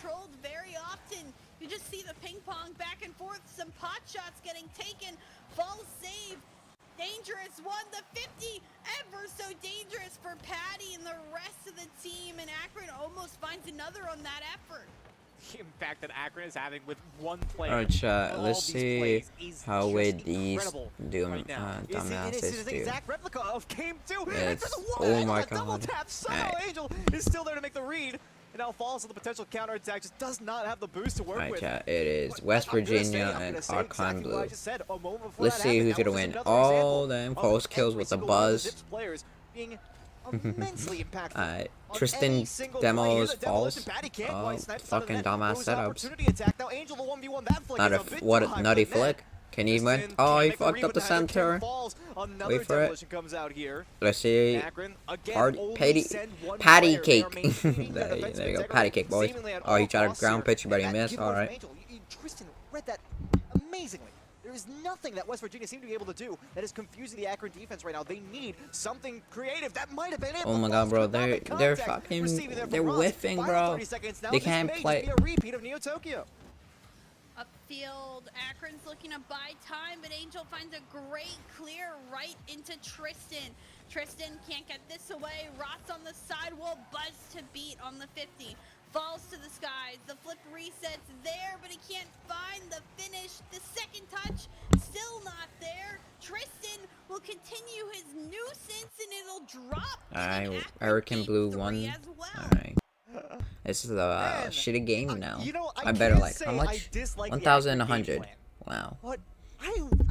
controlled very often. You just see the ping pong back and forth, some pot shots getting taken, false save. Dangerous one, the 50, ever so dangerous for Patty and the rest of the team, and Akron almost finds another on that effort. The impact that Akron is having with one player. Alright, chat, let's see how these dumbasses do. Exact replica of game 2. Oh my god. Somehow Angel is still there to make the read. And now falls to the potential counterattack, just does not have the boost to work with. Chat, it is West Virginia and Archon Blue. Let's see who's gonna win. All them post kills with the buzz. Alright, Tristan demos false. Fucking dumbass setups. Not a what a nutty flick. Can he win? Oh, he fucked up the center. Wait for it. Let's see. Patty cake. There you go. Patty cake, boys. Oh, he tried a ground pitch, but he missed. Alright. Tristan read that amazingly. There is nothing that West Virginia seemed to be able to do that is confusing the Akron defense right now. They need something creative that might have been able. Oh my god, bro. They're fucking. They're whiffing, bro. They can't play. Upfield, Akron's looking to buy time, but Angel finds a great clear right into Tristan. Tristan can't get this away. Rots on the sidewall, Buzz to beat on the 50. Falls to the skies. The flip resets there, but he can't find the finish. The second touch, still not there. Tristan will continue his nuisance, and it'll drop. Alright, Hurricane Blue won. Alright. This is a shitty game now. I better like how much? 1,100. Wow. But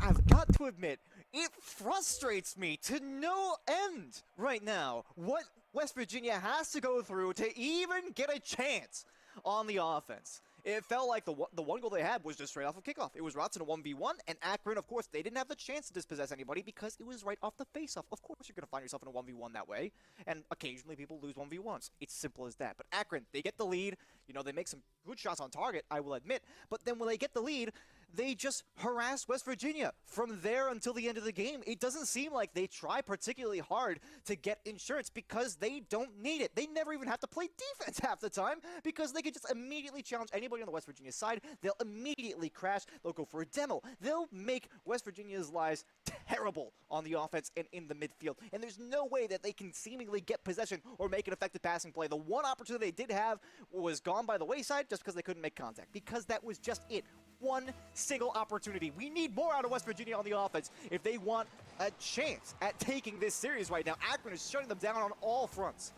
I've got to admit, it frustrates me to no end right now what West Virginia has to go through to even get a chance on the offense. It felt like the one goal they had was just straight off of kickoff. It was Rots in a 1v1, and Akron, of course, they didn't have the chance to dispossess anybody because it was right off the face-off. Of course you're going to find yourself in a 1v1 that way, and occasionally people lose 1v1s. It's simple as that. But Akron, they get the lead. You know, they make some good shots on target, I will admit. But then when they get the lead, they just harass West Virginia from there until the end of the game. It doesn't seem like they try particularly hard to get insurance because they don't need it. They never even have to play defense half the time because they can just immediately challenge anybody on the West Virginia side. They'll immediately crash. They'll go for a demo. They'll make West Virginia's lives terrible on the offense and in the midfield. And there's no way that they can seemingly get possession or make an effective passing play. The one opportunity they did have was gone by the wayside just because they couldn't make contact. Because that was just it. One single opportunity. We need more out of West Virginia on the offense if they want a chance at taking this series right now. Akron is shutting them down on all fronts.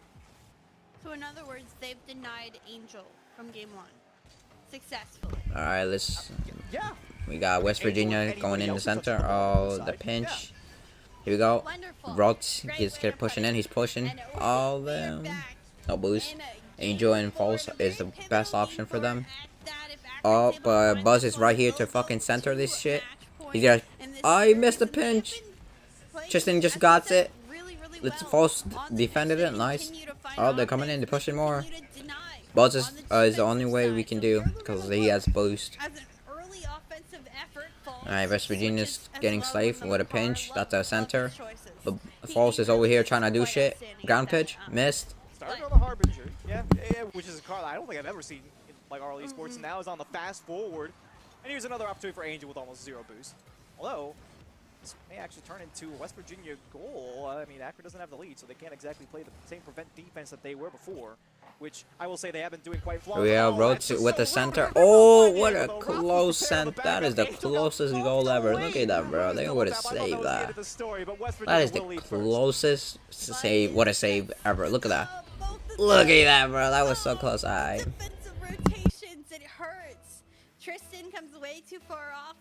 So in other words, they've denied Angel from game 1 successfully. Alright, let's. Yeah. We got West Virginia going in the center. Oh, the pinch. Here we go. Rots, he's pushing in. He's pushing. All them. No boost. Angel and False is the best option for them. Oh, but Buzz is right here to fucking center this shit. He's gonna. Oh, he missed the pinch. Tristan just got it. Let's False defended it. Nice. Oh, they're coming in. They're pushing more. Buzz is the only way we can do because he has boost. Alright, West Virginia's getting safe with a pinch. That's a center. But False is over here trying to do shit. Ground pitch. Missed. Started on the Harbinger. Yeah, which is a card I don't think I've ever seen in like RL Esports. And now is on the fast forward. And here's another opportunity for Angel with almost 0 boost. Although, this may actually turn into a West Virginia goal. I mean, Akron doesn't have the lead, so they can't exactly play the same prevent defense that they were before. Which I will say they have been doing quite flawlessly. We have Rhodes with the center. Oh, what a close center. That is the closest goal ever. Look at that, bro. They would have saved that. That is the closest save. What a save ever. Look at that. Look at that, bro. That was so close. Alright. Defensive rotations, it hurts. Tristan comes way too far off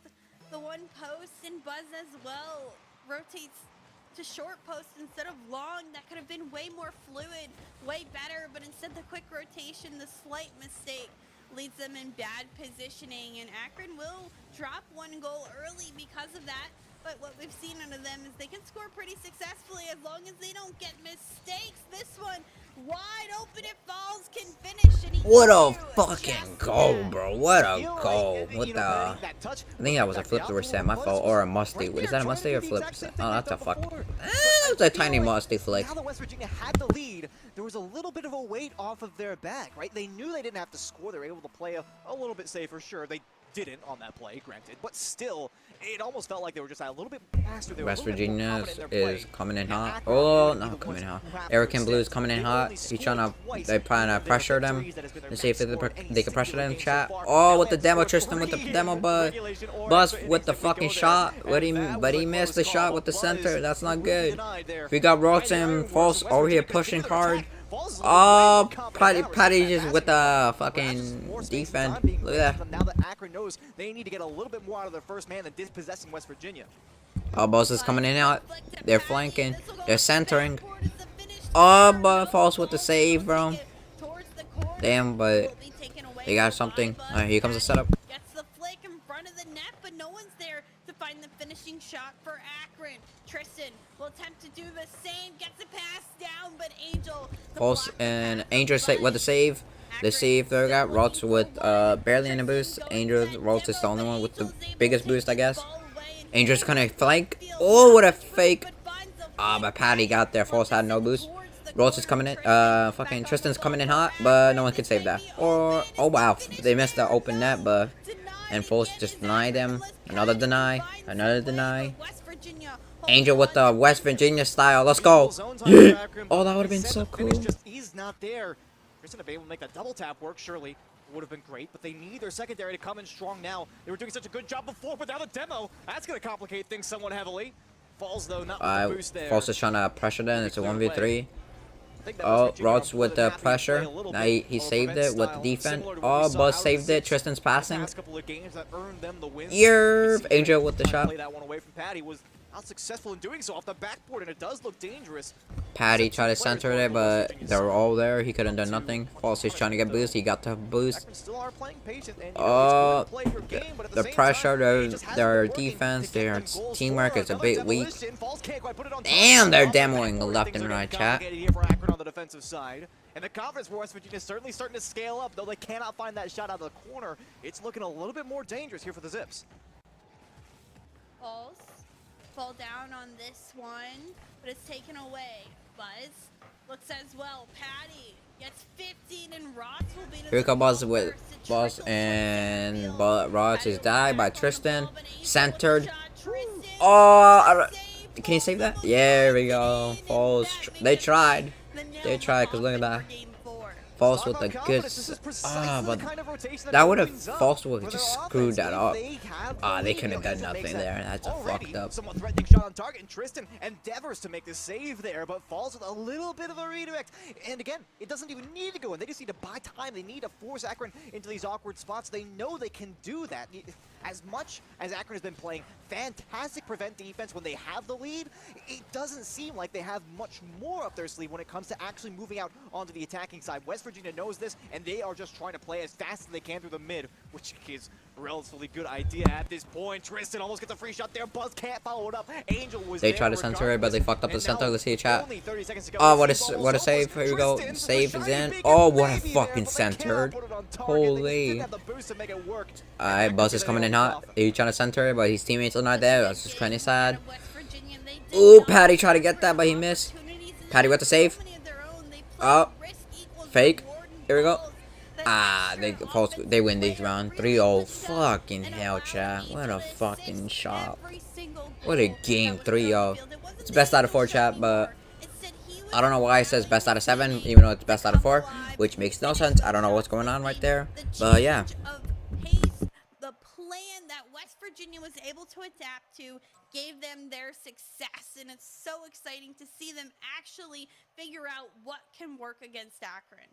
the one post, and Buzz as well rotates to short post instead of long. That could have been way more fluid, way better, but instead the quick rotation, the slight mistake leaves them in bad positioning, and Akron will drop 1 goal early because of that. But what we've seen out of them is they can score pretty successfully as long as they don't get mistakes. This one wide open, it falls, can finish. And what a fucking goal, bro. What a goal. What the... I think that was a flip to reset, my fault. Or a musty. Is that a musty or flip? Oh, that's a fuck. It's a tiny musty flick. Now that West Virginia had the lead, there was a little bit of a weight off of their back, right? They knew they didn't have to score. They were able to play a little bit safer. Sure, they didn't on that play, granted, but still, it almost felt like they were just a little bit faster. West Virginia is coming in hot. Oh, not coming in hot. American Blue is coming in hot. He's trying to, they're trying to pressure them. Let's see if they can pressure them. Chat. Oh, with the demo, Tristan with the demo, but Buzz with the fucking shot. But he missed the shot with the center. That's not good. We got Rotten False over here pushing hard. Oh, Patty just with the fucking defense. Look at that. Now that Akron knows they need to get a little bit more out of their first man than dispossessing West Virginia. Oh, Boss is coming in out. They're flanking. They're centering. Oh, but False with the save, bro. Damn, but they got something. Alright, here comes the setup. Gets the flick in front of the net, but no one's there to find the finishing shot for Akron. Tristan will attempt to do the same, gets a pass down, but Angel. False and Angel with the save. The save there got Rots with barely any boost. Angel Rots is the only one with the biggest boost, I guess. Angel's gonna flank. Oh, what a fake. Ah, but Patty got there. False had no boost. Rots is coming in. Fucking Tristan's coming in hot, but no one can save that. Or oh wow, they missed the open net, but and False just denied them. Another deny. Another deny. Angel with the West Virginia style. Let's go. Yeah. Oh, that would have been so cool. He's not there. Tristan to be able to make that double tap work, surely would have been great, but they need their secondary to come in strong now. They were doing such a good job before, but now the demo, that's going to complicate things somewhat heavily. Falls, though, not with the boost there. Falls is trying to pressure them. It's a 1v3. Oh, Rods with the pressure. Now he saved it with the defense. Oh, Buzz saved it. Tristan's passing. Yerp. Angel with the shot. Not successful in doing so off the backboard, and it does look dangerous. Patty tried to center it, but they were all there. He couldn't do nothing. False is trying to get boost. He got the boost. The pressure, their defense, their teamwork is a bit weak. Damn, they're demoing left and right, chat. On the defensive side. And the confidence for West Virginia is certainly starting to scale up, though they cannot find that shot out of the corner. It's looking a little bit more dangerous here for the Zips. False. Fall down on this one, but it's taken away. Buzz looks as well. Patty gets 15, and Ross will be the here we go, Buzz with Buzz, and Ross is died by Tristan. Centered. Oh, can you save that? Yeah, there we go. Falls. They tried. They tried, because look at that. False with the good. But that would have False would have just screwed that up. They couldn't have done nothing there. That's a fucked up. Somewhat threatening shot on target, and Tristan endeavors to make the save there, but falls with a little bit of a redirect. And again, it doesn't even need to go in. They just need to buy time. They need to force Akron into these awkward spots. They know they can do that. As much as Akron has been playing fantastic prevent defense when they have the lead, it doesn't seem like they have much more up their sleeve when it comes to actually moving out onto the attacking side. West Virginia knows this, and they are just trying to play as fast as they can through the mid, which is a relatively good idea at this point. Tristan almost gets a free shot there. Buzz can't follow it up. Angel was They tried to center it, but they fucked up the center. Let's see a chat. Oh, what a save. Here we go. Save is in. Oh, what a fucking centered. Holy. Alright, Buzz is coming in hot. He's trying to center it, but his teammates are not there. That's just kind of sad. Ooh, Patty tried to get that, but he missed. Patty with the save. Oh, fake. Here we go. They win this round. 3-0. Fucking hell, chat. What a fucking shot. What a game. 3-0. It's best out of 4, chat, but I don't know why it says best out of 7, even though it's best out of 4, which makes no sense. I don't know what's going on right there, but yeah. The plan that West Virginia was able to adapt to gave them their success, and it's so exciting to see them actually figure out what can work against Akron.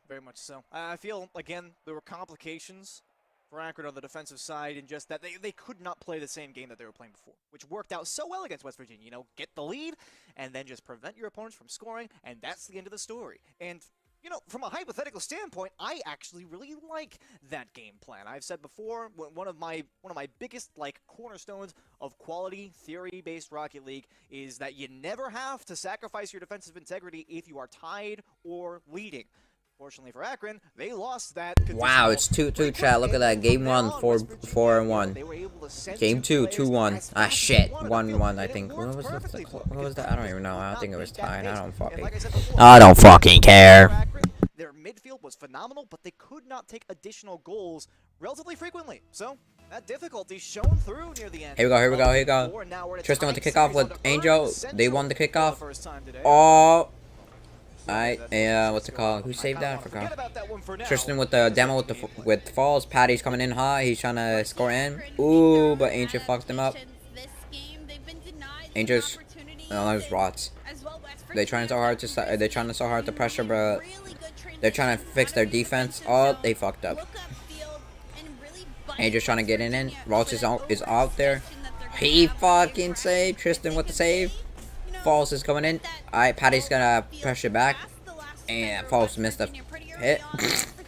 Very much so. I feel, again, there were complications for Akron on the defensive side, and just that they could not play the same game that they were playing before, which worked out so well against West Virginia. You know, get the lead, and then just prevent your opponents from scoring, and that's the end of the story. And you know, from a hypothetical standpoint, I actually really like that game plan. I've said before, one of my biggest like cornerstones of quality theory-based Rocket League is that you never have to sacrifice your defensive integrity if you are tied or leading. Fortunately for Akron, they lost that. Wow, it's 2-2, chat. Look at that. Game 1, 4-1. Game 2, 2-1. Ah, shit. 1-1, I think. What was that? I don't even know. I think it was tied. I don't fucking care. Their midfield was phenomenal, but they could not take additional goals relatively frequently. So, that difficulty shone through near the end. Here we go. Tristan with the kickoff with Angel. They won the kickoff. Oh. Alright, what's it called? Who saved that? I forgot. Tristan with the demo with falls. Patty's coming in hot. He's trying to score in. Ooh, but Angel fucked him up. Angel's those rots. They're trying so hard to pressure, but they're trying to fix their defense. Oh, they fucked up. Angel's trying to get in. Rots is out there. He fucking saved. Tristan with the save. Falls is coming in. Alright, Patty's gonna pressure back. And Falls missed the hit.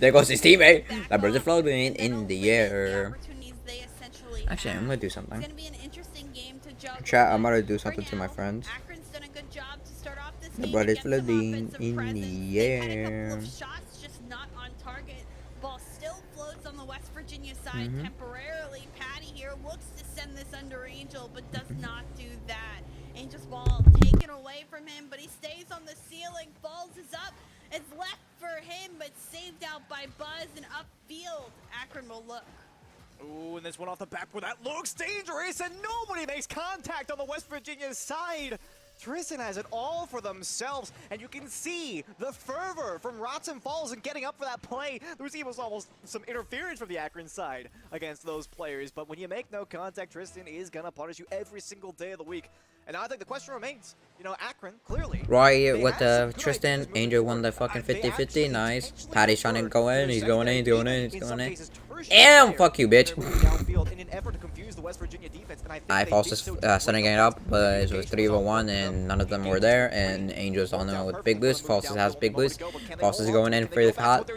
There goes his teammate. That bird's floating in the air. Actually, I'm gonna do something. Chat, I'm gonna do something to my friends. The bird is floating in the air. Ball still floats on the West Virginia side temporarily. Patty here looks to send this under Angel, but does not do that. Angel's ball taken away from him, but he stays on the ceiling. Balls is up. It's left for him, but saved out by Buzz and upfield. Akron will look. Ooh, and this one off the back where that looks dangerous, and nobody makes contact on the West Virginia side. Tristan has it all for themselves, and you can see the fervor from Rots and Falls and getting up for that play. There was even almost some interference from the Akron side against those players, but when you make no contact, Tristan is going to punish you every single day of the week. And I think the question remains, you know, Akron, clearly. Right with the Tristan, Angel won the fucking 50-50, nice. Patty's trying to go in, he's going in. And fuck you, bitch. I Falls is setting it up, but it was 3-1 and none of them were there. And Angel's on them with big boost. Falls has big boost. Falls is going in for the hot.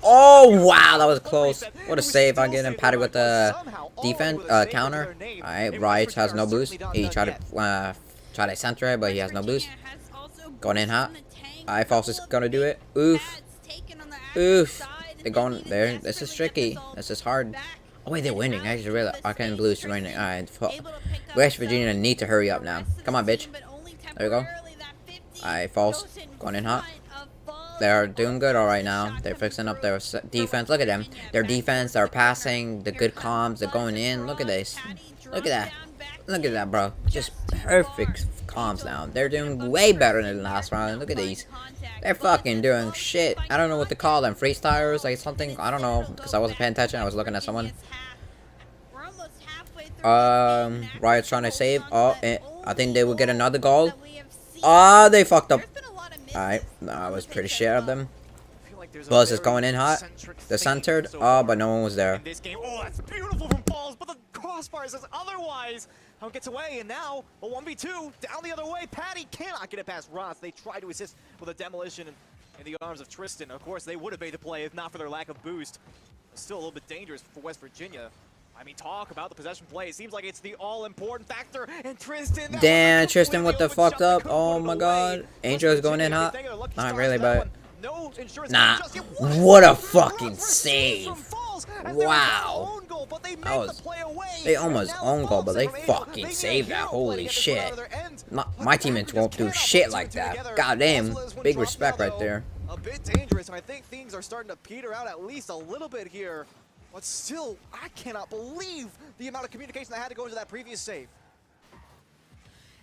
Oh wow, that was close. What a save I get him. Patty with the defense counter. Alright, Riot has no boost. He tried to center it, but he has no boost. Going in hot. Alright, Falls is gonna do it. Oof. Oof. They're going there. This is tricky. This is hard. Oh wait, they're winning. I just realized Arcane and Blues are winning. Alright, West Virginia need to hurry up now. Come on, bitch. There we go. Alright, Falls. Going in hot. They're doing good all right now. They're fixing up their defense. Look at them. Their defense, they're passing, the good comms, they're going in. Look at this. Look at that. Look at that, bro. Just perfect comms now. They're doing way better than the last round. Look at these. They're fucking doing shit. I don't know what to call them. Freestylers, like something. I don't know. Because I wasn't paying attention. I was looking at someone. Riot's trying to save. Oh, I think they will get another goal. Oh, they fucked up. Alright, I was pretty sure of them. Buzz is going in hot. They're centered. Oh, but no one was there. Oh, that's beautiful from Falls, but the crossbar says otherwise. How it gets away, and now a 1v2 down the other way. Patty cannot get it past Ross. They try to assist with a demolition in the arms of Tristan. Of course, they would have made the play if not for their lack of boost. It's still a little bit dangerous for West Virginia. I mean, talk about the possession play. It seems like it's the all-important factor. And Tristan... Damn, Tristan with the fucked up. Oh my god. Angel is going in hot. Not really, but... Nah. What a fucking save. Wow. They almost own goal, but they fucking saved that. Holy shit. My teammates won't do shit like that. God damn. Big respect right there. A bit dangerous, and I think things are starting to peter out at least a little bit here. But still, I cannot believe the amount of communication I had to go into that previous save.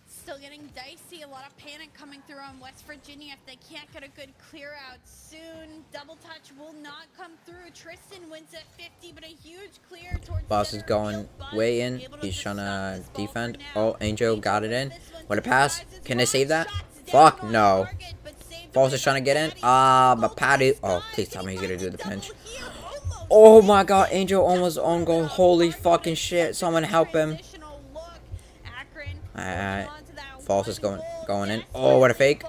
Still getting dicey. A lot of panic coming through on West Virginia if they can't get a good clear out soon. Double touch will not come through. Tristan wins at 50, but a huge clear towards Boss is going way in. He's trying to defend. Oh, Angel got it in. What a pass. Can they save that? Fuck no. Falls is trying to get in. But Patty. Oh, please tell me he's going to do the pinch. Oh my god, Angel almost on goal. Holy fucking shit. Someone help him. Alright. False is going in. Oh, what a fake.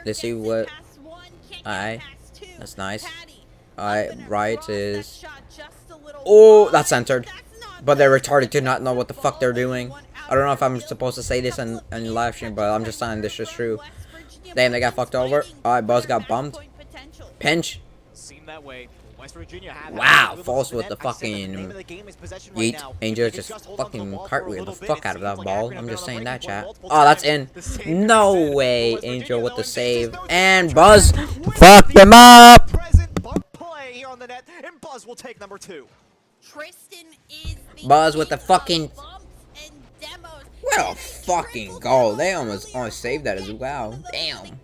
Let's see what. Alright. 2. That's nice. Patty, Right is... shot just a little Oh, wide. that's centered. That's not But they're good. retarded to It's not know what the fuck they're doing. I don't know if I'm supposed to say this in live stream, but I'm just saying this is true. Damn, they got fucked over. Alright, Buzz got bumped. Pinch. Seemed that way. West Virginia Wow, false with the fucking yeet. Angel just fucking cartwheel the fuck out of that ball. I'm just saying that, chat. Oh, that's in. No way, Angel with the save. And Buzz fucked him up. Play here on the net, and Buzz will take number 2. Tristan is the Buzz with the fucking... bumps and demos. What a fucking goal. They almost saved that as well. Damn.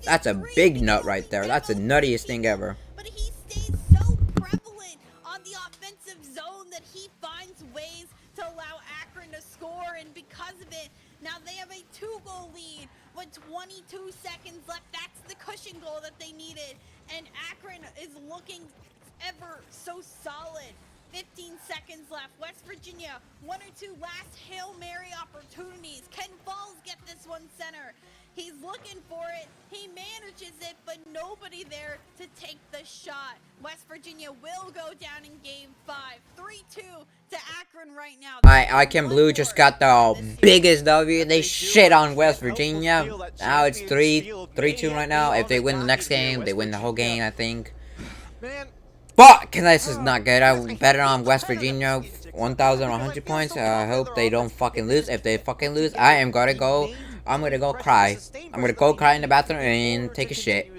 That's a big nut right there. That's the nuttiest thing ever. But he stays so prevalent on the offensive zone that he finds ways to allow Akron to score, and because of it, now they have a 2-goal lead with 22 seconds left. That's the cushion goal that they needed, and Akron is looking ever so solid. 15 seconds left. West Virginia, 1 or 2 last Hail Mary opportunities. Can Falls get this one center? He's looking for it. He manages it, but nobody there to take the shot. West Virginia will go down in game 5. 3-2 to Akron right now. Icon Blue just got the biggest W. They shit on West Virginia. Now it's 3-2 right now. If they win the next game, they win the whole game, I think. Fuck! This is not good. I bet it on West Virginia 1,100 points. I hope they don't fucking lose. If they fucking lose, I am gonna go. I'm gonna go cry. I'm gonna go cry in the bathroom and take a shit.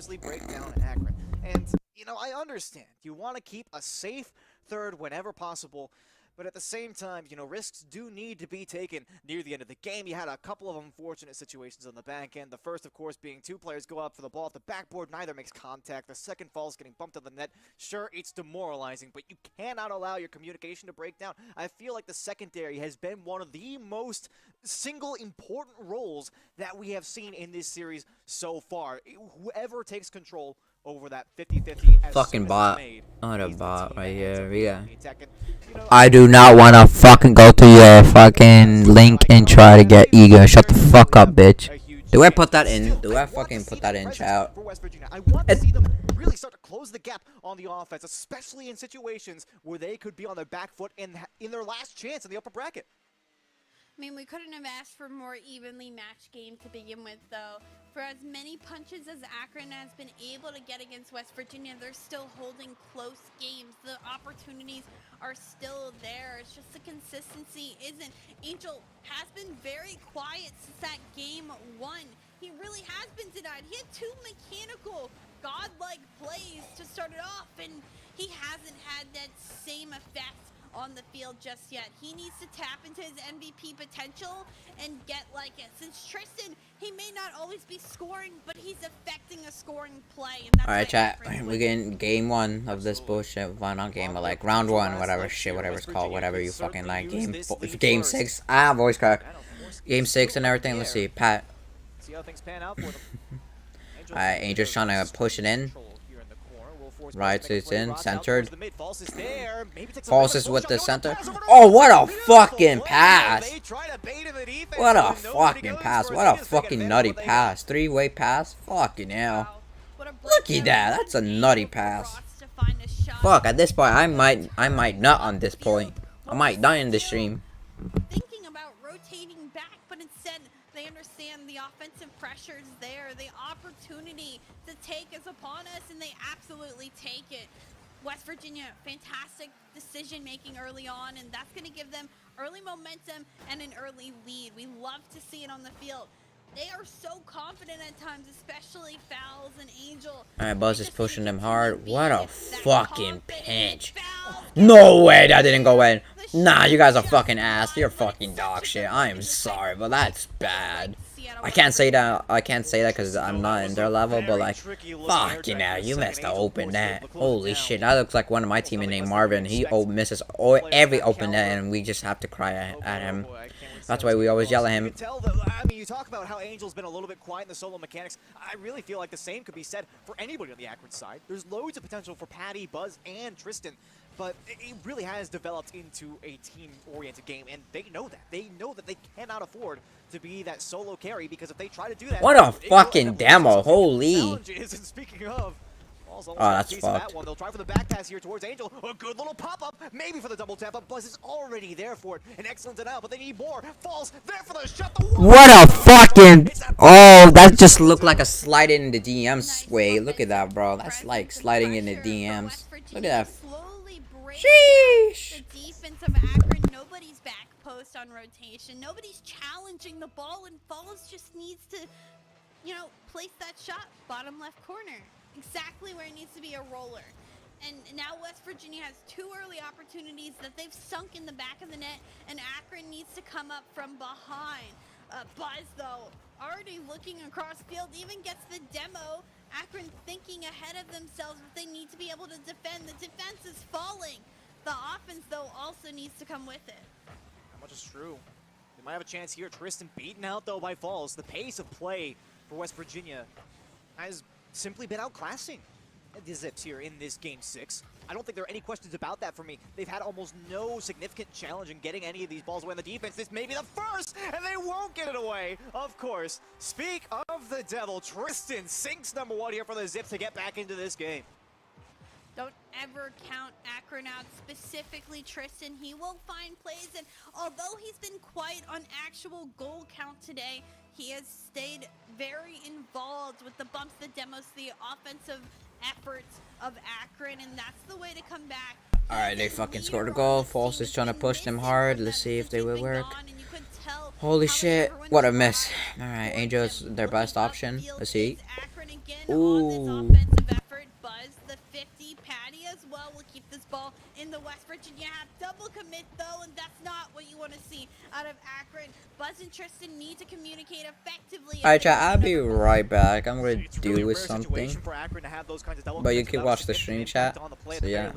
And, you know, I understand. You want to keep a safe third whenever possible. But at the same time, you know, risks do need to be taken near the end of the game. You had a couple of unfortunate situations on the back end. The first, of course, being 2 players go up for the ball at the backboard. Neither makes contact. The second Falls getting bumped on the net. Sure, it's demoralizing, but you cannot allow your communication to break down. I feel like the secondary has been one of the most single important roles that we have seen in this series so far. Whoever takes control over that 50-50 fucking bot. Oh, the bot right here. Yeah. I do not want to fucking go to your fucking link and try to get ego. Shut the fuck up, bitch. Do I put that in? Do I fucking put that in, chat? I want to see them really start to close the gap on the offense, especially in situations where they could be on their back foot in their last chance in the upper bracket. I mean, we couldn't have asked for a more evenly matched game to begin with, though. For as many punches as Akron has been able to get against West Virginia, they're still holding close games. The opportunities are still there. It's just the consistency isn't. Angel has been very quiet since that game 1. He really has been denied. He had 2 mechanical, godlike plays to start it off, and he hasn't had that same effect on the field just yet. He needs to tap into his MVP potential and get like it. Since Tristan, he may not always be scoring, but he's affecting a scoring play. Alright, chat. We're getting game 1 of this bullshit. Well, not game, but like round 1, whatever shit, whatever it's called, whatever you fucking like. Game 6. Ah, voice crack. Game 6 and everything. Let's see. Pat. Alright, Angel's trying to push it in. Right, so it's in, centered. Falls is with the center. Oh, what a fucking pass! What a fucking pass! What a fucking nutty pass! 3-way pass? Fucking hell! Look at that! That's a nutty pass. Fuck! At this point, I might nut on this point. I might die in the stream. Thinking about rotating back, but instead they understand the offensive pressure is there. The opportunity to take is upon us, and they absolutely take it. West Virginia, fantastic decision making early on, and that's going to give them early momentum and an early lead. We love to see it on the field. They are so confident at times, especially Fouls and Angel. Alright, Buzz is pushing them hard. What a fucking pinch. No way that didn't go in. Nah, you guys are fucking ass. You're fucking dog shit. I am sorry, but that's bad. I can't say that because I'm not in their level, but like, fucking hell, you missed the open net. Holy shit, that looks like one of my teammates named Marvin. He misses every open net, and we just have to cry at him. That's why we always yell at him. I mean, you talk about how Angel's been a little bit quiet in the solo mechanics. I really feel like the same could be said for anybody on the Akron side. There's loads of potential for Patty, Buzz, and Tristan. But it really has developed into a team-oriented game, and they know that. They know that they cannot afford to be that solo carry, because if they try to do that... What a fucking demo, holy! Speaking of, Oh, that's fucked. They'll try for the back pass here towards Angel. A good little pop-up, maybe for the double tap, but Buzz is already there for it. An excellent denial, but they need more. Falls there for the shot. What a fucking... Oh, that just looked like a slide in the DMs way. Look at that, bro. That's like sliding in the DMs. Look at that. Sheesh. The defense of Akron, nobody's back post on rotation. Nobody's challenging the ball, and Falls just needs to, you know, place that shot bottom left corner. Exactly where it needs to be, a roller. And now West Virginia has 2 early opportunities that they've sunk in the back of the net, and Akron needs to come up from behind. Buzz, though, already looking across field, even gets the demo. Akron thinking ahead of themselves, but they need to be able to defend. The defense is falling. The offense, though, also needs to come with it. How much is true? They might have a chance here. Tristan beaten out, though, by Falls. The pace of play for West Virginia has simply been outclassing the Zips here in this Game 6. I don't think there are any questions about that for me. They've had almost no significant challenge in getting any of these balls away on the defense. This may be the first, and they won't get it away, of course. Speak of the devil, Tristan sinks number 1 here for the Zips to get back into this game. Don't ever count Akron out, specifically Tristan. He will find plays, and although he's been quiet on actual goal count today, he has stayed very involved with the bumps, the demos, the offensive efforts of Akron, and that's the way to come back. Alright, they fucking scored a goal. False is trying to push them hard. Let's see if they will work. Holy shit, what a miss. Alright, Angel's their best option. Let's see. Ooh. The 50 Patty as well will keep this ball in the West Virginia half. Double commit though, and that's not what you want to see out of Akron. Buzz and Tristan need to communicate effectively. Alright, chat, I'll be right back. I'm gonna deal with something. But you can watch the stream, chat. So yeah.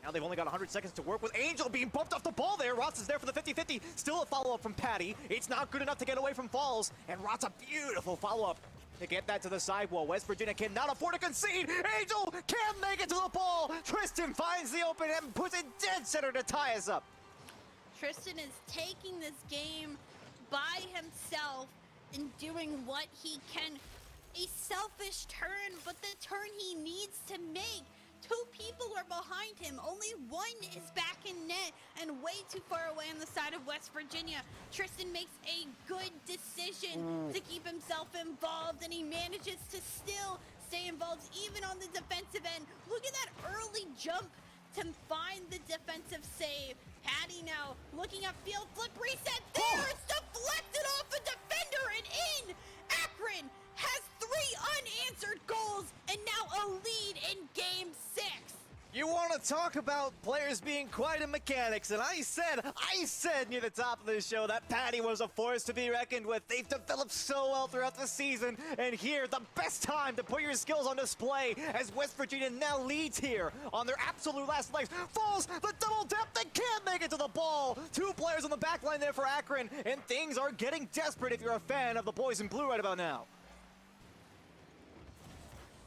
Now they've only got 100 seconds to work with. Angel being bumped off the ball there. Rotz is there for the 50-50. Still a follow-up from Patty. It's not good enough to get away from Falls. And Rotz, a beautiful follow-up to get that to the sidewall. West Virginia cannot afford to concede. Angel can't make it to the ball. Tristan finds the open and puts it dead center to tie us up. Tristan is taking this game by himself and doing what he can. A selfish turn, but the turn he needs to make. 2 people are behind him. Only 1 is back in net and way too far away on the side of West Virginia. Tristan makes a good decision to keep himself involved, and he manages to still stay involved even on the defensive end. Look at that early jump to find the defensive save. Patty now looking upfield, flip reset there. It's deflected off a defender and in. Akron has 3 unanswered goals and now a lead in Game 6. You want to talk about players being quite in mechanics, and I said near the top of the show that Patty was a force to be reckoned with. They've developed so well throughout the season, and here, the best time to put your skills on display as West Virginia now leads here on their absolute last legs. Falls, the double depth, they can't make it to the ball. 2 players on the back line there for Akron, and things are getting desperate if you're a fan of the boys in blue right about now.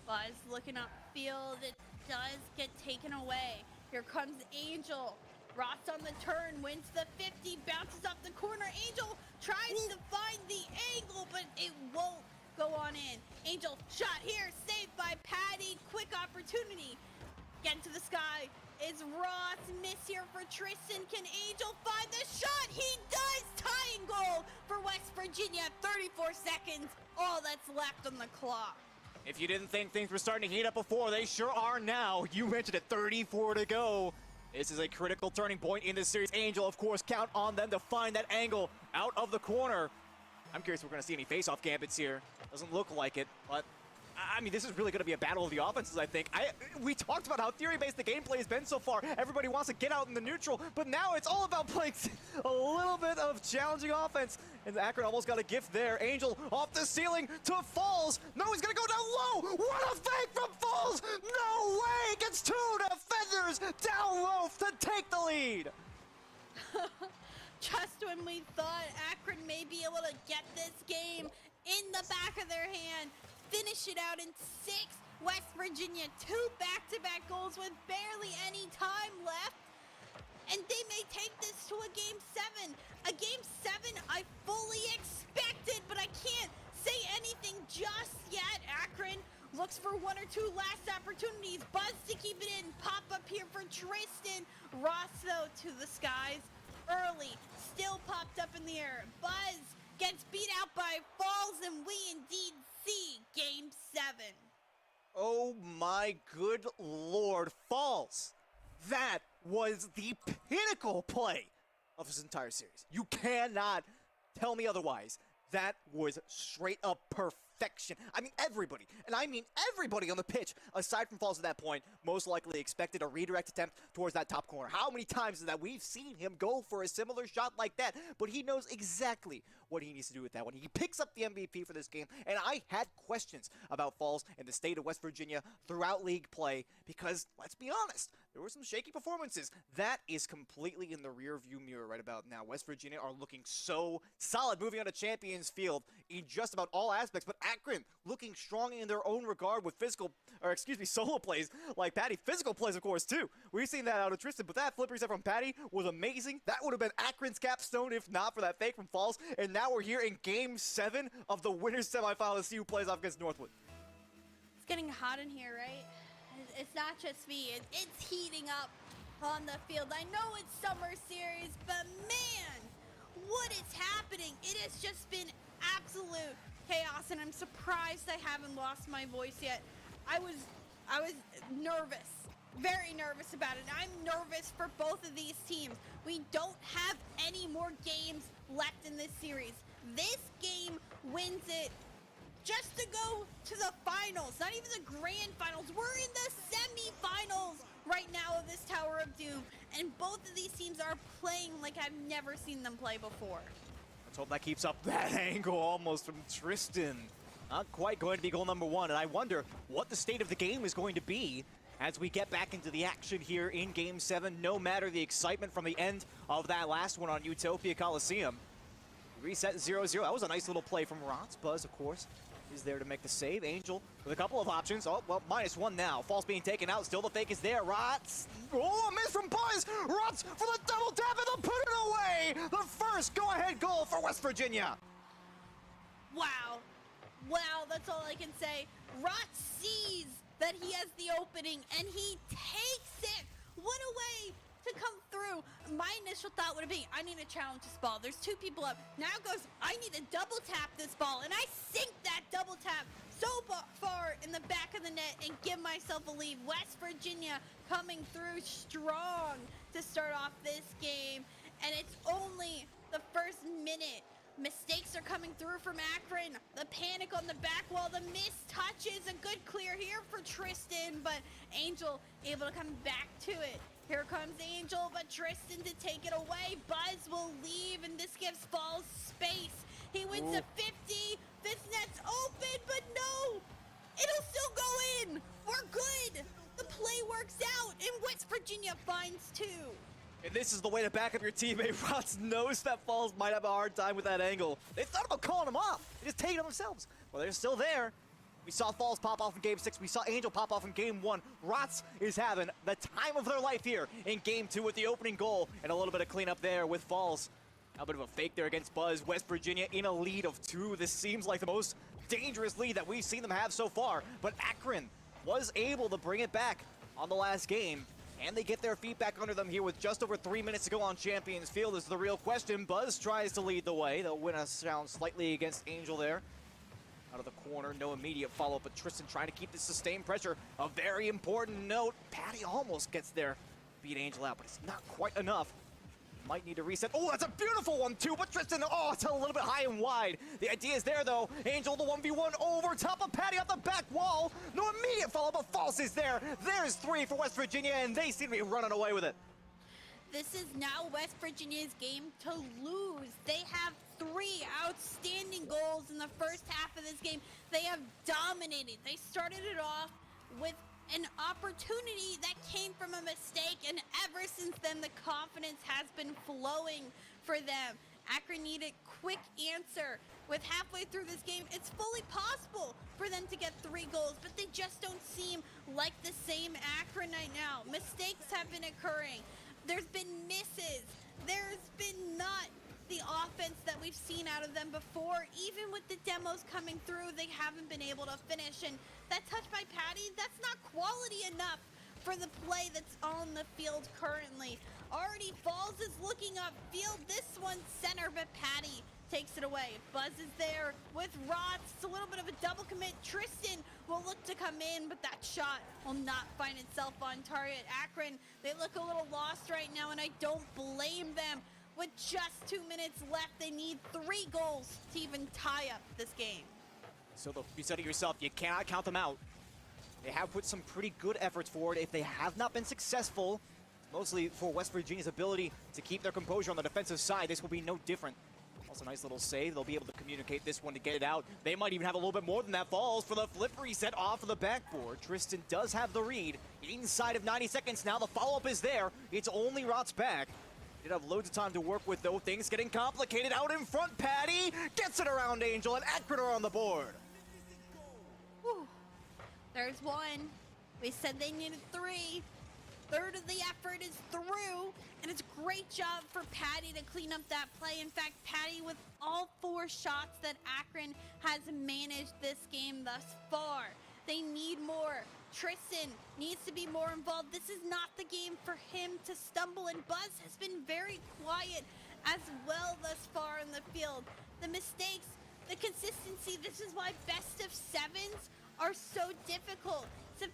Buzz looking upfield, it does get taken away. Here comes Angel. Ross on the turn, wins the 50, bounces off the corner. Angel tries to find the angle, but it won't go on in. Angel shot here, saved by Patty. Quick opportunity. Get to the sky. Is Ross, miss here for Tristan. Can Angel find the shot? He does! Tying goal for West Virginia. 34 seconds. All that's left on the clock. If you didn't think things were starting to heat up before, they sure are now. You mentioned it, 34 to go. This is a critical turning point in this series. Angel, of course, count on them to find that angle out of the corner. I'm curious if we're going to see any face-off gambits here. Doesn't look like it, but I mean, this is really going to be a battle of the offenses, I think. We talked about how theory-based the gameplay has been so far. Everybody wants to get out in the neutral, but now it's all about playing a little bit of challenging offense. And Akron almost got a gift there. Angel off the ceiling to Falls. No, he's going to go down low. What a fake from Falls. No way. Gets 2 defenders down low to take the lead. Just when we thought Akron may be able to get this game in the back of their hand, finish it out in 6. West Virginia, 2 back-to-back goals with barely any time left. And they may take this to a Game 7. A Game 7 I fully expected, but I can't say anything just yet. Akron looks for one or two last opportunities. Buzz to keep it in. Pop up here for Tristan. Ross, though, to the skies early. Still popped up in the air. Buzz gets beat out by Falls, and we indeed see Game 7. Oh my good lord, Falls! That was the pinnacle play of this entire series. You cannot tell me otherwise. That was straight up perfection. I mean, everybody, and I mean everybody on the pitch, aside from Falls at that point, most likely expected a redirect attempt towards that top corner. How many times is that we've seen him go for a similar shot like that? But he knows exactly what he needs to do with that one. He picks up the MVP for this game, and I had questions about Falls and the state of West Virginia throughout league play because, let's be honest, there were some shaky performances. That is completely in the rearview mirror right about now. West Virginia are looking so solid, moving on to Champions Field in just about all aspects, but Akron looking strong in their own regard with solo plays like Patty. Physical plays, of course, too. We've seen that out of Tristan, but that flip reset from Patty was amazing. That would have been Akron's capstone if not for that fake from Falls, and now we're here in Game 7 of the winners semifinal to see who plays off against Northwood. It's getting hot in here, right? It's not just me. It's heating up on the field. I know it's Summer Series, but man, what is happening? It has just been absolute chaos, and I'm surprised I haven't lost my voice yet. I was nervous, very nervous about it. I'm nervous for both of these teams. We don't have any more games left in this series. This game wins it just to go to the finals, not even the grand finals. We're in the semifinals right now of this Tower of Doom, and both of these teams are playing like I've never seen them play before. Let's hope that keeps up that angle almost from Tristan. Not quite going to be goal number 1, and I wonder what the state of the game is going to be as we get back into the action here in Game 7, no matter the excitement from the end of that last one on Utopia Coliseum. Reset 0-0. That was a nice little play from Rots. Buzz, of course, is there to make the save. Angel with a couple of options. Oh, well, -1 now. Falls being taken out. Still the fake is there. Rots. Oh, a miss from Buzz. Rots for the double tap, and they'll put it away. The first go-ahead goal for West Virginia. Wow. Wow, that's all I can say. Rots sees that he has the opening, and he takes it. What a way to come through. My initial thought would have been, I need to challenge this ball. There's 2 people up. Now it goes, I need to double tap this ball, and I sink that double tap so far in the back of the net and give myself a lead. West Virginia coming through strong to start off this game, and it's only the first minute. Mistakes are coming through from Akron. The panic on the back wall, the missed touches, a good clear here for Tristan, but Angel able to come back to it. Here comes Angel, but Tristan to take it away. Buzz will leave, and this gives Falls space. He wins to 50. This net's open, but no! It'll still go in! We're good! The play works out, and West Virginia finds 2. And this is the way to back up your teammate. Rots knows that Falls might have a hard time with that angle. They thought about calling him off. They just taking him themselves. Well, they're still there. We saw Falls pop off in Game 6. We saw Angel pop off in Game 1. Rots is having the time of their life here in Game 2 with the opening goal and a little bit of cleanup there with Falls. A bit of a fake there against Buzz. West Virginia in a lead of 2. This seems like the most dangerous lead that we've seen them have so far. But Akron was able to bring it back on the last game. And they get their feet back under them here with just over 3 minutes to go on Champions Field. This is the real question. Buzz tries to lead the way. They'll win us down slightly against Angel there. Out of the corner, no immediate follow-up, but Tristan trying to keep this sustained pressure. A very important note. Patty almost gets there. Beat Angel out, but it's not quite enough. Might need to reset. Oh, that's a beautiful one, too. But Tristan, oh, it's a little bit high and wide. The idea is there, though. Angel, the 1v1 over top of Patty off the back wall. No immediate follow, but False is there. There's 3 for West Virginia, and they seem to be running away with it. This is now West Virginia's game to lose. They have 3 outstanding goals in the first half of this game. They have dominated. They started it off with an opportunity that came from a mistake, and ever since then the confidence has been flowing for them. Akron needed quick answer. With halfway through this game, it's fully possible for them to get 3 goals, but they just don't seem like the same Akron right now. Mistakes have been occurring. There's been misses. There's been not the offense that we've seen out of them before. Even with the demos coming through, they haven't been able to finish. And that touch by Patty, that's not quality enough for the play that's on the field currently. Already Falls is looking upfield. This one's center, but Patty takes it away. Buzz is there with Rots. It's a little bit of a double commit. Tristan will look to come in, but that shot will not find itself on target. Akron, they look a little lost right now, and I don't blame them. With just 2 minutes left, they need 3 goals to even tie up this game. So look, you said it yourself, you cannot count them out. They have put some pretty good efforts forward. If they have not been successful, mostly for West Virginia's ability to keep their composure on the defensive side, this will be no different. Also, nice little save. They'll be able to communicate this one to get it out. They might even have a little bit more than that. Falls for the flip reset off of the backboard. Tristan does have the read. Inside of 90 seconds now. The follow-up is there. It's only Rot's back. Did have loads of time to work with, though. Things getting complicated. Out in front, Patty gets it around Angel, and Akron are on the board. Whew. There's one. We said they needed 3. Third of the effort is through, and it's a great job for Patty to clean up that play. In fact, Patty with all 4 shots that Akron has managed this game thus far. They need more. Tristan needs to be more involved. This is not the game for him to stumble, and Buzz has been very quiet as well thus far in the field. The mistakes, the consistency, this is why best of 7s are so difficult. So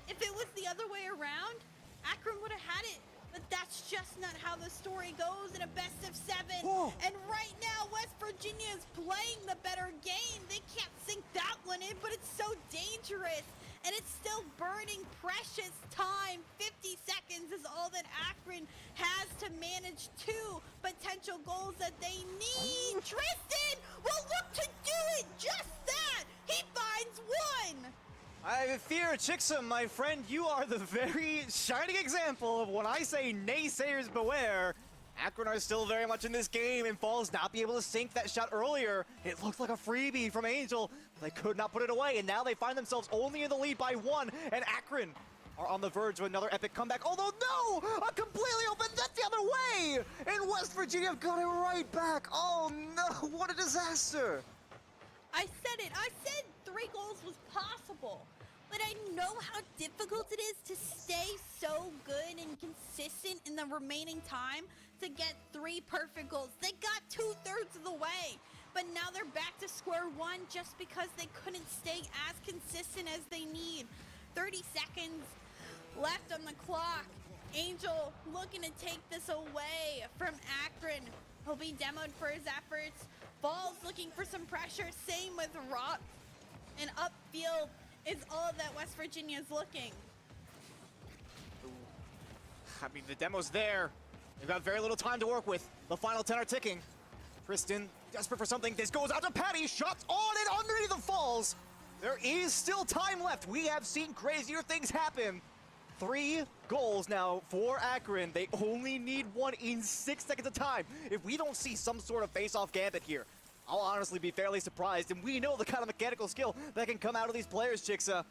if it was the other way around, Akron would have had it, but that's just not how the story goes in a best of 7. Whoa. And right now, West Virginia is playing the better game. They can't sink that one in, but it's so dangerous. And it's still burning precious time. 50 seconds is all that Akron has to manage 2 potential goals that they need. Tristan will look to do it, just that. He finds 1. I fear, Chixam, my friend, you are the very shining example of when I say naysayers beware. Akron are still very much in this game, and Falls not be able to sink that shot earlier. It looked like a freebie from Angel. They could not put it away, and now they find themselves only in the lead by 1, and Akron are on the verge of another epic comeback. Although, no! A completely open net the other way! And West Virginia have got it right back. Oh, no! What a disaster! I said it. I said 3 goals was possible. But I know how difficult it is to stay so good and consistent in the remaining time to get 3 perfect goals. They got 2/3 of the way. But now they're back to square one just because they couldn't stay as consistent as they need. 30 seconds left on the clock. Angel looking to take this away from Akron. He'll be demoed for his efforts. Falls looking for some pressure. Same with Rock. And upfield is all that West Virginia is looking. I mean, the demo's there. They've got very little time to work with. The final 10 are ticking. Tristan, desperate for something. This goes out to Patty. Shots on and underneath the Falls. There is still time left. We have seen crazier things happen. 3 goals now for Akron. They only need 1 in 6 seconds of time. If we don't see some sort of face-off gambit here, I'll honestly be fairly surprised. And we know the kind of mechanical skill that can come out of these players, Chixa.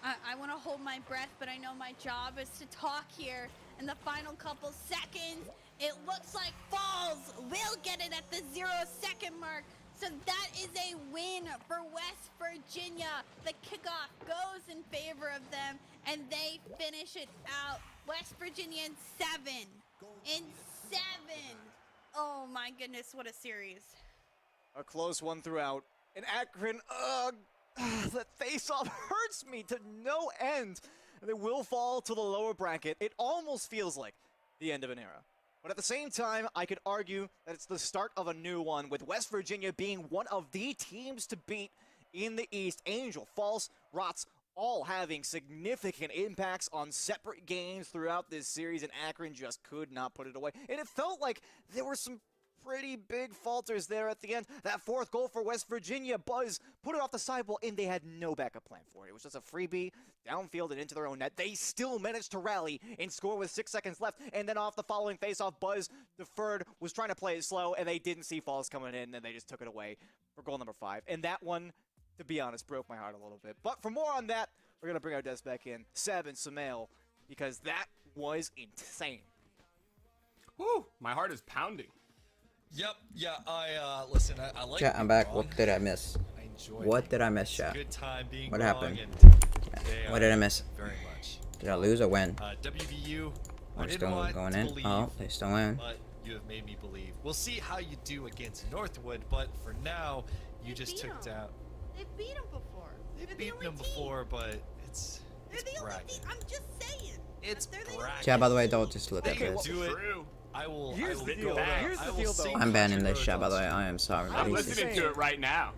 I want to hold my breath, but I know my job is to talk here. In the final couple seconds, it looks like Falls will get it at the 0-second mark. So that is a win for West Virginia. The kickoff goes in favor of them, and they finish it out. West Virginia in 7. In 7. Oh my goodness, what a series. A close one throughout. And Akron, that face-off hurts me to no end. They will fall to the lower bracket. It almost feels like the end of an era. But at the same time, I could argue that it's the start of a new one, with West Virginia being one of the teams to beat in the East. Angel, False, Rots, all having significant impacts on separate games throughout this series, and Akron just could not put it away. And it felt like there were some pretty big falters there at the end. That 4th goal for West Virginia, Buzz put it off the sidewall, and they had no backup plan for it. It was just a freebie, downfield and into their own net. They still managed to rally and score with 6 seconds left, and then off the following faceoff, Buzz deferred, was trying to play it slow, and they didn't see Falls coming in, and they just took it away for goal number 5. And that one, to be honest, broke my heart a little bit. But for more on that, we're going to bring our desk back in. 7, Sumail, because that was insane. Woo! My heart is pounding. Yep. Yeah. Listen. I like. Chat, I'm back. What did I miss? I enjoyed What did I miss, It's a chat? good time being What wrong, happened? and What did I miss? Very much. Did I lose or win? WVU. I We're didn't still want going to in. believe, Oh, they still in. but you have made me believe. We'll see how you do against Northwood, but for now, you just took down. They've beat them before. They've beaten them before, but it's They're the only bragging. team. I'm just saying. It's bragging. Chat, by the way, don't just look at Okay, this. Do it. True. I will. Here's I will the go deal. out. Here's I the will deal, sing though. I'm banning country this chat, by roads the way. on I am sorry. I'm was listening saying- to it right now.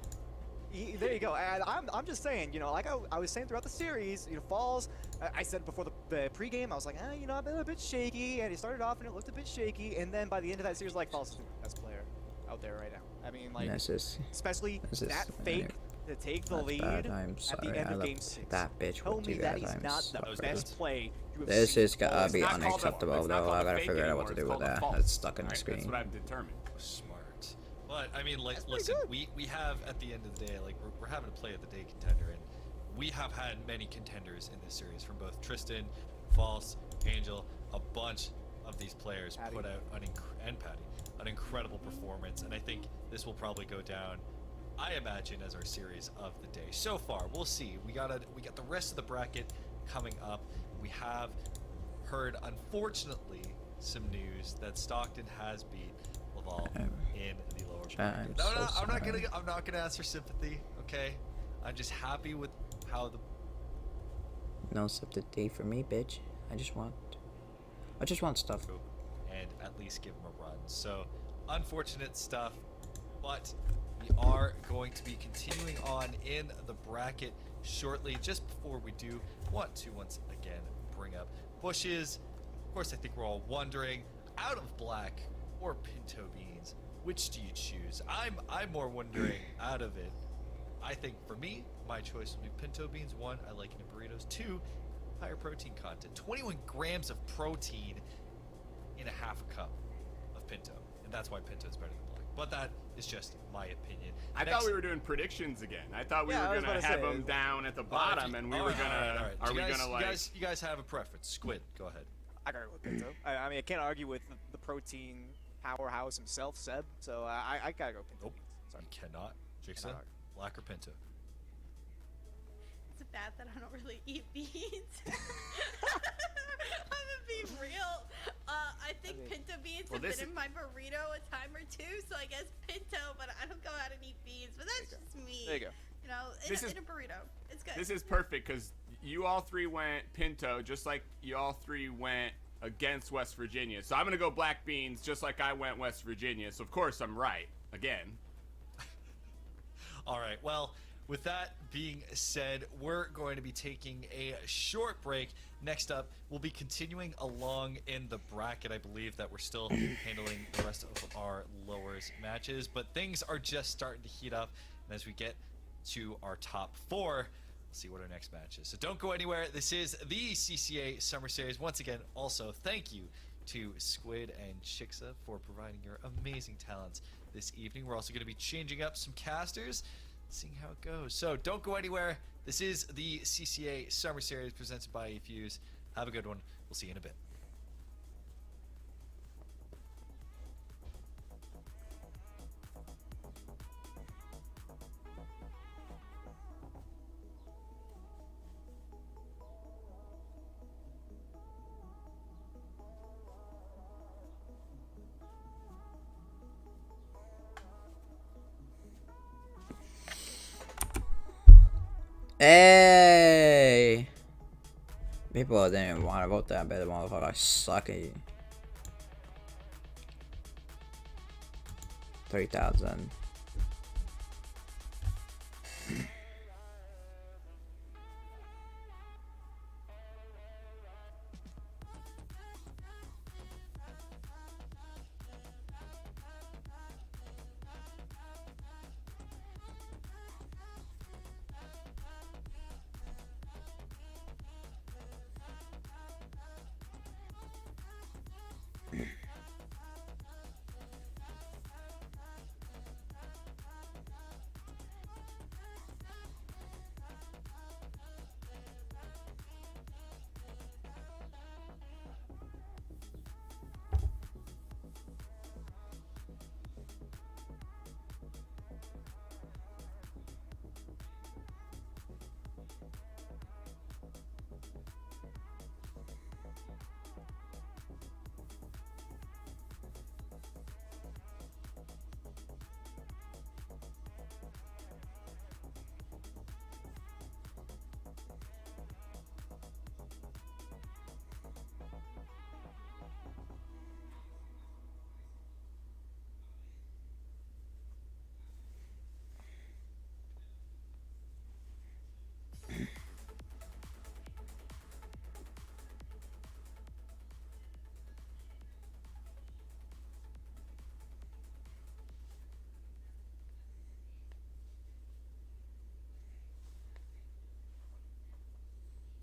There you go. And I'm just saying, you know, like I was saying throughout the series, you know, Falls, I said before the pregame, I was like, you know, I've been a bit shaky, and it started off and it looked a bit shaky, and then by the end of that series, like, Falls is the best player out there right now. I mean, like, This is especially this is- that fake to take the that's lead bad. I'm at the sorry. end I of left Game 6. that bitch Tell with me you that guys. is I'm not sorry. the best play you have This seen. is gotta It's be not called a- unacceptable, it's not though. called I a gotta fake figure out what anymore, to it's do with called a that. false. It's stuck in the Right, screen. That's what I've determined. Smart. But I mean, like, That's pretty listen, good. we have at the end of the day, like, we're having a play of the day contender, and we have had many contenders in this series from both Tristan, False, Angel. A bunch of these players Patty. put out and Patty an incredible performance, and I think this will probably go down, I imagine, as our series of the day. So far, we'll see. We got the rest of the bracket coming up. We have heard, unfortunately, some news that Stockton has beat Laval in the lower Chat, bracket. I'm so I'm not gonna ask for sympathy. Okay, I'm just happy with how the No sympathy for me, bitch. I just want stuff. and at least give him a run. So, unfortunate stuff, but we are going to be continuing on in the bracket shortly. Just before we do, want to once again bring up Bushes. Of course, I think we're all wondering, out of black or pinto beans, which do you choose? I'm more wondering out of it. I think for me, my choice would be pinto beans. 1, I like it in burritos. 2, higher protein content. 21 grams of protein in a half a cup of pinto, and that's why pinto is better than black. But that is just my opinion. I thought we were doing predictions again. I thought we Yeah, I were was gonna about to have say, them down at the bottom, and we were gonna. Alright. Are Do we you guys, gonna like? You guys have a preference? Squid, go ahead. I gotta go with Pinto. I mean, I can't argue with the protein powerhouse himself, Seb. So I gotta go Pinto. Nope. Sorry. You cannot. Jigsaw, Cannot. black or pinto? It's bad that I don't really eat beans. I'm gonna be real. I think pinto beans Well, have this been in my burrito a time or two, so I guess pinto. But I don't go out and eat beans. But that's just me. There you go. You know, in a burrito, it's good. This is perfect because you all three went pinto, just like you all three went against West Virginia. So I'm gonna go black beans, just like I went West Virginia. So of course I'm right again. All right. Well, with that being said, we're going to be taking a short break. Next up, we'll be continuing along in the bracket. I believe that we're still handling the rest of our lowers matches, but things are just starting to heat up. And as we get to our top 4, we'll see what our next match is. So don't go anywhere. This is the CCA Summer Series. Once again, also thank you to Squid and Chicksa for providing your amazing talents this evening. We're also going to be changing up some casters, seeing how it goes. So don't go anywhere. This is the CCA Summer Series presented by eFuse. Have a good one. We'll see you in a bit. Hey! People didn't even want to vote that bad, motherfucker. Sucky. 3,000.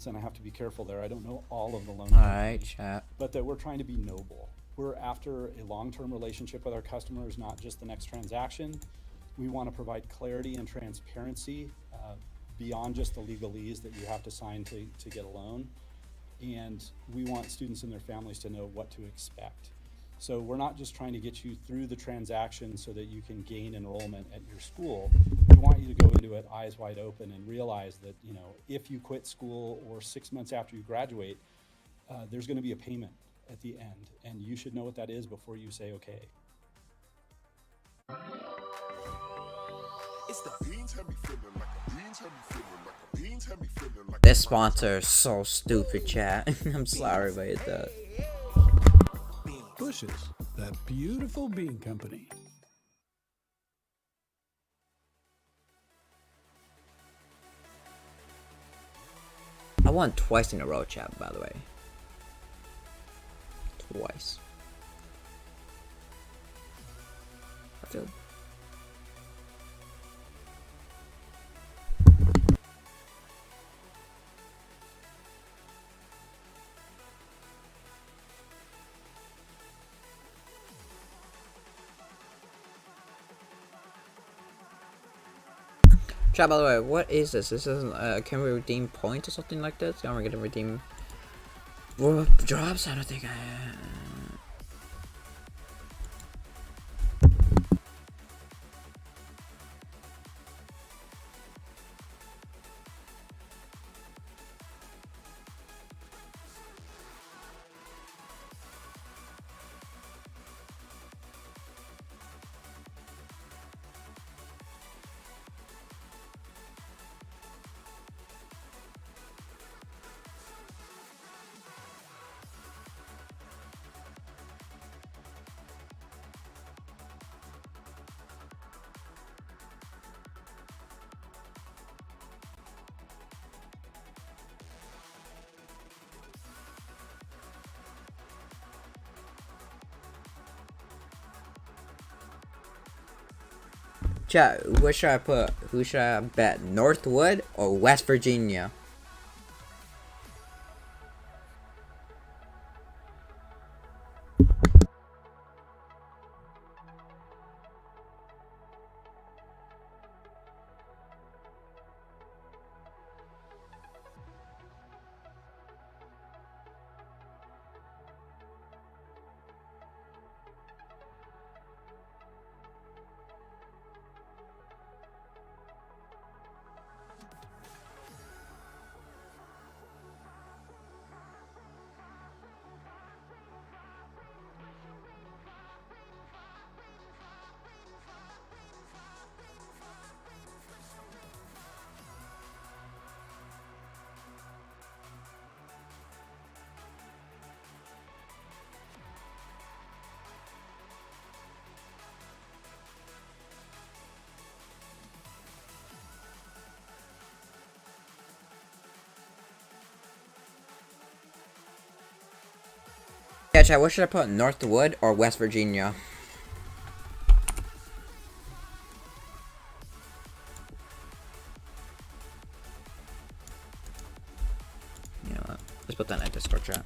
benefits, and I have to be careful there. I don't know all of the loan All right, companies, chat. but that we're trying to be noble. We're after a long-term relationship with our customers, not just the next transaction. We want to provide clarity and transparency beyond just the legalese that you have to sign to get a loan. And we want students and their families to know what to expect. So we're not just trying to get you through the transaction so that you can gain enrollment at your school. We want you to go into it eyes wide open and realize that, you know, if you quit school or 6 months after you graduate, there's going to be a payment at the end, and you should know what that is before you say okay. This sponsor is so stupid, chat. I'm sorry about that. Bushes, that beautiful bean company. I won twice in a row, chat, by the way. Twice. I feel... Chat, by the way, what is this? This is can we redeem points or something like this? Can we get to redeem drops? I don't think I. Chat, what should I put? Who should I bet? Northwood or West Virginia? Yeah, chat, what should I put? Northwood or West Virginia? You know what? Let's put that in Discord chat.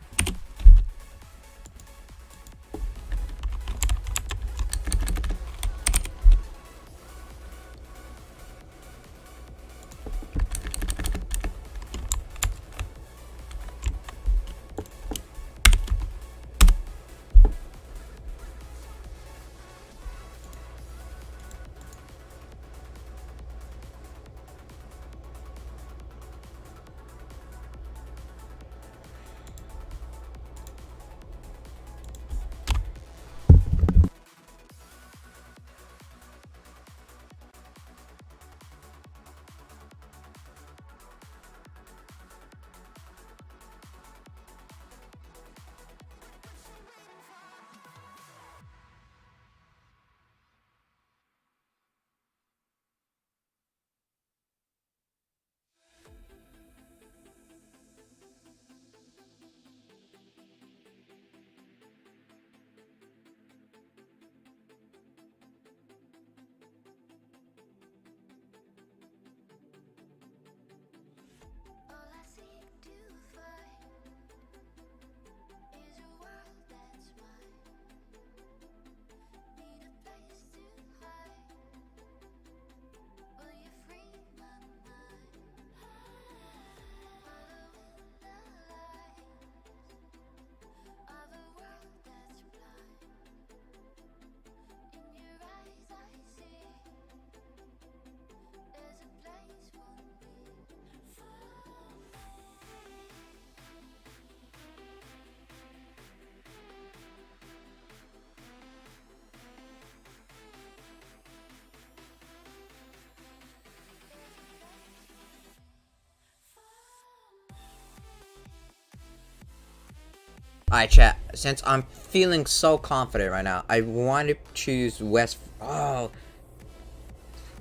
Alright, chat. Since I'm feeling so confident right now, I want to choose West. Oh,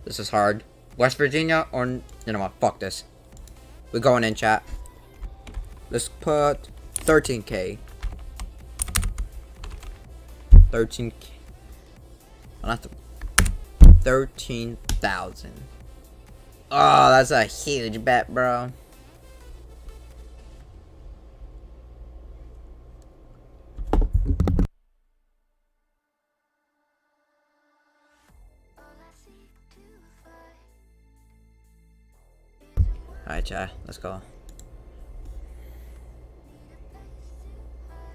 this is hard. West Virginia or you know what? Fuck this. We're going in, chat. Let's put 13K. 13K. I'll have to 13,000. Oh, that's a huge bet, bro. Alright, chat. Let's go.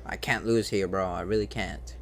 I can't lose here, bro. I really can't.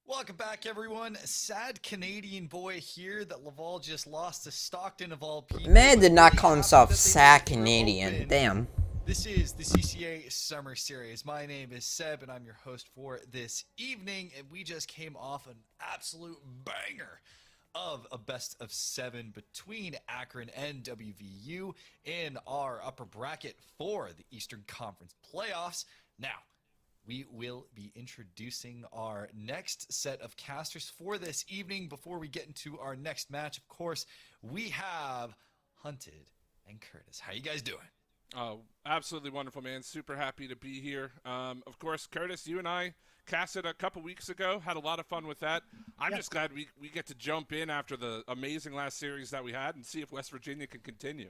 Welcome back, everyone. Sad Canadian boy here that Laval just lost to Stockton of all people. Man did not Really call happy himself that they sad both were Canadian. open. Damn. This is the CCA Summer Series. My name is Seb, and I'm your host for this evening. And we just came off an absolute banger of a best of 7 between Akron and WVU in our upper bracket for the Eastern Conference playoffs. Now, we will be introducing our next set of casters for this evening. Before we get into our next match, of course, we have Hunted and Curtis. How you guys doing? Oh, absolutely wonderful, man. Super happy to be here. Of course, Curtis, you and I casted a couple weeks ago. Had a lot of fun with that. I'm just glad we get to jump in after the amazing last series that we had and see if West Virginia can continue.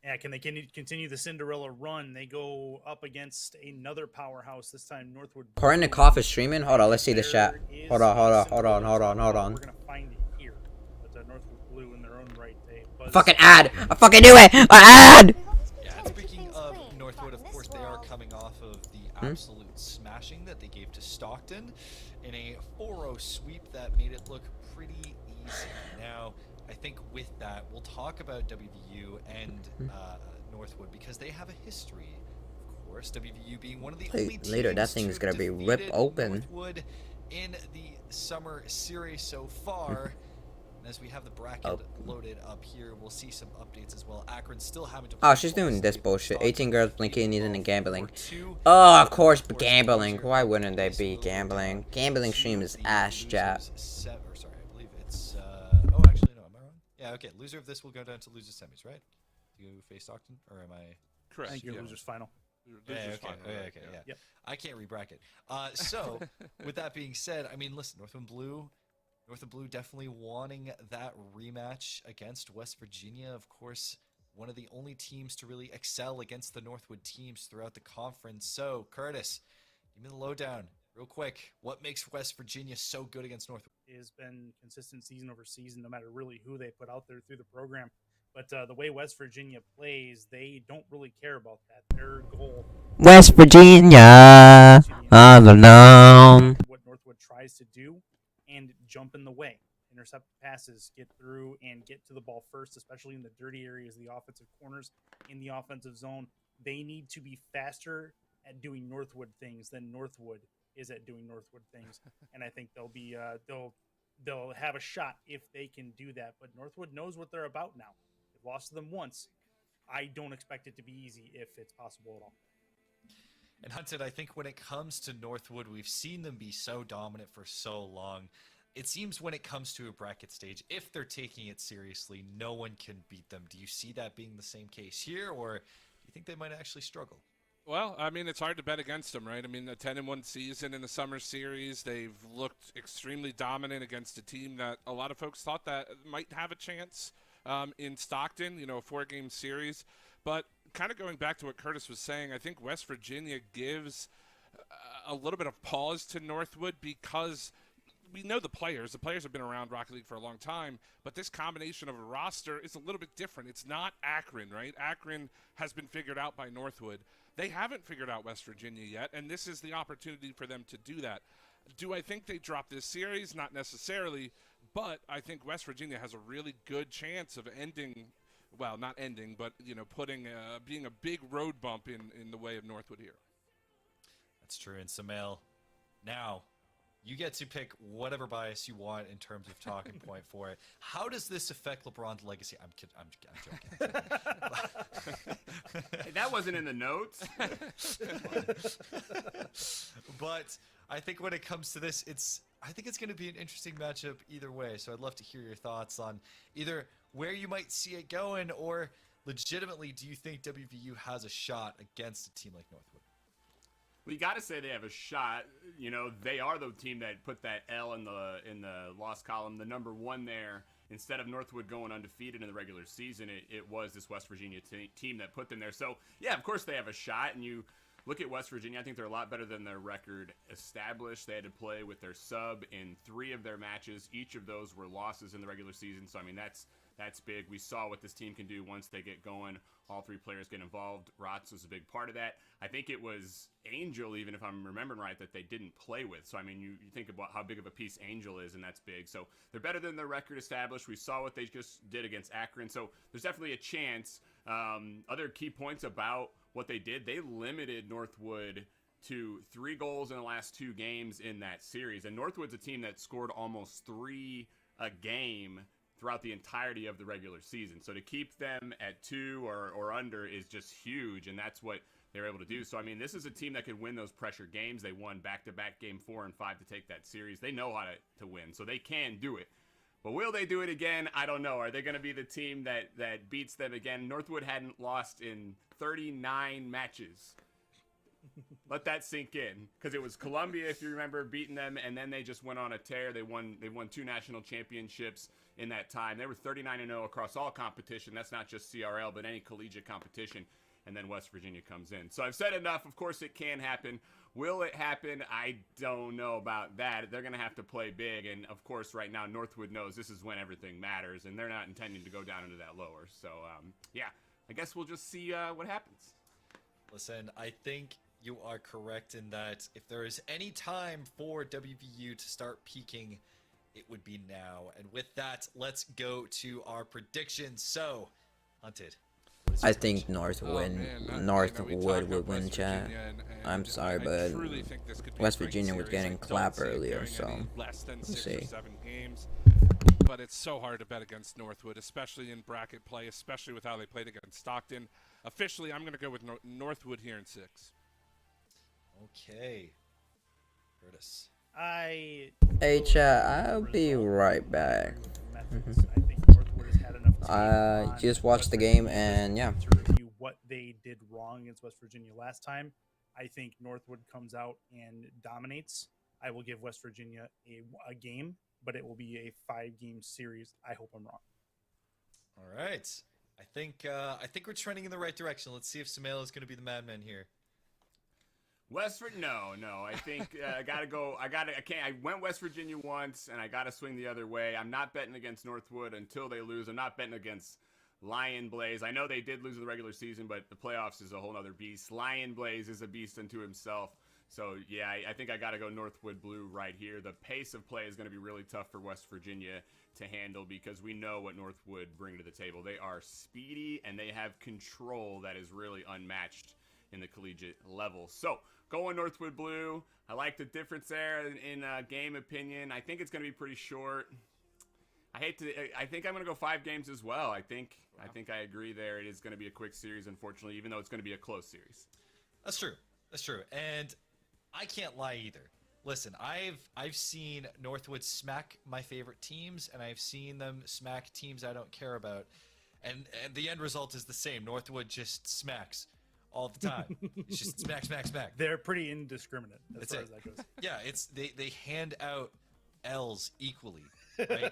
Yeah, can they continue the Cinderella run? They go up against another powerhouse, this time Northwood. According to Koff is streaming. Hold on, let's see the chat. Hold on. We're going to find it here. But Northwood Blue in their own right, they fucking ad! I fucking knew it! An ad! Yeah, and speaking of Northwood, of course, they are coming off of the absolute smashing that they gave to Stockton in a 4-0 sweep that made it look pretty easy. Now, I think with that, we'll talk about WVU and Northwood because they have a history. Of course, WVU being one of the only teams later, that thing is gonna be ripped open. Northwood in the Summer Series so far. And as we have the bracket loaded up here, we'll see some updates as well. Akron still having to. Oh, she's doing this bullshit. 18 girls blinking and gambling. Oh, of course, gambling. Why wouldn't they be gambling? Gambling stream is ass, chat. Sorry, I believe it's. Oh, actually, no. Am I wrong? Yeah, okay. Loser of this will go down to losers semis, right? You face Stockton, or am I? Correct. I think your losers final. Okay, yeah. Yep. I can't re-bracket. So, with that being said, I mean, listen, Northwood Blue definitely wanting that rematch against West Virginia. Of course, one of the only teams to really excel against the Northwood teams throughout the conference. So, Curtis, give me the lowdown. real quick, what makes West Virginia so good against Northwood? Has been consistent season over season, no matter really who they put out there through the program. But the way West Virginia plays, they don't really care about that. Their goal, West Virginia, all alone. what Northwood tries to do, and jump in the way, intercept passes, get through, and get to the ball first, especially in the dirty areas, the offensive corners, in the offensive zone. They need to be faster at doing Northwood things than Northwood is at doing Northwood things, and I think they'll be they'll have a shot if they can do that. But Northwood knows what they're about now. They've lost to them once. I don't expect it to be easy if it's possible at all. And Hunted, I think when it comes to Northwood, we've seen them be so dominant for so long. It seems when it comes to a bracket stage, if they're taking it seriously, no one can beat them. Do you see that being the same case here, or do you think they might actually struggle? Well, I mean, it's hard to bet against them, right? I mean, a 10-1 season in the Summer Series, they've looked extremely dominant against a team that a lot of folks thought that might have a chance in Stockton, you know, a 4-game series. But kind of going back to what Curtis was saying, I think West Virginia gives a little bit of pause to Northwood because we know the players. The players have been around Rocket League for a long time, but this combination of a roster is a little bit different. It's not Akron, right? Akron has been figured out by Northwood. They haven't figured out West Virginia yet, and this is the opportunity for them to do that. Do I think they drop this series? Not necessarily, but I think West Virginia has a really good chance of ending, well, not ending, but, you know, putting being a big road bump in the way of Northwood here. That's true. And Samael, now you get to pick whatever bias you want in terms of talking point for it. How does this affect LeBron's legacy? I'm joking. Hey, that wasn't in the notes. But I think when it comes to this, I think it's going to be an interesting matchup either way. So I'd love to hear your thoughts on either where you might see it going, or legitimately, do you think WVU has a shot against a team like Northwood? Well, you got to say they have a shot. You know, they are the team that put that L in the loss column, the number 1 there. Instead of Northwood going undefeated in the regular season, it was this West Virginia team that put them there. So, yeah, of course they have a shot. And you look at West Virginia, I think they're a lot better than their record established. They had to play with their sub in 3 of their matches. Each of those were losses in the regular season. So, I mean, that's big. We saw what this team can do once they get going. All 3 players get involved. Rotz was a big part of that. I think it was Angel, even if I'm remembering right, that they didn't play with. So, I mean, you think about how big of a piece Angel is, and that's big. So, they're better than their record established. We saw what they just did against Akron. So, there's definitely a chance. Other key points about what they did, they limited Northwood to 3 goals in the last 2 games in that series. And Northwood's a team that scored almost 3 a game throughout the entirety of the regular season. So to keep them at 2 or under is just huge, and that's what they're able to do. So, I mean, this is a team that could win those pressure games. They won back-to-back game 4 and 5 to take that series. They know how to win, so they can do it. But will they do it again? I don't know. Are they going to be the team that beats them again? Northwood hadn't lost in 39 matches. Let that sink in, because it was Columbia, if you remember, beating them, and then they just went on a tear. They won 2 national championships in that time. They were 39-0 across all competition. That's not just CRL, but any collegiate competition. And then West Virginia comes in. So I've said enough. Of course, it can happen. Will it happen? I don't know about that. They're going to have to play big. And, of course, right now, Northwood knows this is when everything matters, and they're not intending to go down into that lower. So, yeah, I guess we'll just see what happens. Listen, I think you are correct in that if there is any time for WVU to start peaking, it would be now. And with that, let's go to our predictions. So, Hunted, I think Northwood would win, chat. I'm sorry, but West Virginia was getting clapped earlier, so we'll see. But it's so hard to bet against Northwood, especially in bracket play, especially with how they played against Stockton. Officially, I'm going to go with Northwood here in 6. Okay. Curtis. Hey, chat, I'll be right back. I think Northwood has had enough I just watched the game, and yeah. To review what they did wrong against West Virginia last time, I think Northwood comes out and dominates. I will give West Virginia a game, but it will be a 5-game series. I hope I'm wrong. All right. I think we're trending in the right direction. Let's see if Samael is going to be the madman here. No. I think I gotta go. I can't. I went West Virginia once, and I gotta swing the other way. I'm not betting against Northwood until they lose. I'm not betting against Lion Blaze. I know they did lose in the regular season, but the playoffs is a whole other beast. Lion Blaze is a beast unto himself. So yeah, I think I gotta go Northwood Blue right here. The pace of play is gonna be really tough for West Virginia to handle because we know what Northwood bring to the table. They are speedy and they have control that is really unmatched in the collegiate level. So going Northwood Blue. I like the difference there in game opinion. I think it's going to be pretty short. I think I'm going to go 5 games as well. I think I agree there. It is going to be a quick series, unfortunately, even though it's going to be a close series. That's true. And I can't lie either. Listen, I've seen Northwood smack my favorite teams, and I've seen them smack teams I don't care about. And the end result is the same. Northwood just smacks all the time. It's just smack. They're pretty indiscriminate as far as that goes. Yeah, it's they hand out L's equally, right?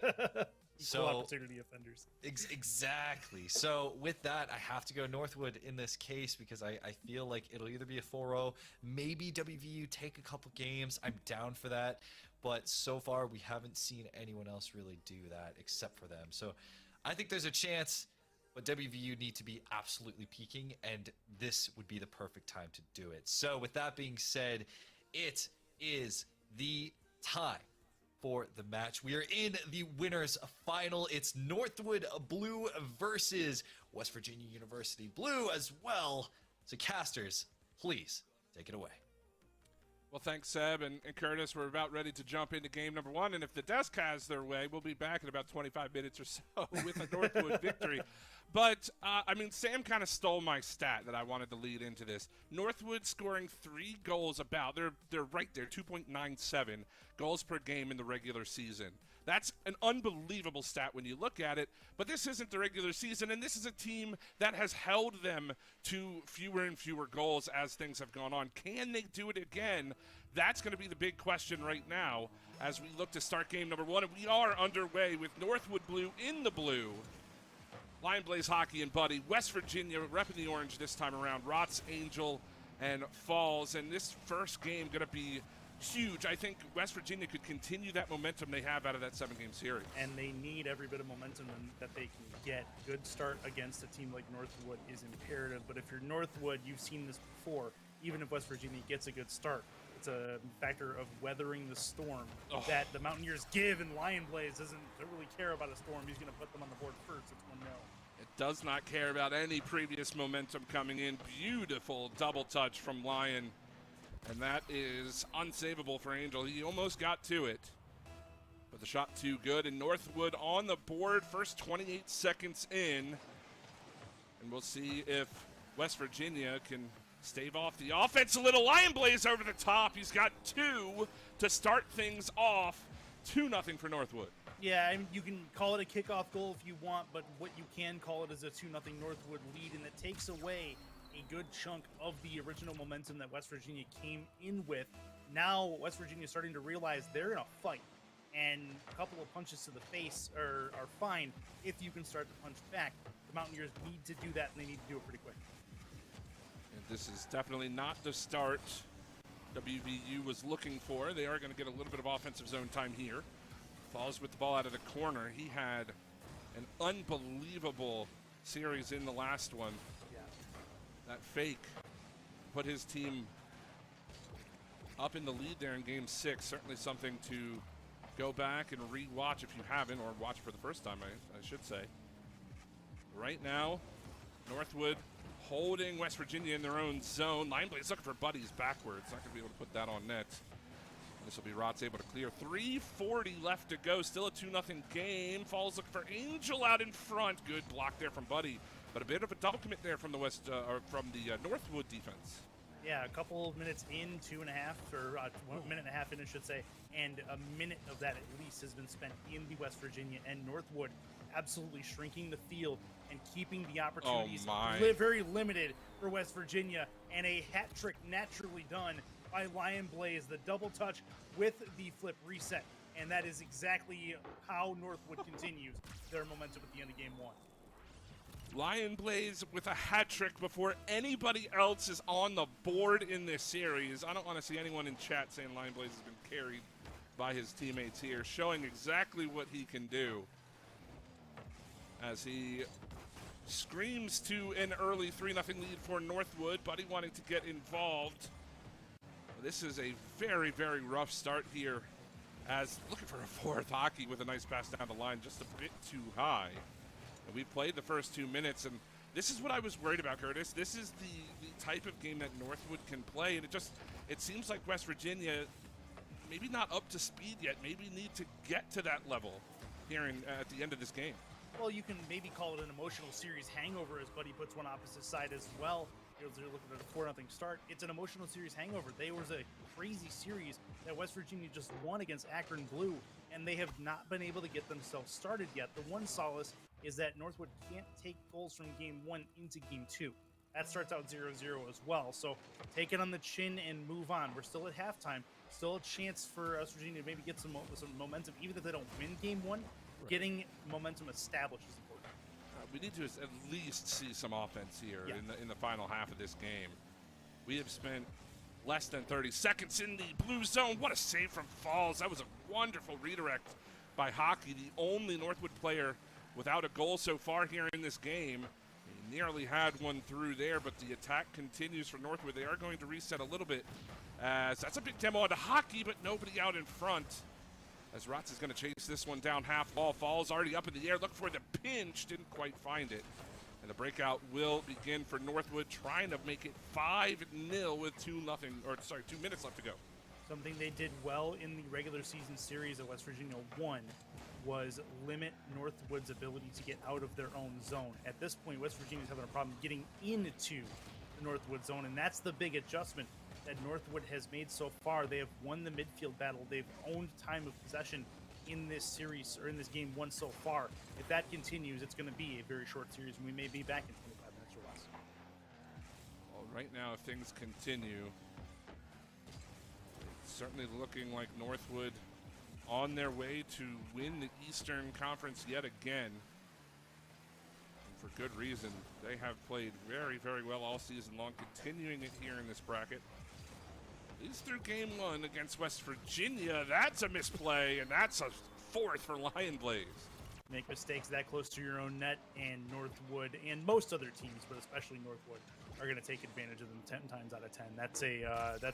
Equal opportunity offenders. Exactly. So with that, I have to go Northwood in this case because I feel like it'll either be a 4-0, maybe WVU take a couple games. I'm down for that. But so far, we haven't seen anyone else really do that except for them. So I think there's a chance, but WVU need to be absolutely peaking, and this would be the perfect time to do it. So with that being said, it is the time for the match. We are in the winners final. It's Northwood Blue versus West Virginia University Blue as well. So casters, please take it away. Well, thanks, Seb and Curtis. We're about ready to jump into game number 1. And if the desk has their way, we'll be back in about 25 minutes or so with a Northwood victory. But, Sam kind of stole my stat that I wanted to lead into this. Northwood scoring 3 goals about. They're right there, 2.97 goals per game in the regular season. That's an unbelievable stat when you look at it, but this isn't the regular season, and this is a team that has held them to fewer and fewer goals as things have gone on. Can they do it again? That's going to be the big question right now as we look to start game number 1, and we are underway with Northwood Blue in the blue. Lion Blaze Hockey and Buddy, West Virginia repping the orange this time around. Rots, Angel, and Falls, and this first game going to be huge. I think West Virginia could continue that momentum they have out of that 7-game series. And they need every bit of momentum that they can get. Good start against a team like Northwood is imperative, but if you're Northwood, you've seen this before. Even if West Virginia gets a good start, it's a factor of weathering the storm that the Mountaineers give, and Lion Blaze doesn't really care about a storm. He's going to put them on the board first. It's 1-0. It does not care about any previous momentum coming in. Beautiful double touch from Lion. And that is unsavable for Angel. He almost got to it, but the shot too good. And Northwood on the board, first 28 seconds in. And we'll see if West Virginia can stave off the offense a little. Lion Blaze over the top. He's got 2 to start things off. 2-0 for Northwood. Yeah, you can call it a kickoff goal if you want, but what you can call it is a 2-0 Northwood lead, and it takes away a good chunk of the original momentum that West Virginia came in with. Now West Virginia is starting to realize they're in a fight, and a couple of punches to the face are fine if you can start to punch back. The Mountaineers need to do that, and they need to do it pretty quick. And this is definitely not the start WVU was looking for. They are going to get a little bit of offensive zone time here. Falls with the ball out of the corner. He had an unbelievable series in the last one. That fake put his team up in the lead there in Game 6. Certainly something to go back and re-watch if you haven't, or watch for the first time, I should say. Right now, Northwood holding West Virginia in their own zone. Lion Blaze looking for Buddies backwards. Not going to be able to put that on net. This will be Rots able to clear. 3:40 left to go. Still a 2-0 game. Falls looking for Angel out in front. Good block there from Buddy. But a bit of a double commit there from the Northwood defense. Yeah, a couple of minutes in, 2.5, or 1 minute and a half in, I should say, and a minute of that at least has been spent in the West Virginia, and Northwood absolutely shrinking the field and keeping the opportunities very limited for West Virginia, and a hat trick naturally done by Lion Blaze, the double touch with the flip reset, and that is exactly how Northwood continues their momentum at the end of Game 1. Lion Blaze with a hat trick before anybody else is on the board in this series. I don't want to see anyone in chat saying Lion Blaze has been carried by his teammates here, showing exactly what he can do as he screams to an early 3-0 lead for Northwood. Buddy wanting to get involved. This is a very, very rough start here, as looking for a fourth hockey with a nice pass down the line, just a bit too high. And we played the first 2 minutes, and this is what I was worried about, Curtis. This is the type of game that Northwood can play, and it seems like West Virginia maybe not up to speed yet, maybe need to get to that level here at the end of this game. Well, you can maybe call it an emotional series hangover, as Buddy puts one opposite side as well. They're looking at a 4-0 start. It's an emotional series hangover. There was a crazy series that West Virginia just won against Akron Blue, and they have not been able to get themselves started yet. The one solace is that Northwood can't take goals from game 1 into game 2. That starts out 0-0 as well. So take it on the chin and move on. We're still at halftime. Still a chance for West Virginia to maybe get some momentum, even if they don't win game 1. Right. Getting momentum established is important. We need to at least see some offense here in the final half of this game. We have spent less than 30 seconds in the blue zone. What a save from Falls. That was a wonderful redirect by Hockey, the only Northwood player without a goal so far here in this game. He nearly had one through there, but the attack continues for Northwood. They are going to reset a little bit, as that's a big demo onto Hockey, but nobody out in front. As Rotz is going to chase this one down half wall. Falls already up in the air, looking for the pinch, didn't quite find it. And the breakout will begin for Northwood, trying to make it 5-0 with 2 minutes left to go. Something they did well in the regular season series that West Virginia won was limit Northwood's ability to get out of their own zone. At this point, West Virginia's having a problem getting into the Northwood zone, and that's the big adjustment that Northwood has made so far. They have won the midfield battle. They've owned time of possession in this series, or in this game 1 so far. If that continues, it's going to be a very short series, and we may be back in 25 minutes or less. Well, right now, if things continue, it's certainly looking like Northwood on their way to win the Eastern Conference yet again. And for good reason. They have played very, very well all season long, continuing it here in this bracket. At least through game 1 against West Virginia. That's a misplay, and that's a 4th for Lion Blaze. Make mistakes that close to your own net, and Northwood, and most other teams, but especially Northwood, are going to take advantage of them 10 times out of 10. That's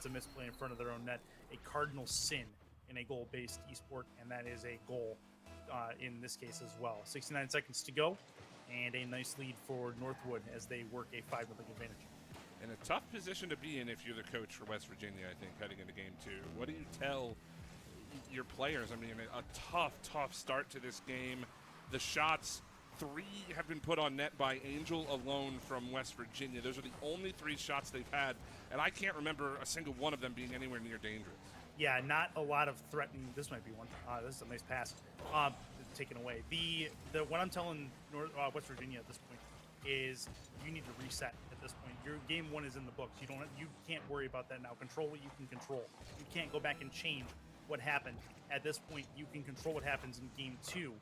a misplay in front of their own net, a cardinal sin in a goal-based esport, and that is a goal in this case as well. 69 seconds to go, and a nice lead for Northwood as they work a 5-0 advantage. In a tough position to be in if you're the coach for West Virginia, I think, heading into game 2. What do you tell your players? I mean, a tough start to this game. The shots, 3 have been put on net by Angel alone from West Virginia. Those are the only 3 shots they've had, and I can't remember a single one of them being anywhere near dangerous. Yeah, not a lot of threatening. This might be one. This is a nice pass. Taken away. What I'm telling West Virginia at this point is you need to reset at this point. Your game 1 is in the books. You can't worry about that now. Control what you can control. You can't go back and change what happened. At this point, you can control what happens in game 2,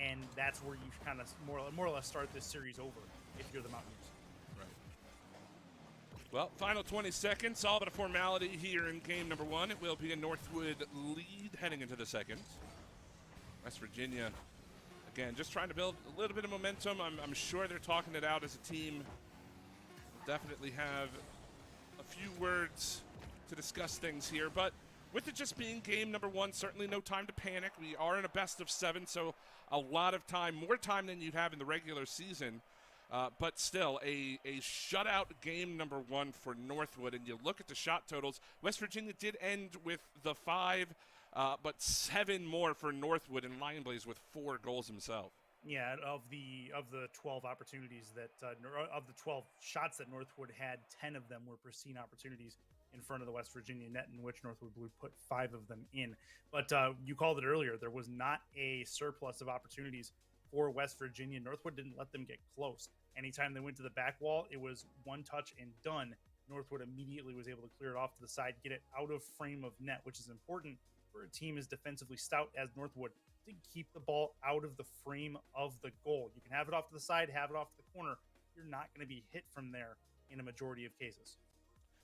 and that's where you kind of more or less start this series over if you're the Mountaineers. Right. Well, final 20 seconds, all but a formality here in game number 1. It will be a Northwood lead heading into the second. West Virginia, again, just trying to build a little bit of momentum. I'm sure they're talking it out as a team. We'll definitely have a few words to discuss things here, but with it just being game number 1, certainly no time to panic. We are in a best of 7, so a lot of time, more time than you'd have in the regular season. But still, a shutout game number 1 for Northwood. And you look at the shot totals, West Virginia did end with the 5, but 7 more for Northwood, and Lion Blaze with 4 goals himself. Yeah, of the 12 opportunities of the 12 shots that Northwood had, 10 of them were pristine opportunities in front of the West Virginia net, in which Northwood Blue put 5 of them in. But you called it earlier, there was not a surplus of opportunities for West Virginia. Northwood didn't let them get close. Anytime they went to the back wall, it was one touch and done. Northwood immediately was able to clear it off to the side, get it out of frame of net, which is important for a team as defensively stout as Northwood. to keep the ball out of the frame of the goal. You can have it off to the side, have it off to the corner. You're not going to be hit from there in a majority of cases.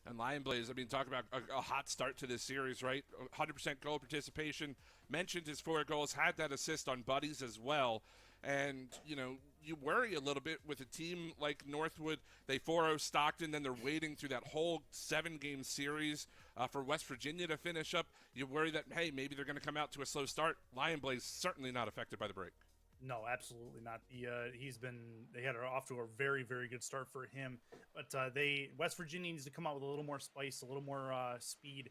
And Lion Blaze, I mean, talk about a hot start to this series, right? 100% goal participation. Mentioned his 4 goals, had that assist on Buddies as well. And, you know, you worry a little bit with a team like Northwood. They 4-0 Stockton, then they're waiting through that whole 7-game series for West Virginia to finish up. You worry that, hey, maybe they're going to come out to a slow start. Lion Blaze certainly not affected by the break. No, absolutely not. They had off to a very, very good start for him, but West Virginia needs to come out with a little more spice, a little more speed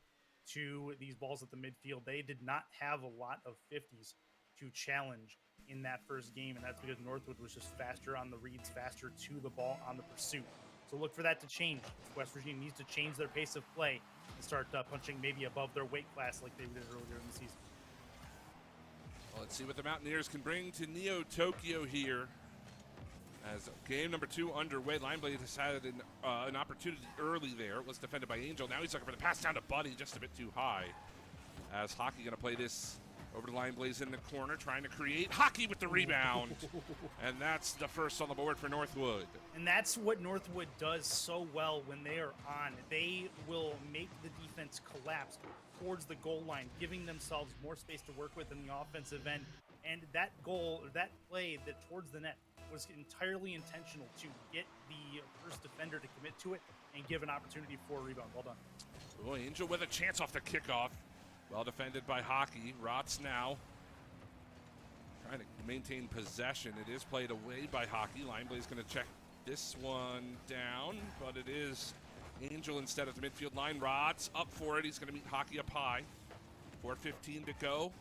to these balls at the midfield. They did not have a lot of 50s to challenge in that first game, and that's because Northwood was just faster on the reads, faster to the ball on the pursuit. So look for that to change. West Virginia needs to change their pace of play and start punching maybe above their weight class like they did earlier in the season. Well, let's see what the Mountaineers can bring to Neo Tokyo here. As game number 2 underway, Lion Blaze has had an opportunity early there. It was defended by Angel. Now he's looking for the pass down to Buddy, just a bit too high. As Hockey going to play this over to Lion Blaze in the corner, trying to create. Hockey with the rebound. And that's the first on the board for Northwood. And that's what Northwood does so well when they are on. They will make the defense collapse towards the goal line, giving themselves more space to work with in the offensive end. And that goal, or that play that towards the net, was entirely intentional to get the first defender to commit to it and give an opportunity for a rebound. Well done. Oh, Angel with a chance off the kickoff. Well defended by Hockey. Rotz now trying to maintain possession. It is played away by Hockey. Lion Blaze going to check this one down, but it is Angel instead of the midfield line. Rotz up for it. He's going to meet Hockey up high. 4:15 to go.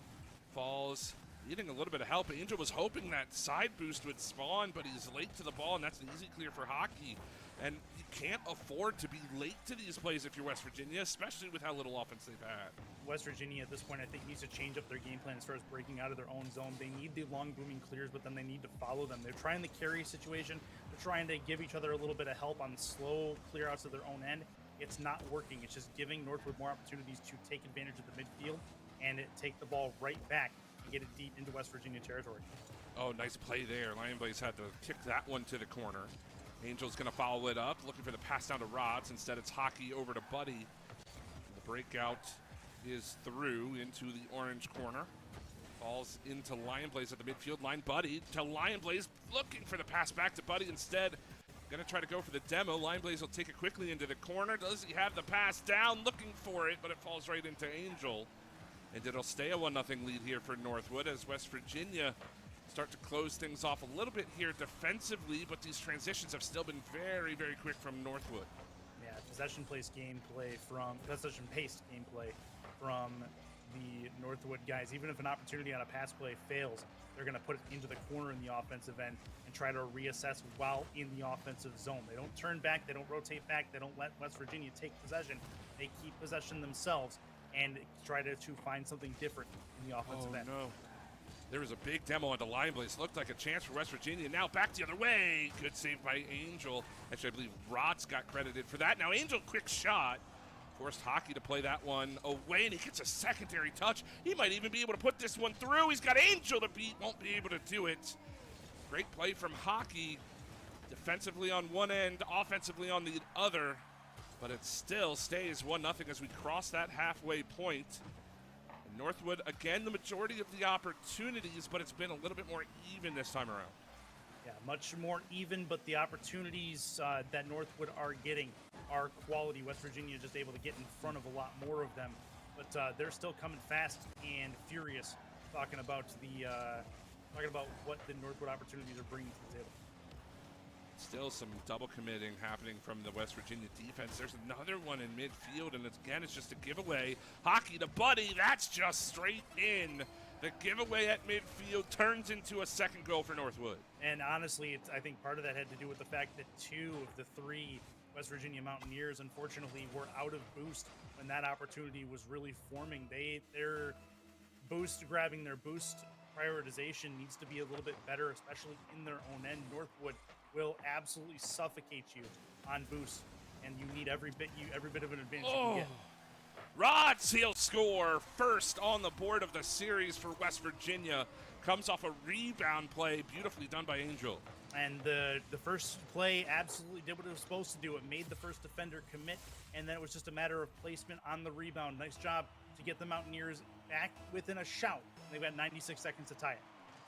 Falls needing a little bit of help. Angel was hoping that side boost would spawn, but he's late to the ball, and that's an easy clear for Hockey. And you can't afford to be late to these plays if you're West Virginia, especially with how little offense they've had. West Virginia at this point, I think, needs to change up their game plan as far as breaking out of their own zone. They need the long booming clears, but then they need to follow them. They're trying the carry situation. They're trying to give each other a little bit of help on slow clear outs of their own end. It's not working. It's just giving Northwood more opportunities to take advantage of the midfield and take the ball right back and get it deep into West Virginia territory. Oh, nice play there. Lion Blaze had to kick that one to the corner. Angel's going to follow it up, looking for the pass down to Rods. Instead, it's Hockey over to Buddy. The breakout is through into the orange corner. Falls into Lion Blaze at the midfield line. Buddy to Lion Blaze, looking for the pass back to Buddy. Instead, going to try to go for the demo. Lion Blaze will take it quickly into the corner. Does he have the pass down? Looking for it, but it falls right into Angel. And it'll stay a 1-0 lead here for Northwood as West Virginia start to close things off a little bit here defensively, but these transitions have still been very, very quick from Northwood. Yeah, possession-paced gameplay from the Northwood guys. Even if an opportunity on a pass play fails, they're going to put it into the corner in the offensive end and try to reassess while in the offensive zone. They don't turn back, they don't rotate back, they don't let West Virginia take possession. They keep possession themselves and try to find something different in the offensive end. No. There was a big demo onto Lion Blaze. Looked like a chance for West Virginia. Now back the other way. Good save by Angel. Actually, I believe Rots got credited for that. Now Angel, quick shot. Forced Hockey to play that one away, and he gets a secondary touch. He might even be able to put this one through. He's got Angel to beat. Won't be able to do it. Great play from Hockey. Defensively on one end, offensively on the other. But it still stays 1-0 as we cross that halfway point. Northwood, again, the majority of the opportunities, but it's been a little bit more even this time around. Yeah, much more even, but the opportunities that Northwood are getting are quality. West Virginia just able to get in front of a lot more of them, but they're still coming fast and furious, talking about what the Northwood opportunities are bringing to the table. Still some double committing happening from the West Virginia defense. There's another one in midfield, and it's just a giveaway. Hockey to Buddy, that's just straight in. The giveaway at midfield turns into a second goal for Northwood. And honestly, I think part of that had to do with the fact that 2 of the 3 West Virginia Mountaineers, unfortunately, were out of boost when that opportunity was really forming. Their grabbing their boost prioritization needs to be a little bit better, especially in their own end. Northwood will absolutely suffocate you on boost, and you need every bit of an advantage you can get. Rods, he'll score first on the board of the series for West Virginia. Comes off a rebound play, beautifully done by Angel. And the first play absolutely did what it was supposed to do. It made the first defender commit, and then it was just a matter of placement on the rebound. Nice job to get the Mountaineers back within a shout. They've got 96 seconds to tie it.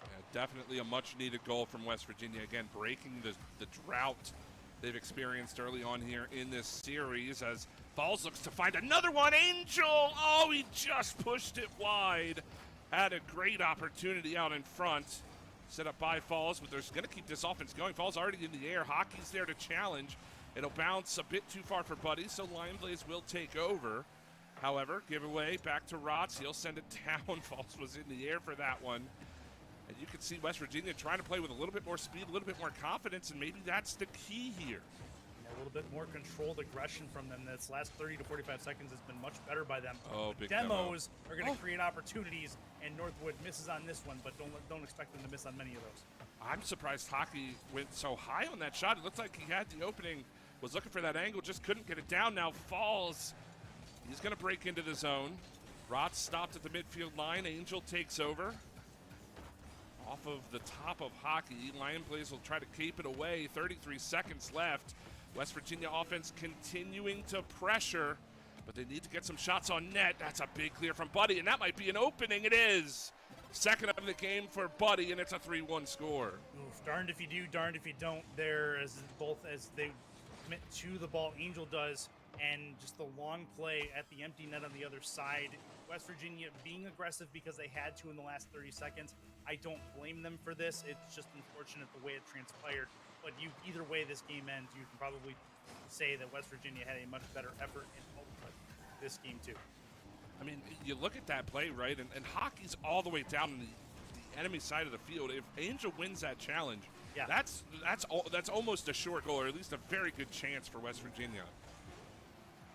Yeah, definitely a much-needed goal from West Virginia. Again, breaking the drought they've experienced early on here in this series as Falls looks to find another one. Angel! Oh, he just pushed it wide. Had a great opportunity out in front. Set up by Falls, but they're going to keep this offense going. Falls already in the air. Hockey's there to challenge. It'll bounce a bit too far for Buddy, so Lion Blaze will take over. However, giveaway back to Rotz. He'll send it down. Falls was in the air for that one. And you can see West Virginia trying to play with a little bit more speed, a little bit more confidence, and maybe that's the key here. A little bit more controlled aggression from them. This last 30 to 45 seconds has been much better by them. Oh, big Demos are going to create opportunities, and Northwood misses on this one, but don't expect them to miss on many of those. I'm surprised Hockey went so high on that shot. It looked like he had the opening, was looking for that angle, just couldn't get it down. Now Falls, he's going to break into the zone. Rotz stopped at the midfield line. Angel takes over. Off of the top of Hockey, Lion Blaze will try to keep it away. 33 seconds left. West Virginia offense continuing to pressure, but they need to get some shots on net. That's a big clear from Buddy, and that might be an opening. It is. Second of the game for Buddy, and it's a 3-1 score. Oof, darned if you do, darned if you don't there, as they commit to the ball. Angel does, and just the long play at the empty net on the other side. West Virginia being aggressive because they had to in the last 30 seconds. I don't blame them for this. It's just unfortunate the way it transpired. But either way this game ends, you can probably say that West Virginia had a much better effort in this game too. I mean, you look at that play, right, and Hockey's all the way down in the enemy side of the field. If Angel wins that challenge, yeah, that's almost a short goal, or at least a very good chance for West Virginia.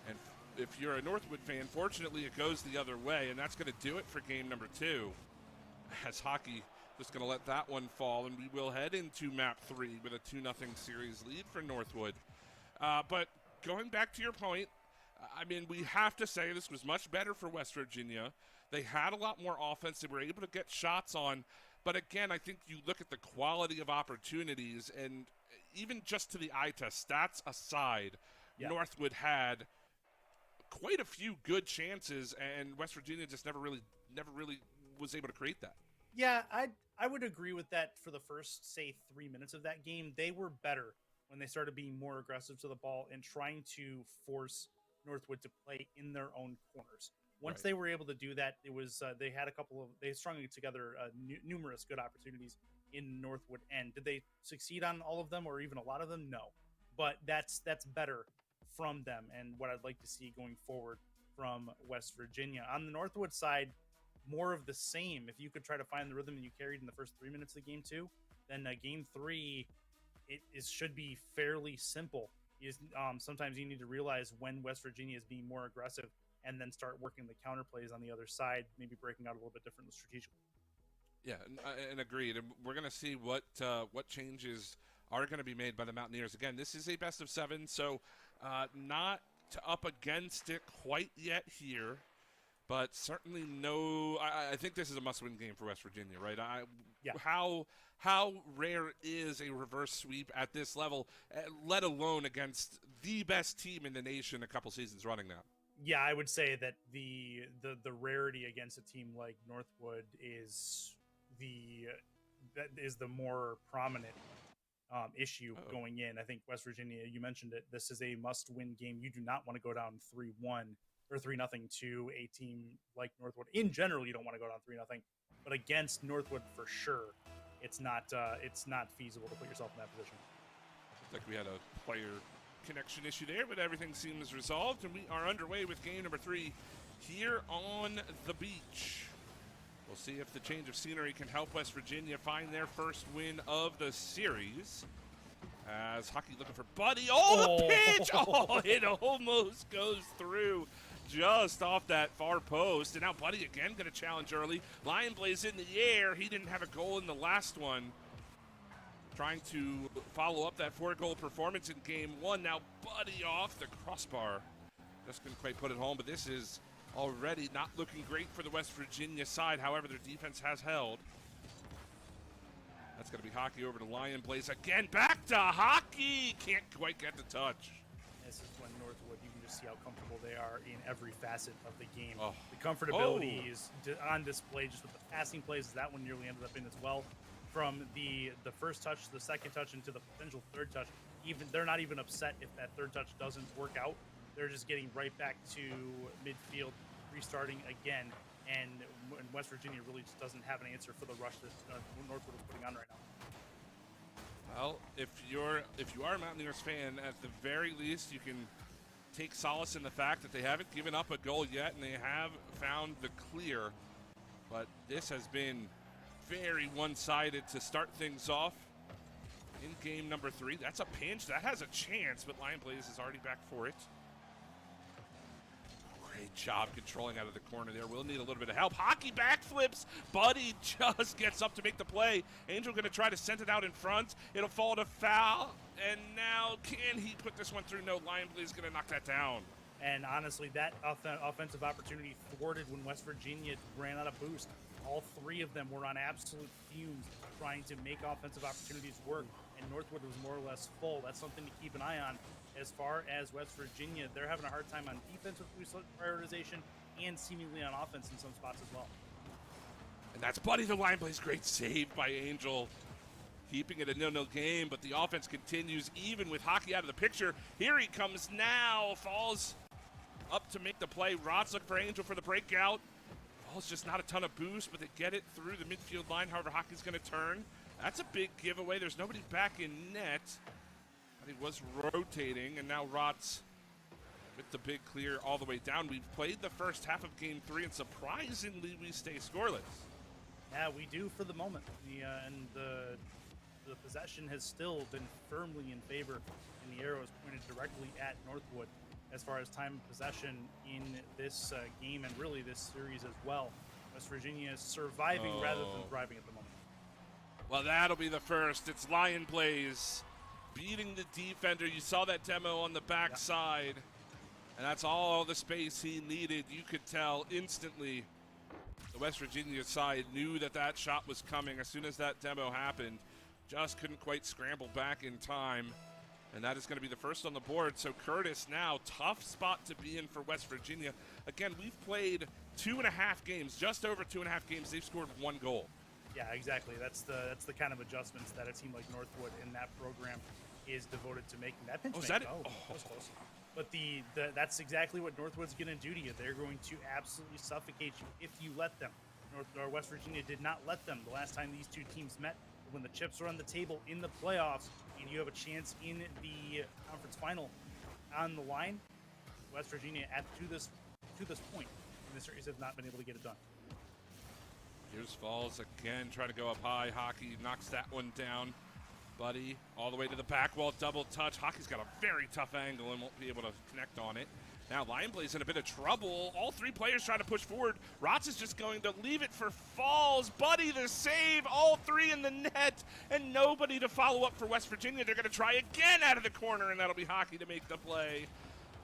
And if you're a Northwood fan, fortunately it goes the other way, and that's going to do it for game number 2. As Hockey just going to let that one fall, and we will head into map 3 with a 2-0 series lead for Northwood. But going back to your point, I mean, we have to say this was much better for West Virginia. They had a lot more offense. They were able to get shots on. But again, I think you look at the quality of opportunities, and even just to the eye test, stats aside, yeah, Northwood had quite a few good chances, and West Virginia just never really was able to create that. Yeah, I would agree with that for the first, say, 3 minutes of that game. They were better when they started being more aggressive to the ball and trying to force Northwood to play in their own corners. Once they were able to do that, it was they strung together numerous good opportunities in Northwood end. Did they succeed on all of them or even a lot of them? No, but that's better from them and what I'd like to see going forward from West Virginia. On the Northwood side, more of the same. If you could try to find the rhythm that you carried in the first 3 minutes of game 2, then game 3 should be fairly simple. Sometimes you need to realize when West Virginia is being more aggressive and then start working the counter plays on the other side, maybe breaking out a little bit differently strategically. Yeah, and agreed. And we're going to see what changes are going to be made by the Mountaineers. Again, this is a best of 7, so not up against it quite yet here. But certainly I think this is a must-win game for West Virginia, right? Yeah. How rare is a reverse sweep at this level, let alone against the best team in the nation a couple seasons running now? Yeah, I would say that the rarity against a team like Northwood is the more prominent issue going in. I think West Virginia, you mentioned it, this is a must-win game. You do not want to go down 3-1 or 3-0 to a team like Northwood. In general, you don't want to go down 3-0, but against Northwood for sure, it's not feasible to put yourself in that position. Looks like we had a player connection issue there, but everything seems resolved, and we are underway with game number 3 here on the beach. We'll see if the change of scenery can help West Virginia find their first win of the series. As Hockey looking for Buddy. Oh, the pitch! Oh, it almost goes through just off that far post. And now Buddy again going to challenge early. Lion Blaze in the air. He didn't have a goal in the last one. Trying to follow up that 4-goal performance in game 1. Now Buddy off the crossbar. Just couldn't quite put it home, but this is already not looking great for the West Virginia side. However, their defense has held. That's going to be Hockey over to Lion Blaze again. Back to Hockey. Can't quite get the touch. This is when Northwood, you can just see how comfortable they are in every facet of the game. Oh. The comfortability is on display just with the passing plays. That one nearly ended up in as well. From the first touch to the second touch into the potential third touch, even they're not even upset if that third touch doesn't work out. They're just getting right back to midfield, restarting again. And West Virginia really just doesn't have an answer for the rush that Northwood is putting on right now. Well, if you are a Mountaineers fan, at the very least, you can take solace in the fact that they haven't given up a goal yet, and they have found the clear. But this has been very one-sided to start things off in game number 3. That's a pinch. That has a chance, but Lion Blaze is already back for it. Great job controlling out of the corner there. We'll need a little bit of help. Hockey backflips. Buddy just gets up to make the play. Angel going to try to send it out in front. It'll fall to foul. And now can he put this one through? No, Lion Blaze is going to knock that down. And honestly, that offensive opportunity thwarted when West Virginia ran out of boost. All 3 of them were on absolute fumes trying to make offensive opportunities work, and Northwood was more or less full. That's something to keep an eye on. As far as West Virginia, they're having a hard time on defense with prioritization and seemingly on offense in some spots as well. And that's Buddy the Lion Blaze. Great save by Angel. Keeping it a 0-0 game, but the offense continues even with Hockey out of the picture. Here he comes now. Falls up to make the play. Rod's looking for Angel for the breakout. Falls just not a ton of boost, but they get it through the midfield line. However, Hockey's going to turn. That's a big giveaway. There's nobody back in net. But he was rotating, and now Rod's with the big clear all the way down. We've played the first half of game 3, and surprisingly, we stay scoreless. Yeah, we do for the moment. The possession has still been firmly in favor, and the arrow is pointed directly at Northwood as far as time of possession in this game and really this series as well. West Virginia is surviving rather than thriving at the moment. Well, that'll be the first. It's Lion Blaze beating the defender. You saw that demo on the backside, and that's all the space he needed. You could tell instantly the West Virginia side knew that that shot was coming as soon as that demo happened. Just couldn't quite scramble back in time. And that is going to be the first on the board. So Curtis now, tough spot to be in for West Virginia. Again, we've played 2.5 games, just over 2.5 games. They've scored 1 goal. Yeah, exactly. That's the kind of adjustments that a team like Northwood in that program is devoted to making. That pinch That was close. But that's exactly what Northwood's going to do to you. They're going to absolutely suffocate you if you let them. West Virginia did not let them the last time these 2 teams met. When the chips are on the table in the playoffs and you have a chance in the conference final on the line, West Virginia to this point in the series have not been able to get it done. Here's Falls again, trying to go up high. Hockey knocks that one down. Buddy all the way to the back wall, double touch. Hockey's got a very tough angle and won't be able to connect on it. Now Lion Blaze in a bit of trouble. All 3 players trying to push forward. Rotz is just going to leave it for Falls. Buddy the save, all 3 in the net, and nobody to follow up for West Virginia. They're going to try again out of the corner, and that'll be Hockey to make the play.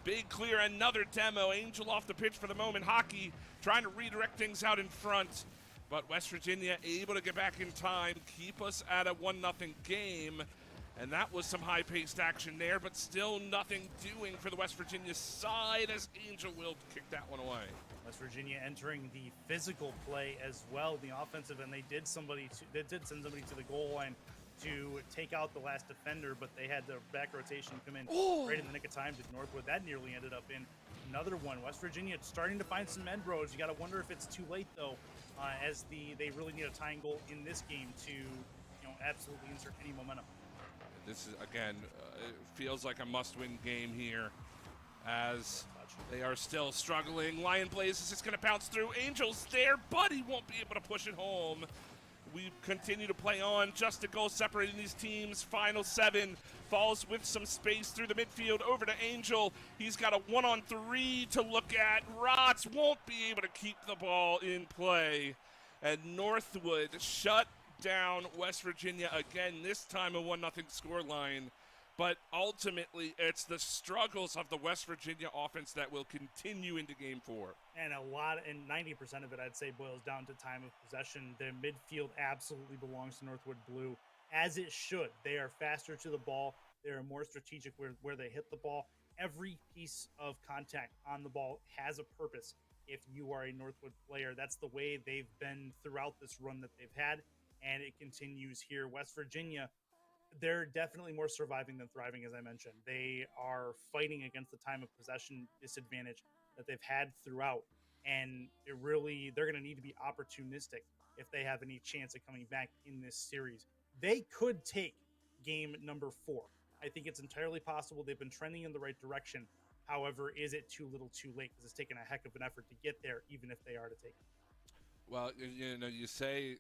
Big clear, another demo. Angel off the pitch for the moment. Hockey trying to redirect things out in front, but West Virginia able to get back in time, keep us at a 1-0 game. And that was some high-paced action there, but still nothing doing for the West Virginia side as Angel will kick that one away. West Virginia entering the physical play as well, the offensive, and they did send somebody to the goal line to take out the last defender, but they had their back rotation come in right in the nick of time to Northwood. That nearly ended up in another one. West Virginia starting to find some end roads. You got to wonder if it's too late though, as they really need a tying goal in this game to absolutely insert any momentum. This is, again, it feels like a must-win game here as they are still struggling. Lion Blaze is just going to bounce through. Angel's there, but he won't be able to push it home. We continue to play on. Just a goal separating these teams. Final 7. Falls with some space through the midfield over to Angel. He's got a 1-on-3 to look at. Rotz won't be able to keep the ball in play. And Northwood shut down West Virginia again, this time a 1-0 scoreline. but ultimately it's the struggles of the West Virginia offense that will continue into Game 4. And 90% of it, I'd say, boils down to time of possession. The midfield absolutely belongs to Northwood Blue, as it should. They are faster to the ball. They are more strategic where they hit the ball. Every piece of contact on the ball has a purpose. If you are a Northwood player, that's the way they've been throughout this run that they've had, and it continues here. West Virginia, they're definitely more surviving than thriving, as I mentioned. They are fighting against the time of possession disadvantage that they've had throughout, and they're going to need to be opportunistic if they have any chance of coming back in this series. They could take game number 4. I think it's entirely possible. They've been trending in the right direction. However, is it too little too late? Because it's taken a heck of an effort to get there, even if they are to take it. Well, you say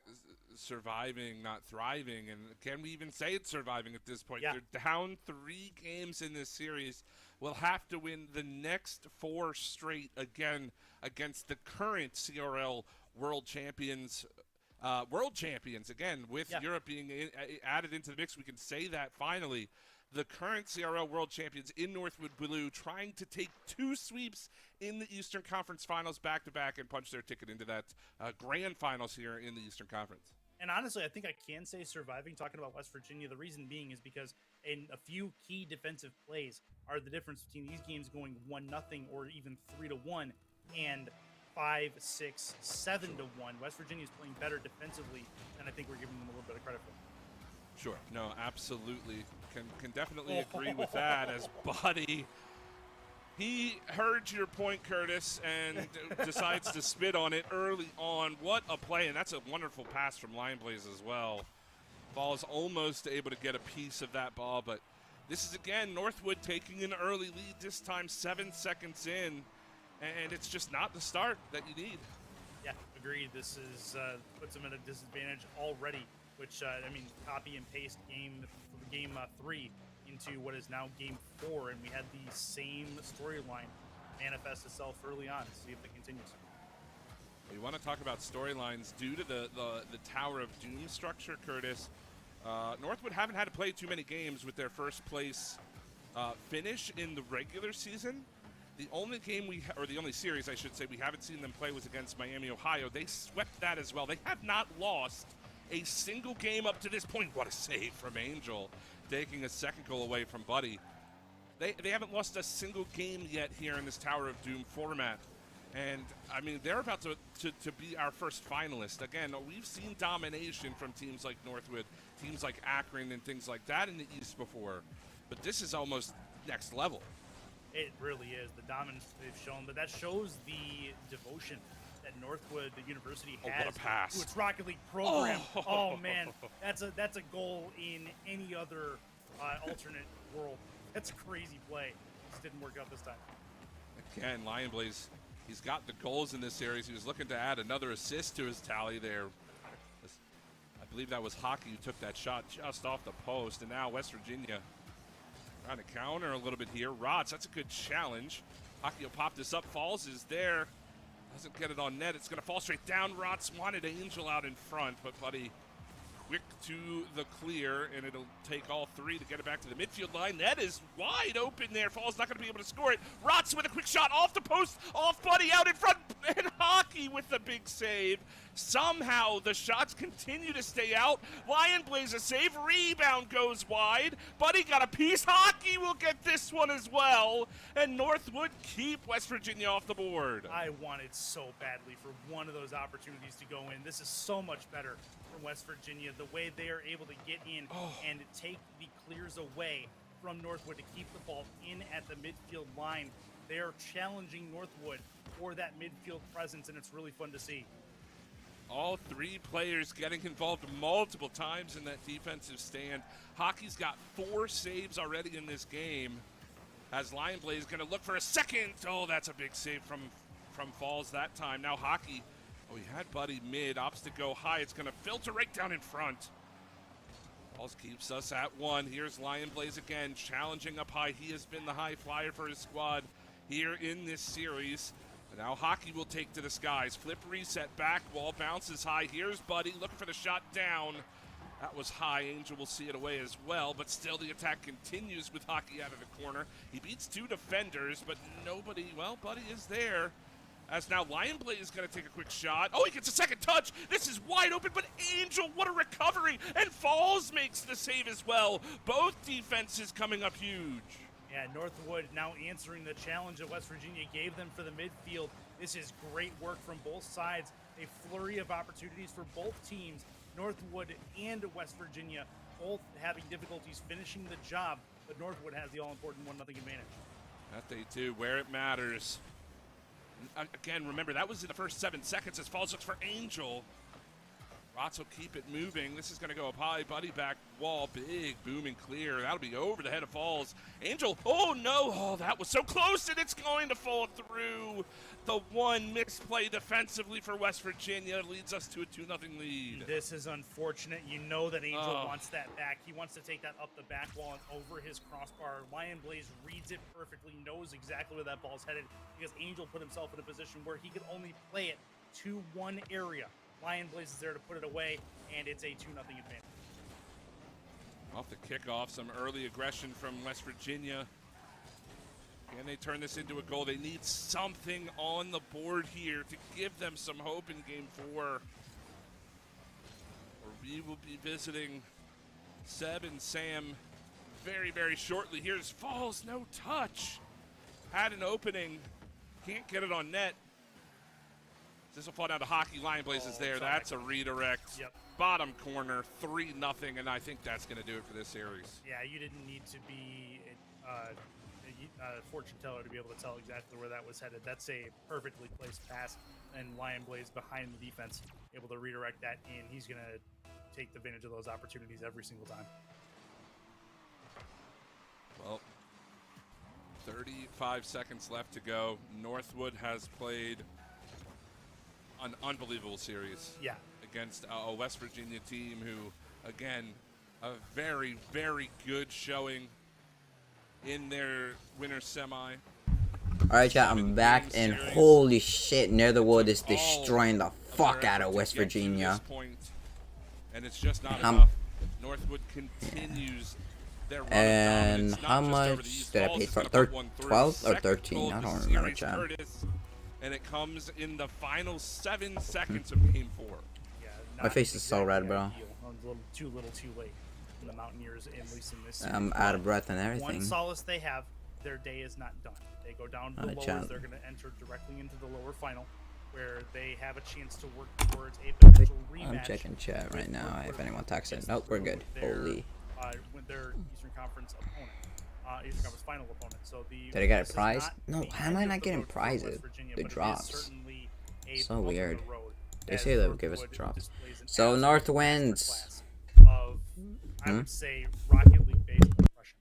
surviving, not thriving, and can we even say it's surviving at this point? Yeah. They're down 3 games in this series. We'll have to win the next 4 straight again against the current CRL world champions. Again, with Europe being added into the mix, we can say that finally. The current CRL World Champions in Northwood Blue trying to take 2 sweeps in the Eastern Conference Finals back-to-back and punch their ticket into that grand finals here in the Eastern Conference. And honestly, I think I can say surviving, talking about West Virginia. The reason being is because in a few key defensive plays are the difference between these games going 1-0 or even 3-1 and 5, 6, 7-1. West Virginia is playing better defensively, and I think we're giving them a little bit of credit for that. Sure. No, absolutely. Can definitely agree with that. As Buddy, he heard your point, Curtis, and decides to spit on it early on. What a play, and that's a wonderful pass from Lionblaze as well. Ball's almost able to get a piece of that ball, but this is, again, Northwood taking an early lead, this time 7 seconds in, and it's just not the start that you need. Yeah, agreed. This is puts them at a disadvantage already, which, copy and paste game 3 into what is now game 4, and we had the same storyline manifest itself early on. See if it continues. We want to talk about storylines due to the Tower of Doom structure, Curtis. Northwood haven't had to play too many games with their first place finish in the regular season. The only game the only series I should say we haven't seen them play was against Miami, Ohio. They swept that as well. They have not lost a single game up to this point. What a save from Angel, taking a second goal away from Buddy. They haven't lost a single game yet here in this Tower of Doom format. And, they're about to be our first finalist. Again, we've seen domination from teams like Northwood, teams like Akron, and things like that in the East before. But this is almost next level. It really is. The dominance they've shown, but that shows the devotion that Northwood University has what a pass. to its Rocket League program. Oh man, that's a goal in any other alternate world. That's a crazy play. Just didn't work out this time. Again, Lionblaze, he's got the goals in this series. He was looking to add another assist to his tally there. I believe that was Hockey who took that shot just off the post, and now West Virginia trying to counter a little bit here. Rods, that's a good challenge. Hockey will pop this up. Falls is there. Doesn't get it on net. It's going to fall straight down. Rots wanted Angel out in front, but Buddy quick to the clear, and it'll take all 3 to get it back to the midfield line. Net is wide open there. Fall's not going to be able to score it. Rots with a quick shot off the post, off Buddy, out in front, and Hockey with the big save. Somehow the shots continue to stay out. Lionblaze a save. Rebound goes wide. Buddy got a piece. Hockey will get this one as well. And Northwood keep West Virginia off the board. I wanted so badly for one of those opportunities to go in. This is so much better from West Virginia. The way they are able to get in and take the clears away from Northwood to keep the ball in at the midfield line. They are challenging Northwood for that midfield presence, and it's really fun to see. All 3 players getting involved multiple times in that defensive stand. Hockey's got 4 saves already in this game. As Lionblaze going to look for a second. Oh, that's a big save from Falls that time. Now Hockey, he had Buddy mid. Opts to go high. It's going to filter right down in front. Falls keeps us at 1. Here's Lionblaze again, challenging up high. He has been the high flyer for his squad here in this series. Now Hockey will take to the skies. Flip reset, back wall, bounces high. Here's Buddy looking for the shot down. That was high. Angel will see it away as well, but still the attack continues with Hockey out of the corner. He beats 2 defenders, but nobody, well, Buddy is there. As now Lion Blade is going to take a quick shot. Oh, he gets a second touch. This is wide open, but Angel, what a recovery. And Falls makes the save as well. Both defenses coming up huge. Yeah, Northwood now answering the challenge that West Virginia gave them for the midfield. This is great work from both sides. A flurry of opportunities for both teams. Northwood and West Virginia both having difficulties finishing the job, but Northwood has the all-important 1-0 advantage. That they do, where it matters. Again, remember, that was in the first 7 seconds as Falls looks for Angel. Rots will keep it moving. This is going to go up high. Buddy back wall. Big, booming clear. That'll be over the head of Falls. Angel, oh no. Oh, that was so close, and it's going to fall through. The one misplay defensively for West Virginia leads us to a 2-0 lead. This is unfortunate. You know that Angel wants that back. He wants to take that up the back wall and over his crossbar. Lion Blaze reads it perfectly, knows exactly where that ball's headed, because Angel put himself in a position where he could only play it to one area. Lion Blaze is there to put it away, and it's a 2-0 advantage. Off the kickoff, some early aggression from West Virginia. Can they turn this into a goal? They need something on the board here to give them some hope in Game 4. Or we will be visiting Seb and Sam very, very shortly. Here's Falls, no touch. Had an opening, can't get it on net. This will fall down to Hockey. Lion Blaze is there. That's a redirect. Yep. Bottom corner, 3-0, and I think that's going to do it for this series. Yeah, you didn't need to be a fortune teller to be able to tell exactly where that was headed. That's a perfectly placed pass, and Lion Blaze behind the defense, able to redirect that in. He's going to take advantage of those opportunities every single time. Well, 35 seconds left to go. Northwood has played an unbelievable series against a West Virginia team who, again, a very, very good showing in their winter semi. Alright, chat, I'm back, and holy shit, Netherwood is destroying the fuck out of West Virginia. And it's just not enough. Northwood continues their run and of how much did I pay for? 12 or 13? I don't remember, chat. And it comes in the final 7 seconds of Game 4. Yeah, my face is so red, bro. A little too late. The Mountaineers, at least in this series. I'm out of breath and everything. One solace they have, their day is not done. They go down to the lowers. They're going to enter directly into the lower final, where they have a chance to work towards a potential rematch. I'm checking chat right now if anyone texts it. Nope, we're good. Holy. With their Eastern Conference opponent, Eastern Conference final opponent. So did I get a prize? No, how am I not getting prizes? The drops. So weird. They say they'll give us drops. So North wins. I would say Rocket League based impression.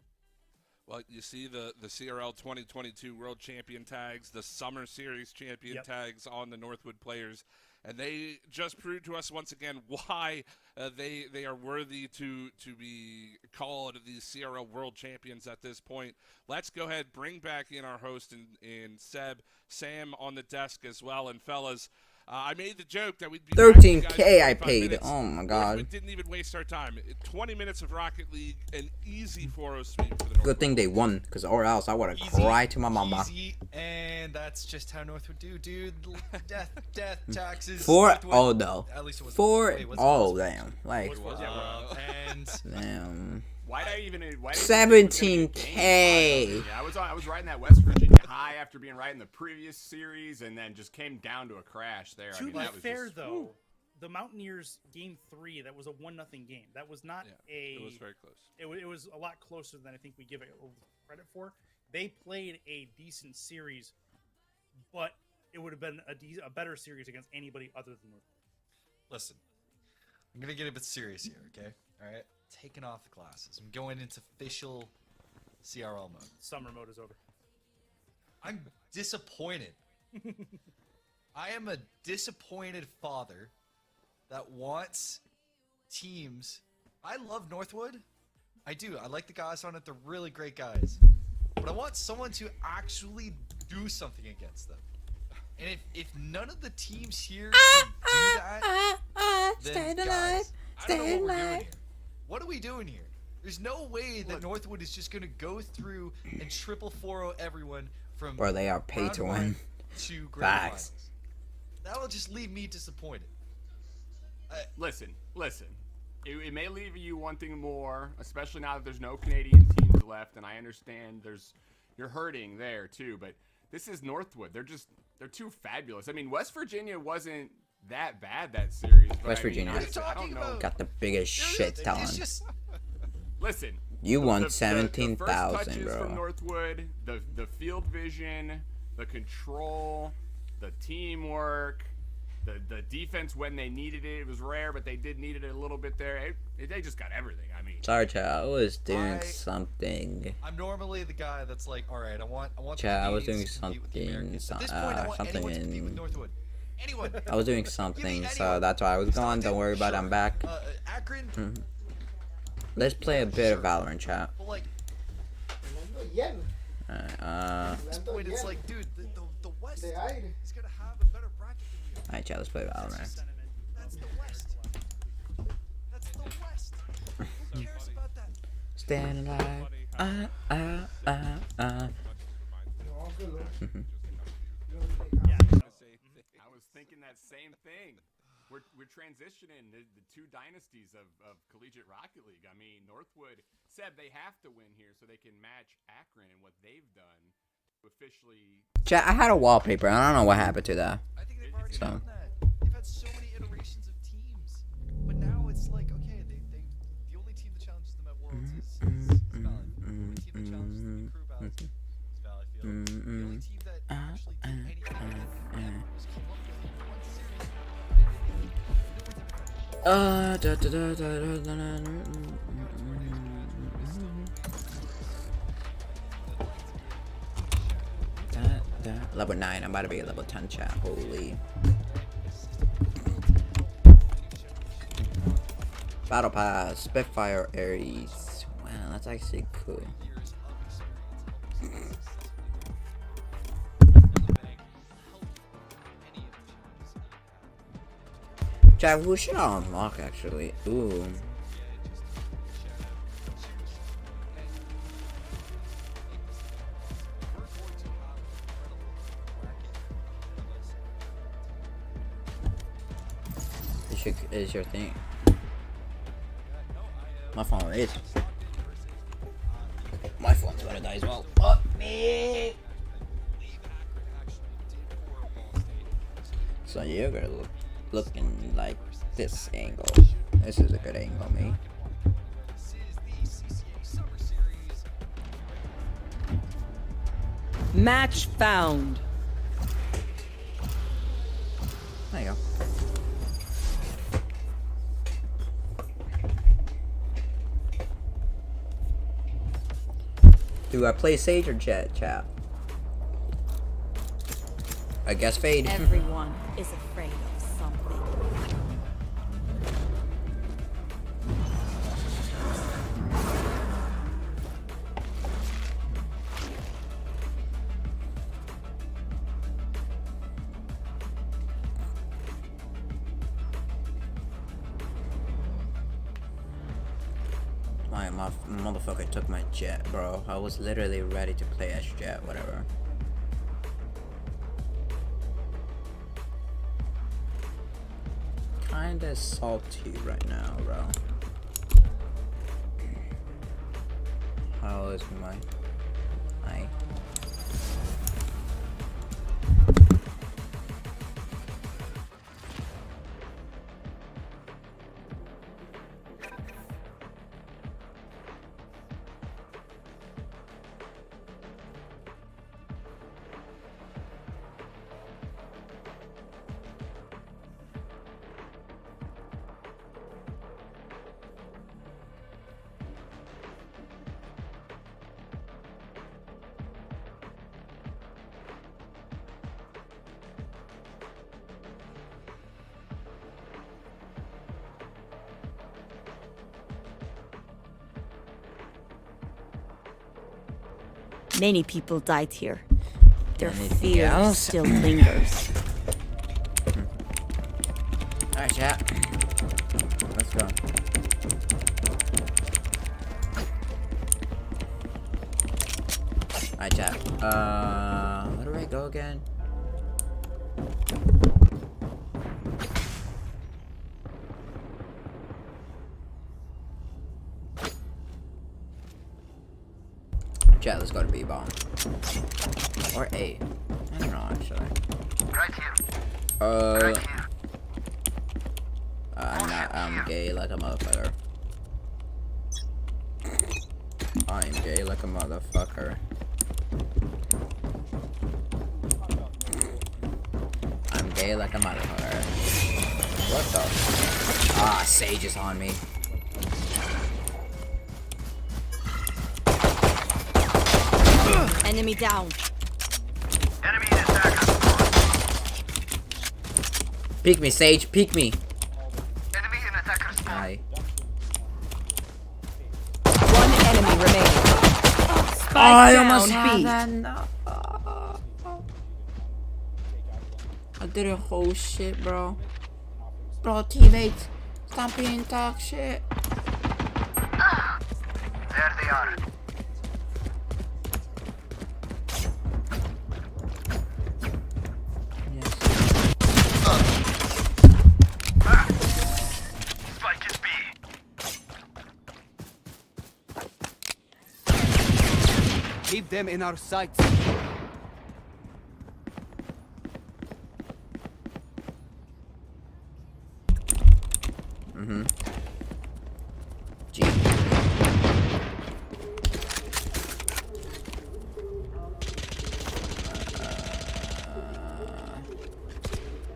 Well, you see the CRL 2022 World Champion tags, the Summer Series Champion tags on the Northwood players, and they just proved to us once again why they are worthy to be called the CRL World Champions at this point. Let's go ahead, bring back in our host in Seb, Sam on the desk as well, and fellas. I made the joke that we'd be 13K I paid. Minutes. Oh my god. We didn't even waste our time. 20 minutes of Rocket League, an easy 4-0 sweep for the Northwood. Good thing they won, because or else I would have cried to my mama. Easy, and that's just how Northwood do, dude. Death, taxes. 4-0 though. At least it was 4-0, damn. Like, and damn. Why did I even? 17K. Yeah, I was riding that West Virginia high after being right in the previous series, and then just came down to a crash there. To be fair, though, the Mountaineers game 3, that was a 1-0 game. That was not It was very close. It was a lot closer than I think we give it credit for. They played a decent series, but it would have been a better series against anybody other than North. Listen, I'm gonna get a bit serious here, okay? All right. Taking off the glasses. I'm going into official CRL mode. Summer mode is over. I'm disappointed. I am a disappointed father that wants teams. I love Northwood. I do. I like the guys on it. They're really great guys. But I want someone to actually do something against them. And if none of the teams here can do that, then guys, I don't know what we're doing here. What are we doing here? There's no way that Northwood is just gonna go through and triple 4-0 everyone from. Bro, they are paid to win. To grand Facts. finals. That will just leave me disappointed. Listen. It may leave you wanting more, especially now that there's no Canadian teams left, and I understand you're hurting there too. But this is Northwood. They're too fabulous. I mean, West Virginia wasn't that bad that series. But West Virginia I don't know. got the biggest shit talent. Listen. You won the 17,000, first touches bro. from Northwood, the field vision, the control, the teamwork, the defense when they needed it. It was rare, but they did need it a little bit there. They just got everything. I mean, Sorry, chat. I was doing something. I'm normally the guy that's like, all right, I want. Chat, I was doing Canadians to compete with the something. Americans. At this point, I want Something anyone to compete with in. Northwood. Anyone. I was doing something, so that's why I was gone. Don't worry about it. I'm back. Akron. Let's play a bit of Valorant, chat. But like, Alright, at this point, it's like, dude, the West is gonna have a better bracket than you. Alright, chat, let's play Valorant. That's the West. That's the West. Who cares about that? Stand alive. I was thinking that same thing. We're transitioning the two dynasties of collegiate Rocket League. I mean, Northwood said they have to win here so they can match Akron and what they've done to officially. Chat, I had a wallpaper. I don't know what happened to that. I think they've already done that. They've had so many iterations of teams, but now it's like, okay, the only team that challenges them at Worlds is Valley. The only team that challenges them at Crew Battles is Valleyfield. The only team that actually did anything was keep up with one series. Level 9, I'm about to be a level 10, chat. Holy. Battle Pass, Spitfire Ares. Wow, that's actually cool. Chat, who should I unlock actually? Ooh. Is your thing? My phone is. My phone's gonna die as well. Fuck me. So you're gonna looking like this angle. This is a good angle, me. This is the CCA Summer Series. Match found. There you go. Do I play Sage or Jet, chat? I guess Fade. Everyone is afraid of something. My motherfucker took my Jet, bro. I was literally ready to play as Jet, whatever. Kinda salty right now, bro. How is my... Many people died here. Their Anything fear else? still lingers. Alright, chat. Let's go. Where do I go again? Chat, let's go to B bomb. Or A. I don't know actually. Right here. I'm gay like a motherfucker. I'm gay like a motherfucker. I'm gay like a motherfucker. What the? Ah, Sage is on me. Enemy down. Enemy attacker. Peek me, Sage. Peek me. Enemy in attacker spawn. Hi. One enemy remaining. Spike I down almost B. had that. No. I did a whole shit, bro. Bro, teammates, stop being talk shit. There they are. Yes. Spike is B. Keep them in our sights. G.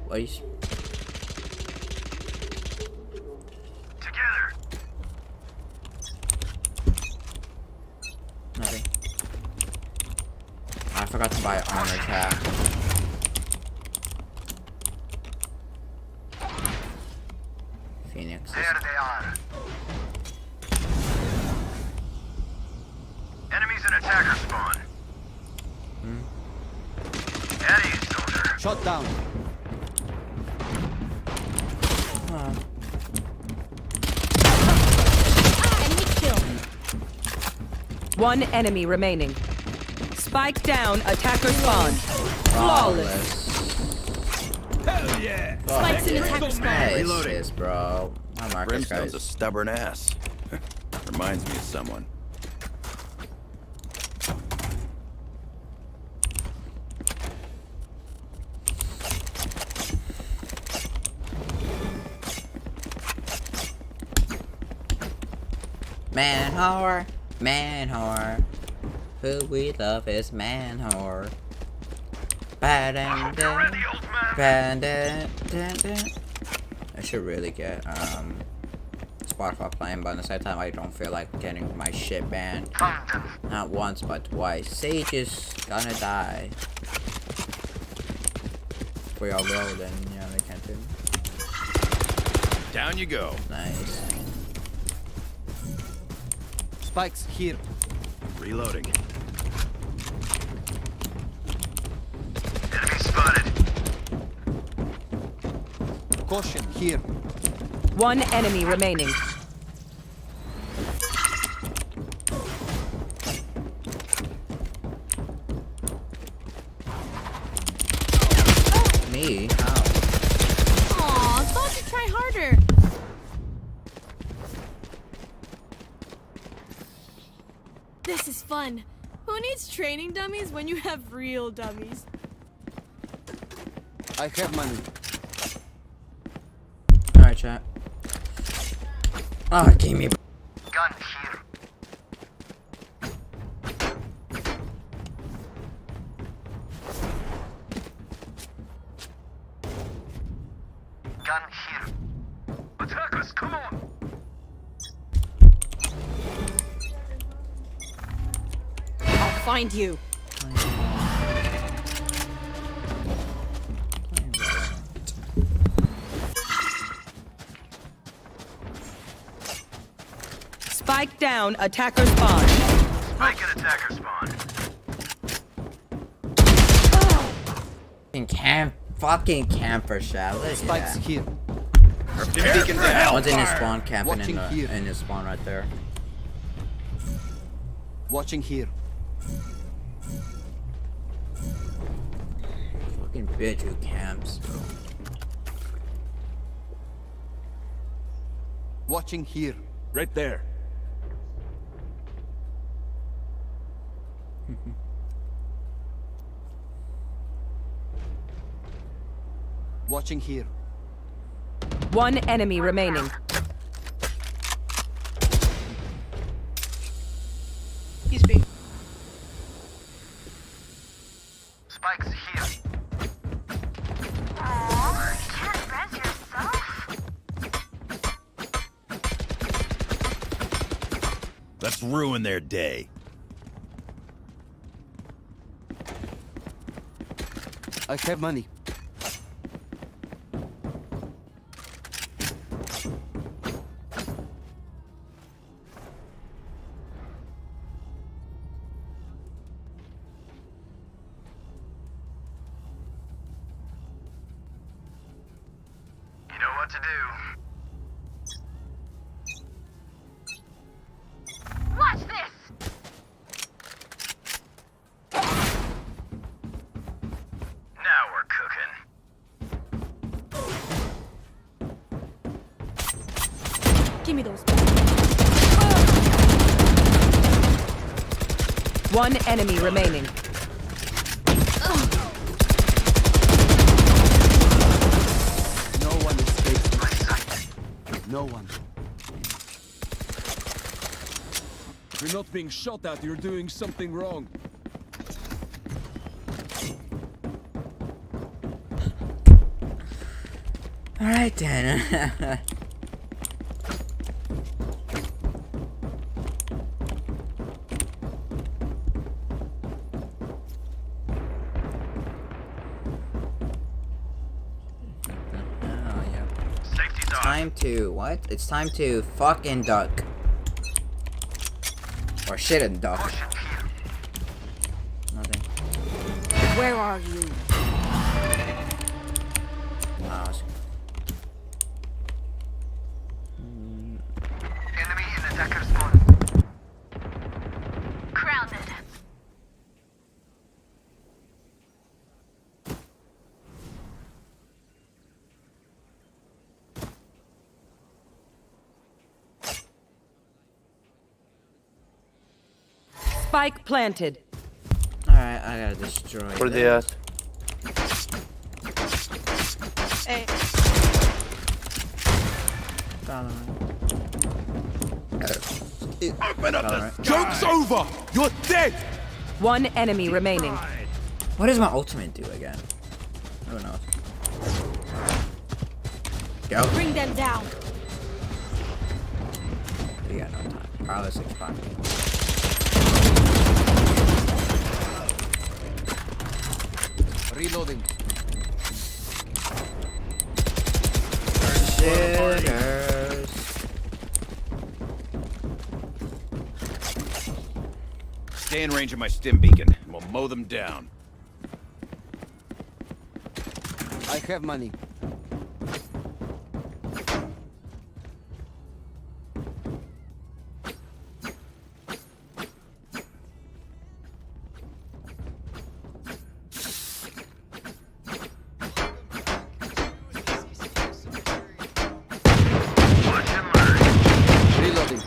Boys. Together. Nothing. I forgot to buy armor tag. Phoenix. There they are. Enemies in attacker spawn. At ease, soldier. Shot down. Enemy kill. One enemy remaining. Spike down, attacker spawn. Flawless. Hell yeah. Spikes in attacker spawn. Nice, yes, bro. My Marcus, Brimstone's guys. a stubborn ass. Reminds me of someone. Man whore, man whore. Who we love is man whore. Ba-dum, dum, Ready, old man. ba-dum, dum, dum. I should really get Spotify playing, but at the same time I don't feel like getting my shit banned. Found them. Not once but twice. Sage is gonna die. If we all go, then yeah, they can't do. Down you go. Nice. Spikes here. Reloading. Enemy spotted. Caution here. One enemy remaining. Me? How? Aw, thought to try harder. This is fun. Who needs training dummies when you have real dummies? I have money. Alright, chat. Oh, give me. Gun here. Gun here. Attackers, come on. I'll find you. Spike down, attacker spawn. Spike and attacker spawn. Fucking camper shot. Look at Spikes that. here. Beacon to hell. One's in his spawn camping Watching here. in his spawn right there. Watching here. Fucking bitch who camps. Watching here. Right there. Watching here. One enemy remaining. He's B. Spike's here. Aww, you can't res yourself? Let's ruin their day. I have money. You know what to do. Watch this! Now we're cooking. Give me those. One enemy remaining. No one escapes my sight. No one. If you're not being shot at, you're doing something wrong. Alright then. Time to what? It's time to fucking duck. Or shit and duck. Nothing. Where are you? Wow. Enemy in attacker spawn. Grounded. Spike planted. Alright, I gotta destroy Where they this. at? Hey. Open up the joke's over! You're dead! One enemy remaining. What does my ultimate do again? Who knows? Go. Bring them down. You got no time. Powerless expire. Reloading. Shitters. Stay in range of my stim beacon, and we'll mow them down. I have money. Reloading.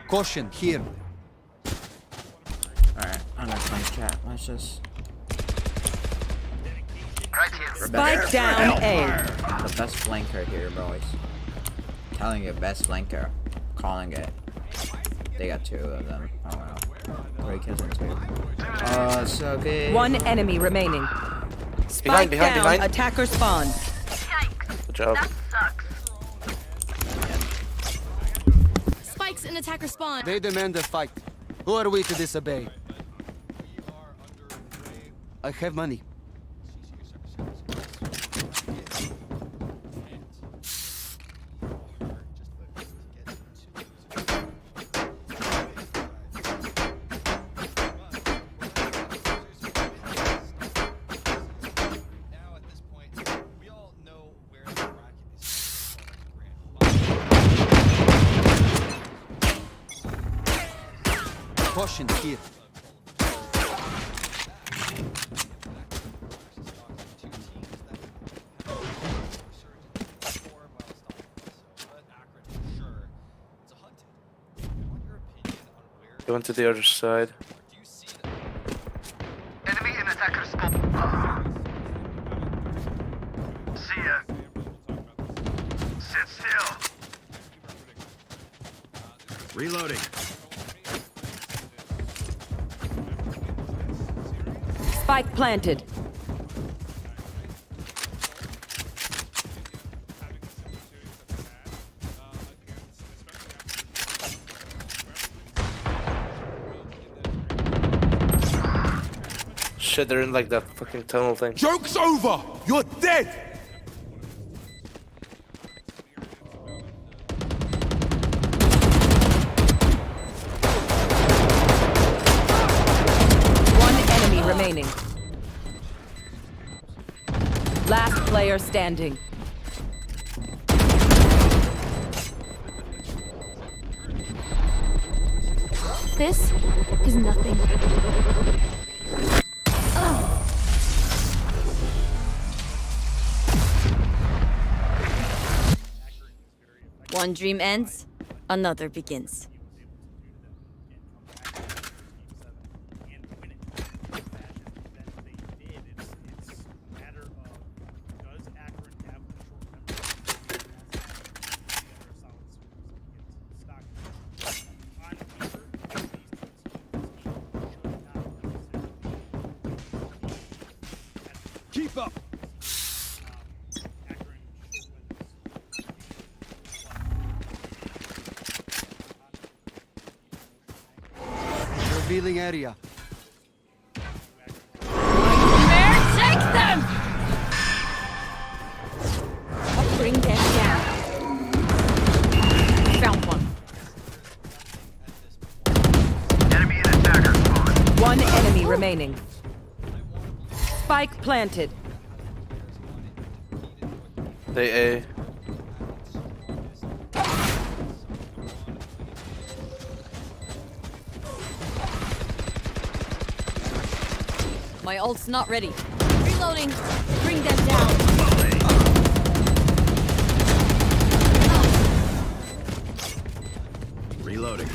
Caution here. Alright, I'm not playing chat. Let's just. Right here. Spike down A. The best flanker here, boys. Telling you, best flanker. Calling it. They got two of them. Oh wow. 3 kills and 2. Oh, so good. One enemy remaining. Spike down. Attacker spawn. Yikes. Good job. That sucks. Spikes in attacker spawn. They demand a fight. Who are we to disobey? I have money. Caution here. They went to the other side. Enemy in attacker spawn. See ya. Sit still. Reloading. Spike planted. Shit, they're in like that fucking tunnel thing. Joke's over! You're dead! One enemy remaining. Last player standing. This is nothing. One dream ends, another begins. Keep up! Revealing area. Take them! I'll bring them down. Found one. Enemy in attacker spawn. One enemy remaining. Spike planted. They A. My ult's not ready. Reloading. Bring them down. Reloading.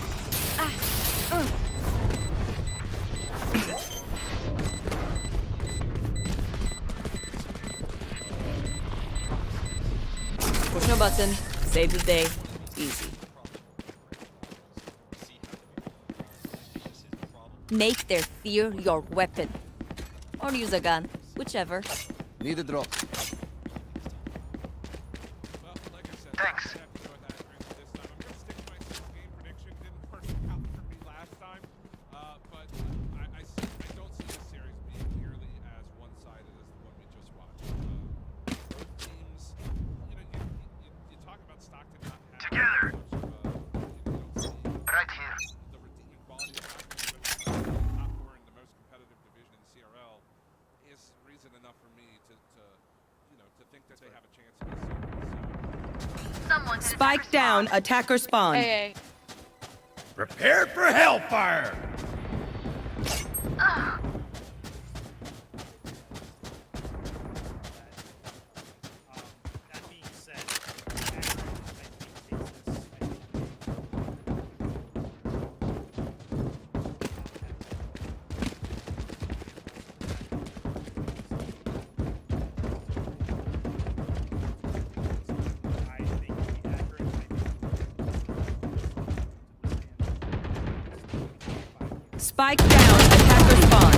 Push no button. Save the day. Easy. Make their fear your weapon. Or use a gun. Whichever. Need a drop. Thanks. Together. Right here. Spike down, attacker spawn. Hey. Prepare for hellfire! That being said, Spike down, attacker spawn.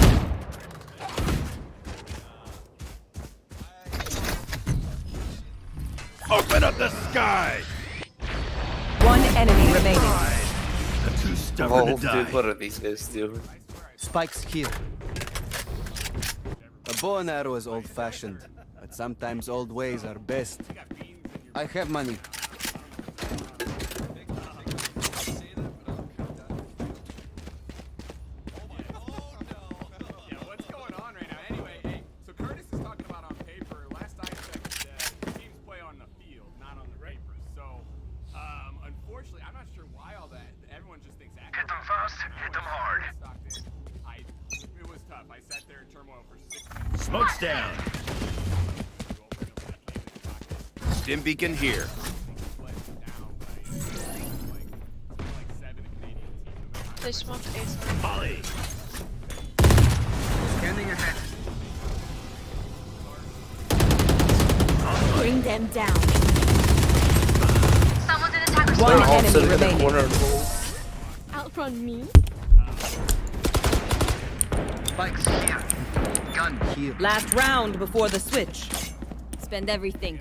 Open up the sky! One enemy remaining. The too stubborn Oh, to die. dude, what are these guys doing? Spikes here. A bow and arrow is old-fashioned, but sometimes old ways are best. I have money. Hit them fast, hit them hard. It was tough. I sat there in turmoil for 6 minutes. Smoke's down. Stim beacon here. They smoked ace. Volley. Scanning ahead. Bring them down. Someone's in attack. They're One all enemy sitting in the remaining. corner of the hole. Outrun me? Spikes here. Gun here. Last round before the switch. Spend everything.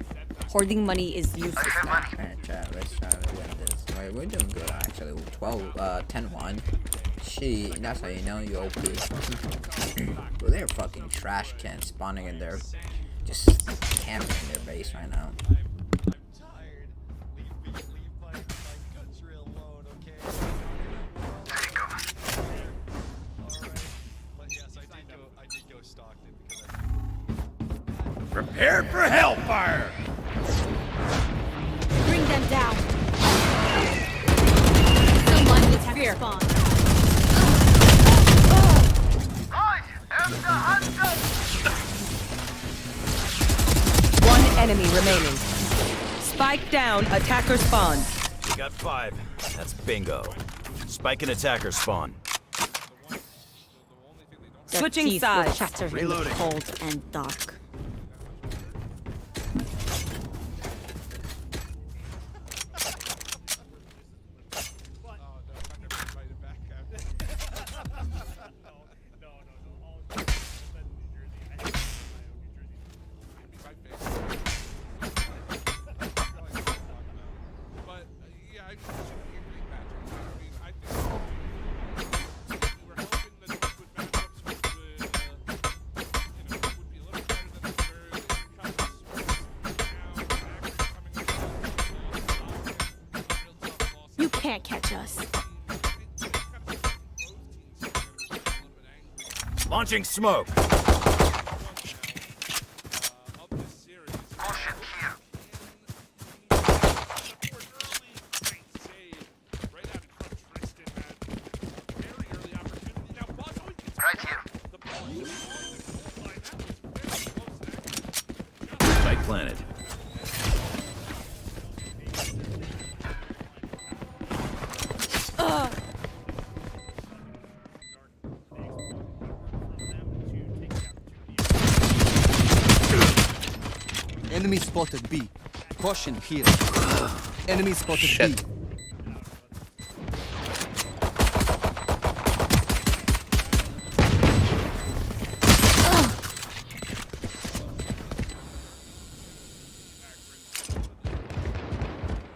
Hoarding money is useless. Alright, chat, let's try to win this. Wait, we're doing good actually. 10-1. She, that's how you know you OP. Well, they're fucking trash cans spawning in there. Just camping in their base right now. I'm tired. Leave my country alone, okay? Alright. But yes, I did go Stockton because Prepared for hellfire! Bring them down. Someone attack spawn. One enemy remaining. Spike down, attacker spawn. We got 5. That's bingo. Spike and attacker spawn. Their Switching teeth will sides. chatter in the Reloading. cold and dark. But yeah, I think it should be a great match. I mean, I think we were hoping that Northwood matchups would be a little better than they were. They come to Swiss now, You can't catch us. Launching smoke. Spike planted. Enemy spotted B. Caution here. Enemy spotted Shit. B.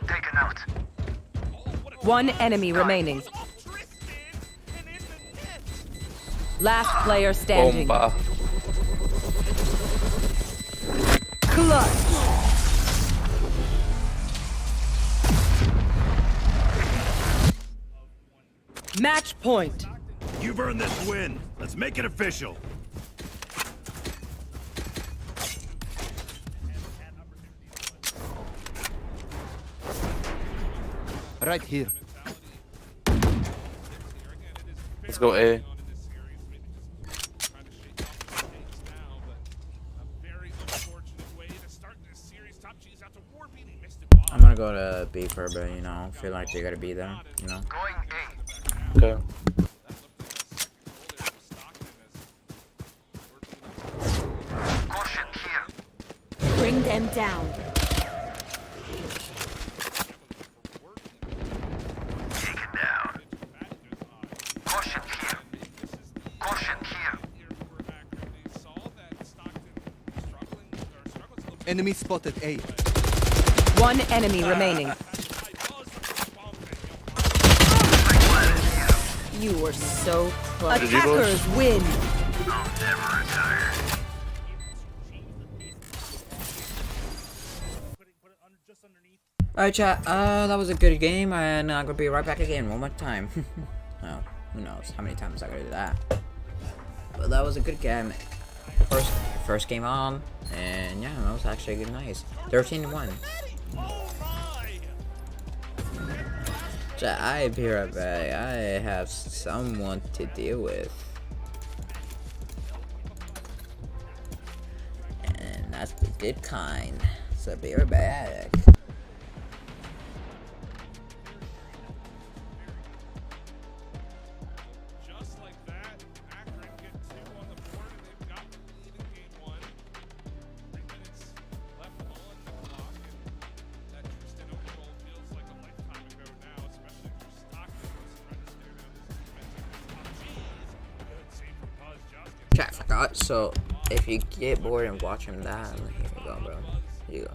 Taken out. One enemy remaining. Last player standing. Bomba. Clutch. Match point. You've earned this win. Let's make it official. Right here. Let's go A. I'm gonna go to B for a bit, you know. Feel like they gotta be there, you know. Going A. Okay. Caution here. Bring them down. Taken down. Caution here. Caution here. Enemy spotted A. One enemy remaining. You were so close. Attackers win. I'll never retire. Alright, chat. That was a good game, and I'm gonna be right back again one more time. Oh, who knows how many times I'm gonna do that. But that was a good game. First game on, and yeah, that was actually good, nice. 13-1. Chat, I be right back. I have someone to deal with. And that's the good kind. So be right back. Chat forgot, so if you get bored and watch him that, here you go, bro. Here you go.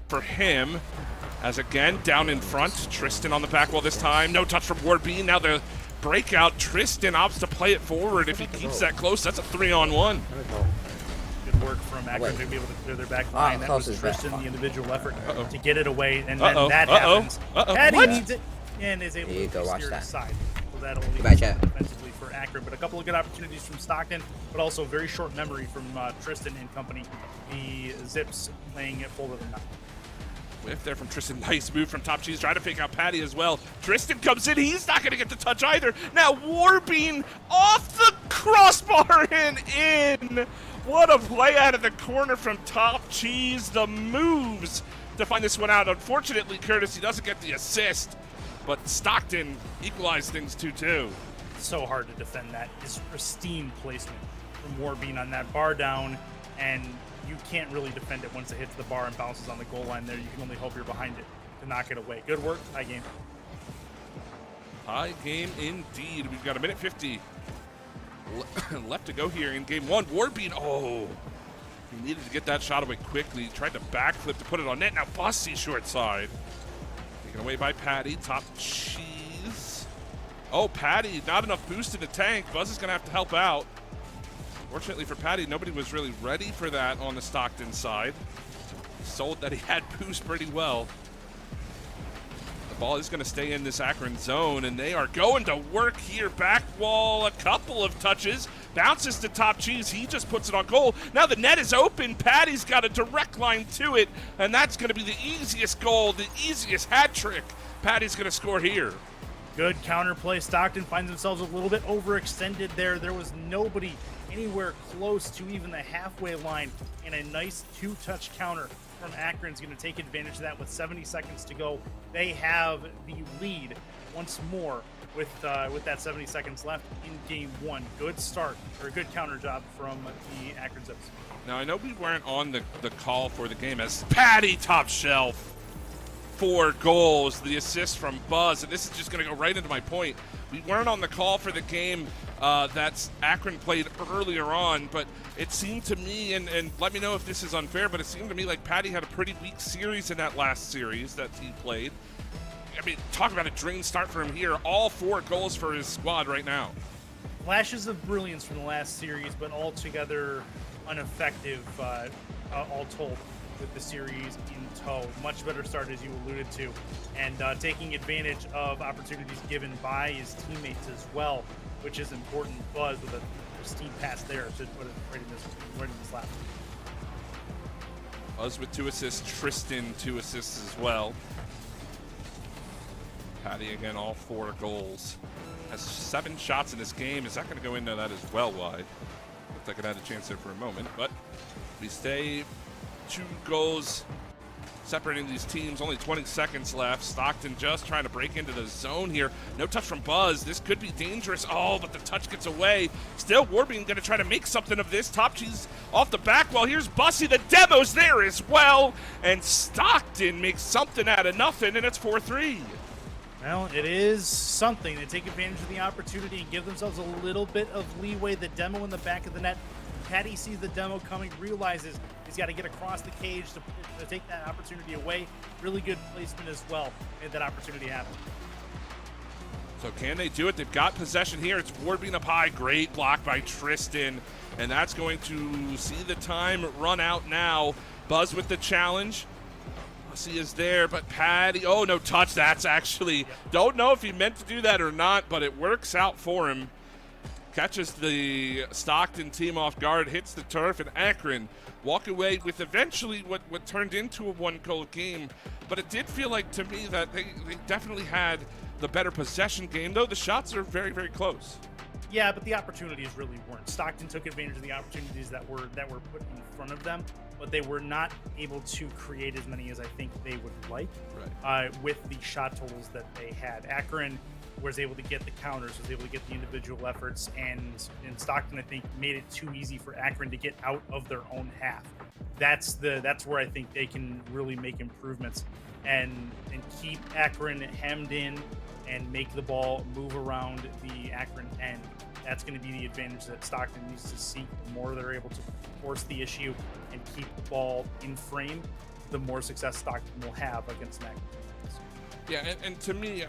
For him, as again, down in front, Tristan on the back wall this time. No touch from Warbine. Now the breakout. Tristan opts to play it forward. If he keeps that close, that's a 3-on-1. Good work from Akron to be able to clear their back line. That was Tristan, the individual effort to get it away, and then that happens. Patty needs it and is able to steer it aside. So that'll leave defensively for Akron. But a couple of good opportunities from Stockton, but also very short memory from Tristan and company. The Zips playing it fuller than that. Whiff there from Tristan. Nice move from Top Cheese. Trying to pick out Patty as well. Tristan comes in. He's not going to get the touch either. Now Warbine off the crossbar and in. What a play out of the corner from Top Cheese. The moves to find this one out. Unfortunately, Curtis, he doesn't get the assist. But Stockton equalized things 2-2. So hard to defend that. His pristine placement from Warbine on that bar down, and you can't really defend it once it hits the bar and bounces on the goal line there. You can only hope you're behind it to knock it away. Good work. High game. High game indeed. We've got a minute 50 left to go here in game one. Warbine, he needed to get that shot away quickly. He tried to backflip to put it on net. Now Bussy short side. Taken away by Patty. Top Cheese. Oh, Patty, not enough boost in the tank. Buzz is going to have to help out. Fortunately for Patty, nobody was really ready for that on the Stockton side. Sold that he had boost pretty well. The ball is going to stay in this Akron zone, and they are going to work here. Back wall, a couple of touches. Bounces to Top Cheese. He just puts it on goal. Now the net is open. Patty's got a direct line to it, and that's going to be the easiest goal, the easiest hat trick Patty's going to score here. Good counterplay. Stockton finds themselves a little bit overextended there. There was nobody anywhere close to even the halfway line, and a nice two-touch counter from Akron's going to take advantage of that with 70 seconds to go. They have the lead once more with that 70 seconds left in game one. Good start, or a good counter job from the Akron Zips. Now I know we weren't on the call for the game as Patty top shelf. 4 goals, the assist from Buzz, and this is just going to go right into my point. We weren't on the call for the game that Akron played earlier on, but it seemed to me, and let me know if this is unfair, but it seemed to me like Patty had a pretty weak series in that last series that he played. I mean, talk about a dream start for him here. All 4 goals for his squad right now. Flashes of brilliance from the last series, but altogether ineffective, all told, with the series in tow. Much better start, as you alluded to, and taking advantage of opportunities given by his teammates as well, which is important. Buzz with a pristine pass there to put it right in this lap. Buzz with 2 assists, Tristan 2 assists as well. Patty again, all 4 goals. Has 7 shots in this game. Is that going to go into that as well wide? Looked like it had a chance there for a moment, but we stay 2 goals separating these teams. Only 20 seconds left. Stockton just trying to break into the zone here. No touch from Buzz. This could be dangerous. Oh, but the touch gets away. Still, Warbine going to try to make something of this. Top Cheese off the back wall. Here's Bussy. The demo's there as well. And Stockton makes something out of nothing, and it's 4-3. Well, it is something. They take advantage of the opportunity and give themselves a little bit of leeway. The demo in the back of the net. Patty sees the demo coming, realizes he's got to get across the cage to take that opportunity away. Really good placement as well, made that opportunity happen. So can they do it? They've got possession here. It's Warbine up high. Great block by Tristan. And that's going to see the time run out now. Buzz with the challenge. Bussy is there, but Patty, oh, no touch. That's actually, don't know if he meant to do that or not, but it works out for him. Catches the Stockton team off guard, hits the turf, and Akron walk away with eventually what turned into a 1-goal game. But it did feel like to me that they definitely had the better possession game, though the shots are very, very close. Yeah, but the opportunities really weren't. Stockton took advantage of the opportunities that were put in front of them, but they were not able to create as many as I think they would like with the shot totals that they had. Akron was able to get the counters, was able to get the individual efforts, and Stockton, I think, made it too easy for Akron to get out of their own half. That's where I think they can really make improvements and keep Akron hemmed in and make the ball move around the Akron end. that's going to be the advantage that Stockton needs to seek. The more they're able to force the issue and keep the ball in frame, the more success Stockton will have against Mac. Yeah, and to me,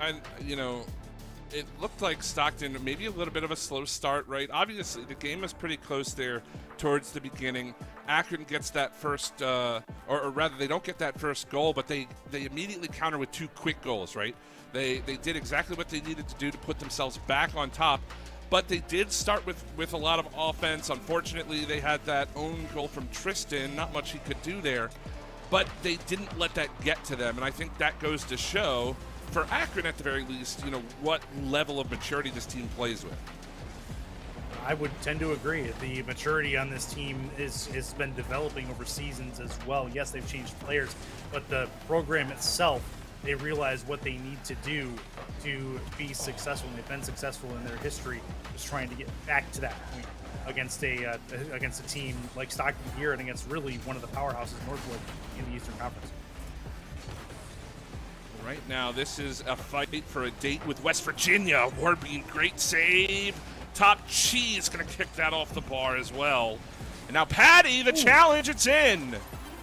it looked like Stockton, maybe a little bit of a slow start, right? Obviously, the game was pretty close there towards the beginning. Akron gets that first, or rather, they don't get that first goal, but they immediately counter with 2 quick goals, right? They did exactly what they needed to do to put themselves back on top, but they did start with a lot of offense. Unfortunately, they had that own goal from Tristan. Not much he could do there, but they didn't let that get to them, and I think that goes to show, for Akron at the very least, what level of maturity this team plays with. I would tend to agree. The maturity on this team has been developing over seasons as well. Yes, they've changed players, but the program itself, they realize what they need to do to be successful, and they've been successful in their history, just trying to get back to that point against a team like Stockton here and against really one of the powerhouses, Northwood, in the Eastern Conference. Right now, this is a fight for a date with West Virginia. Warbean, great save. Top Cheese going to kick that off the bar as well. And now Patty, the challenge, it's in.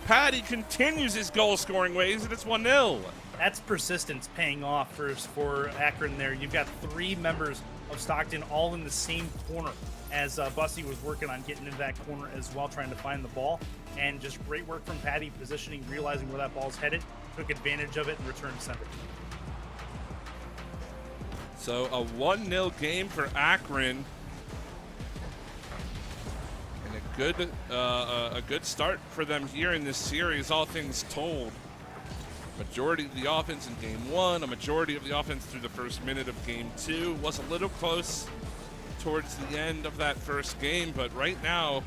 Patty continues his goal-scoring ways, and it's 1-0. That's persistence paying off for Akron there. You've got 3 members of Stockton all in the same corner as Bussy was working on getting into that corner as well, trying to find the ball. And just great work from Patty, positioning, realizing where that ball's headed, took advantage of it, and returned to center. So a 1-0 game for Akron. And a good start for them here in this series, all things told. Majority of the offense in game 1, a majority of the offense through the first minute of game 2. Was a little close towards the end of that first game, but right now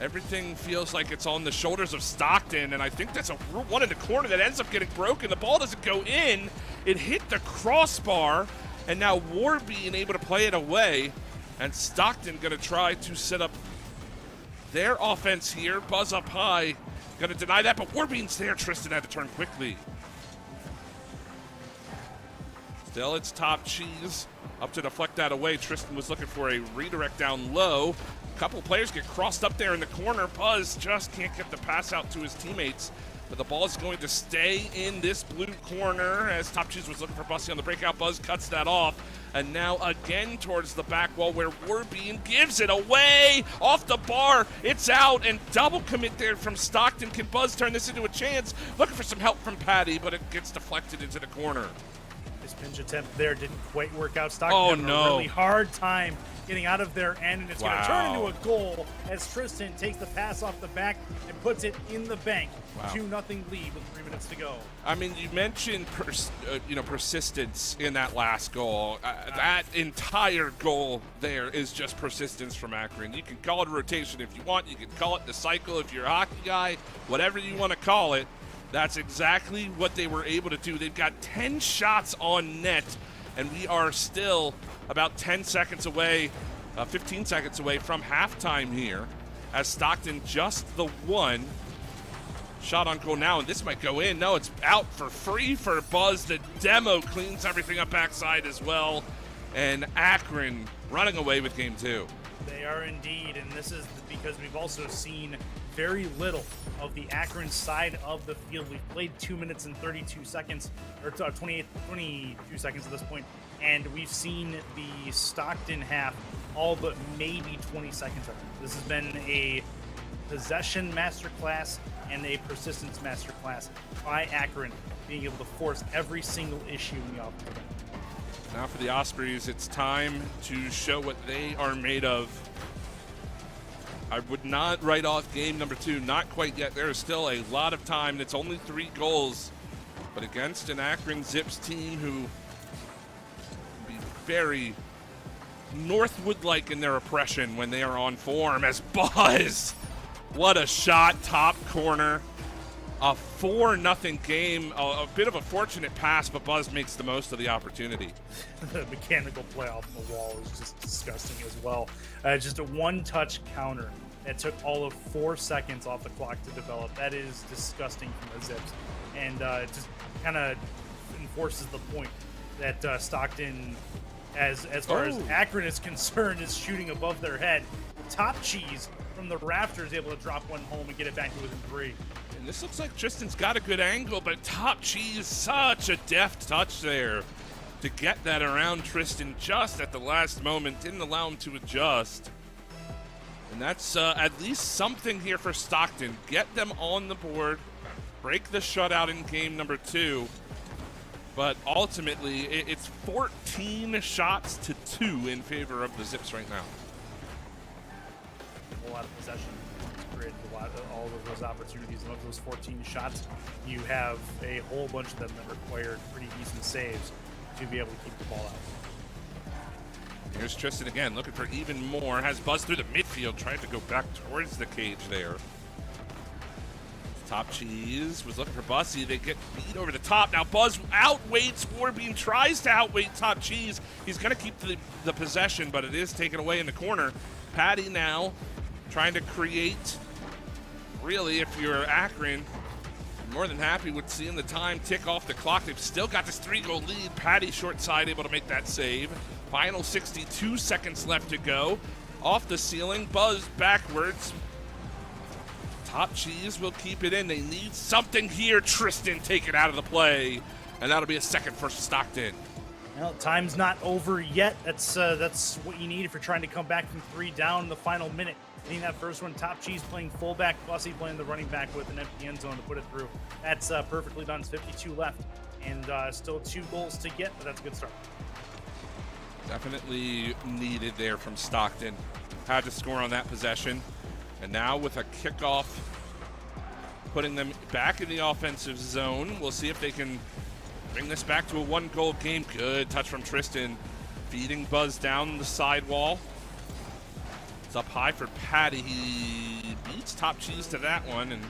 everything feels like it's on the shoulders of Stockton, and I think that's a one in the corner that ends up getting broken. The ball doesn't go in. It hit the crossbar, and now Warbean able to play it away, and Stockton going to try to set up their offense here. Buzz up high, going to deny that, but Warbean's there. Tristan had to turn quickly. Still, it's Top Cheese up to deflect that away. Tristan was looking for a redirect down low. A couple players get crossed up there in the corner. Buzz just can't get the pass out to his teammates, but the ball is going to stay in this blue corner as Top Cheese was looking for Bussy on the breakout. Buzz cuts that off, and now again towards the back wall where Warbean gives it away off the bar. It's out, and double commit there from Stockton. Can Buzz turn this into a chance? Looking for some help from Patty, but it gets deflected into the corner. This pinch attempt there didn't quite work out. Stockton having a really hard time getting out of their end, and it's going to turn into a goal as Tristan takes the pass off the back and puts it in the bank. 2-0 lead with 3 minutes to go. I mean, you mentioned persistence in that last goal. That entire goal there is just persistence from Akron. You can call it a rotation if you want. You can call it the cycle if you're a hockey guy. Whatever you want to call it. That's exactly what they were able to do. They've got 10 shots on net, and we are still about 10 seconds away, 15 seconds away from halftime here, as Stockton just the one shot on goal now, and this might go in. No, it's out for free for Buzz. The demo cleans everything up backside as well, and Akron running away with game 2. They are indeed, and this is because we've also seen very little of the Akron side of the field. We've played 2 minutes and 32 seconds, or 22 seconds at this point, and we've seen the Stockton half all but maybe 20 seconds of it. This has been a possession masterclass and a persistence masterclass by Akron, being able to force every single issue in the offensive end. Now for the Ospreys, it's time to show what they are made of. I would not write off game number 2, not quite yet. There is still a lot of time, and it's only 3 goals. But against an Akron Zips team who will be very Northwood-like in their oppression when they are on form, as Buzz, what a shot, top corner. A 4-0 game, a bit of a fortunate pass, but Buzz makes the most of the opportunity. The mechanical play off the wall is just disgusting as well. Just a one-touch counter that took all of 4 seconds off the clock to develop. That is disgusting from the Zips. And it just kind of enforces the point that Stockton as far as Akron is concerned, is shooting above their head. Top Cheese from the rafters able to drop one home and get it back to within 3. And this looks like Tristan's got a good angle, but Top Cheese, such a deft touch there to get that around Tristan just at the last moment. Didn't allow him to adjust. And that's at least something here for Stockton. Get them on the board, break the shutout in game number 2. But ultimately, it's 14 shots to 2 in favor of the Zips right now. A lot of possession created all of those opportunities. And of those 14 shots, you have a whole bunch of them that required pretty decent saves to be able to keep the ball out. Here's Tristan again, looking for even more. Has Buzz through the midfield, trying to go back towards the cage there. Top Cheese was looking for Bussy. They get beat over the top. Now Buzz outweights Warbeam, tries to outweight Top Cheese. He's going to keep the possession, but it is taken away in the corner. Patty now trying to create. Really, if you're Akron, more than happy with seeing the time tick off the clock. They've still got this 3-goal lead. Patty short side able to make that save. Final 62 seconds left to go. Off the ceiling, Buzz backwards. Top Cheese will keep it in. They need something here. Tristan take it out of the play, and that'll be a second for Stockton. Well, time's not over yet. That's what you need if you're trying to come back from 3 down in the final minute. Getting that first one, Top Cheese playing fullback, Bussy playing the running back with an empty end zone to put it through. That's perfectly done. It's 52 left, and still 2 goals to get, but that's a good start. Definitely needed there from Stockton. Had to score on that possession. And now with a kickoff, putting them back in the offensive zone. We'll see if they can bring this back to a 1-goal game. Good touch from Tristan, feeding Buzz down the sidewall. It's up high for Patty. He beats Top Cheese to that one, and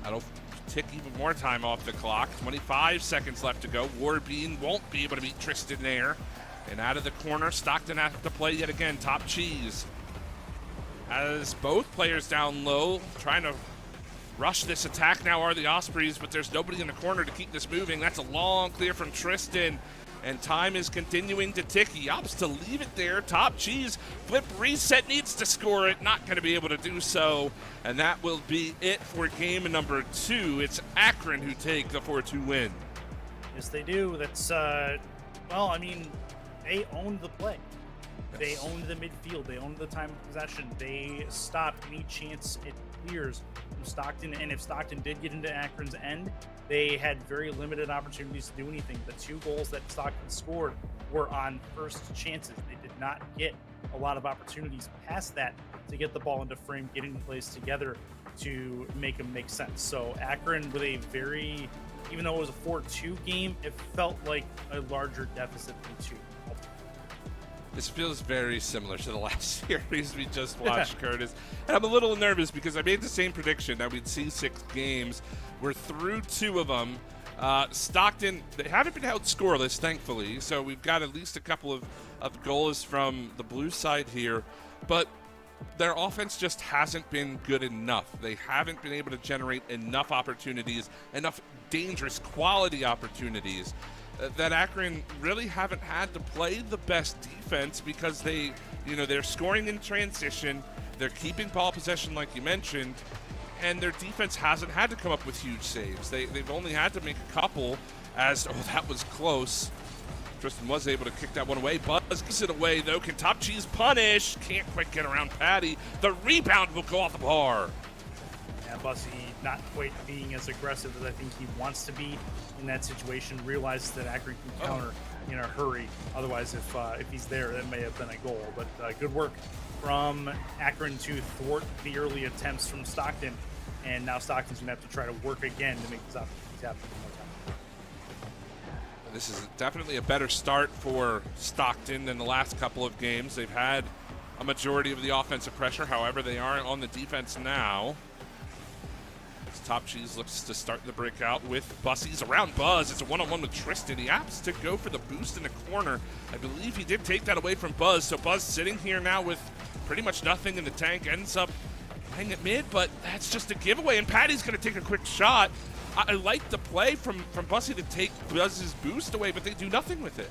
that'll tick even more time off the clock. 25 seconds left to go. Warbean won't be able to beat Tristan there. And out of the corner, Stockton has to play yet again. Top Cheese has both players down low, trying to rush this attack now are the Ospreys, but there's nobody in the corner to keep this moving. That's a long clear from Tristan, and time is continuing to tick. He opts to leave it there. Top Cheese, flip reset, needs to score it, not going to be able to do so, and that will be it for game number 2. It's Akron who take the 4-2 win. Yes, they do. That's, well, I mean, they owned the play. They owned the midfield. They owned the time of possession. They stopped any chance it clears from Stockton. And if Stockton did get into Akron's end, they had very limited opportunities to do anything. The 2 goals that Stockton scored were on first chances. They did not get a lot of opportunities past that to get the ball into frame, getting the plays together to make them make sense. So Akron with a very, even though it was a 4-2 game, it felt like a larger deficit than 2. This feels very similar to the last series we just watched, Curtis. And I'm a little nervous because I made the same prediction that we'd see 6 games. We're through 2 of them. Stockton, they haven't been held scoreless, thankfully, so we've got at least a couple of goals from the blue side here. But their offense just hasn't been good enough. They haven't been able to generate enough opportunities, enough dangerous quality opportunities. That Akron really haven't had to play the best defense because they're scoring in transition, they're keeping ball possession like you mentioned, and their defense hasn't had to come up with huge saves. They've only had to make a couple as, oh, that was close. Tristan was able to kick that one away. Buzz gets it away, though. Can Top Cheese punish? Can't quite get around Patty. The rebound will go off the bar. Yeah, Bussy not quite being as aggressive as I think he wants to be in that situation. Realizes that Akron can counter in a hurry. Otherwise, if he's there, that may have been a goal. But good work from Akron to thwart the early attempts from Stockton. And now Stockton's going to have to try to work again to make these opportunities happen one more time. This is definitely a better start for Stockton than the last couple of games. They've had a majority of the offensive pressure. However, they are on the defense now. Top Cheese looks to start the breakout with Bussy's around Buzz. It's a one-on-one with Tristan. He opts to go for the boost in the corner. I believe he did take that away from Buzz. So Buzz sitting here now with pretty much nothing in the tank. Ends up playing at mid, but that's just a giveaway. And Patty's going to take a quick shot. I like the play from Bussy to take Buzz's boost away, but they do nothing with it.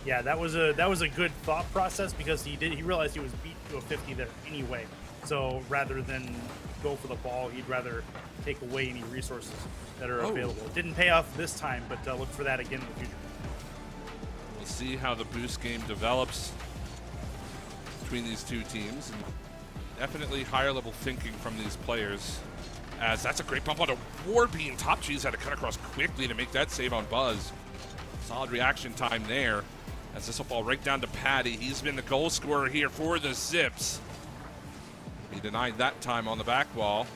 Yeah, that was a good thought process because he realized he was beat to a 50 there anyway. So rather than go for the ball, he'd rather take away any resources that are available. It didn't pay off this time, but look for that again in the future. We'll see how the boost game develops between these two teams, and definitely higher level thinking from these players. As that's a great bump onto Warbeam. Top Cheese had to cut across quickly to make that save on Buzz. Solid reaction time there. As this will fall right down to Patty. He's been the goal scorer here for the Zips. He denied that time on the back wall.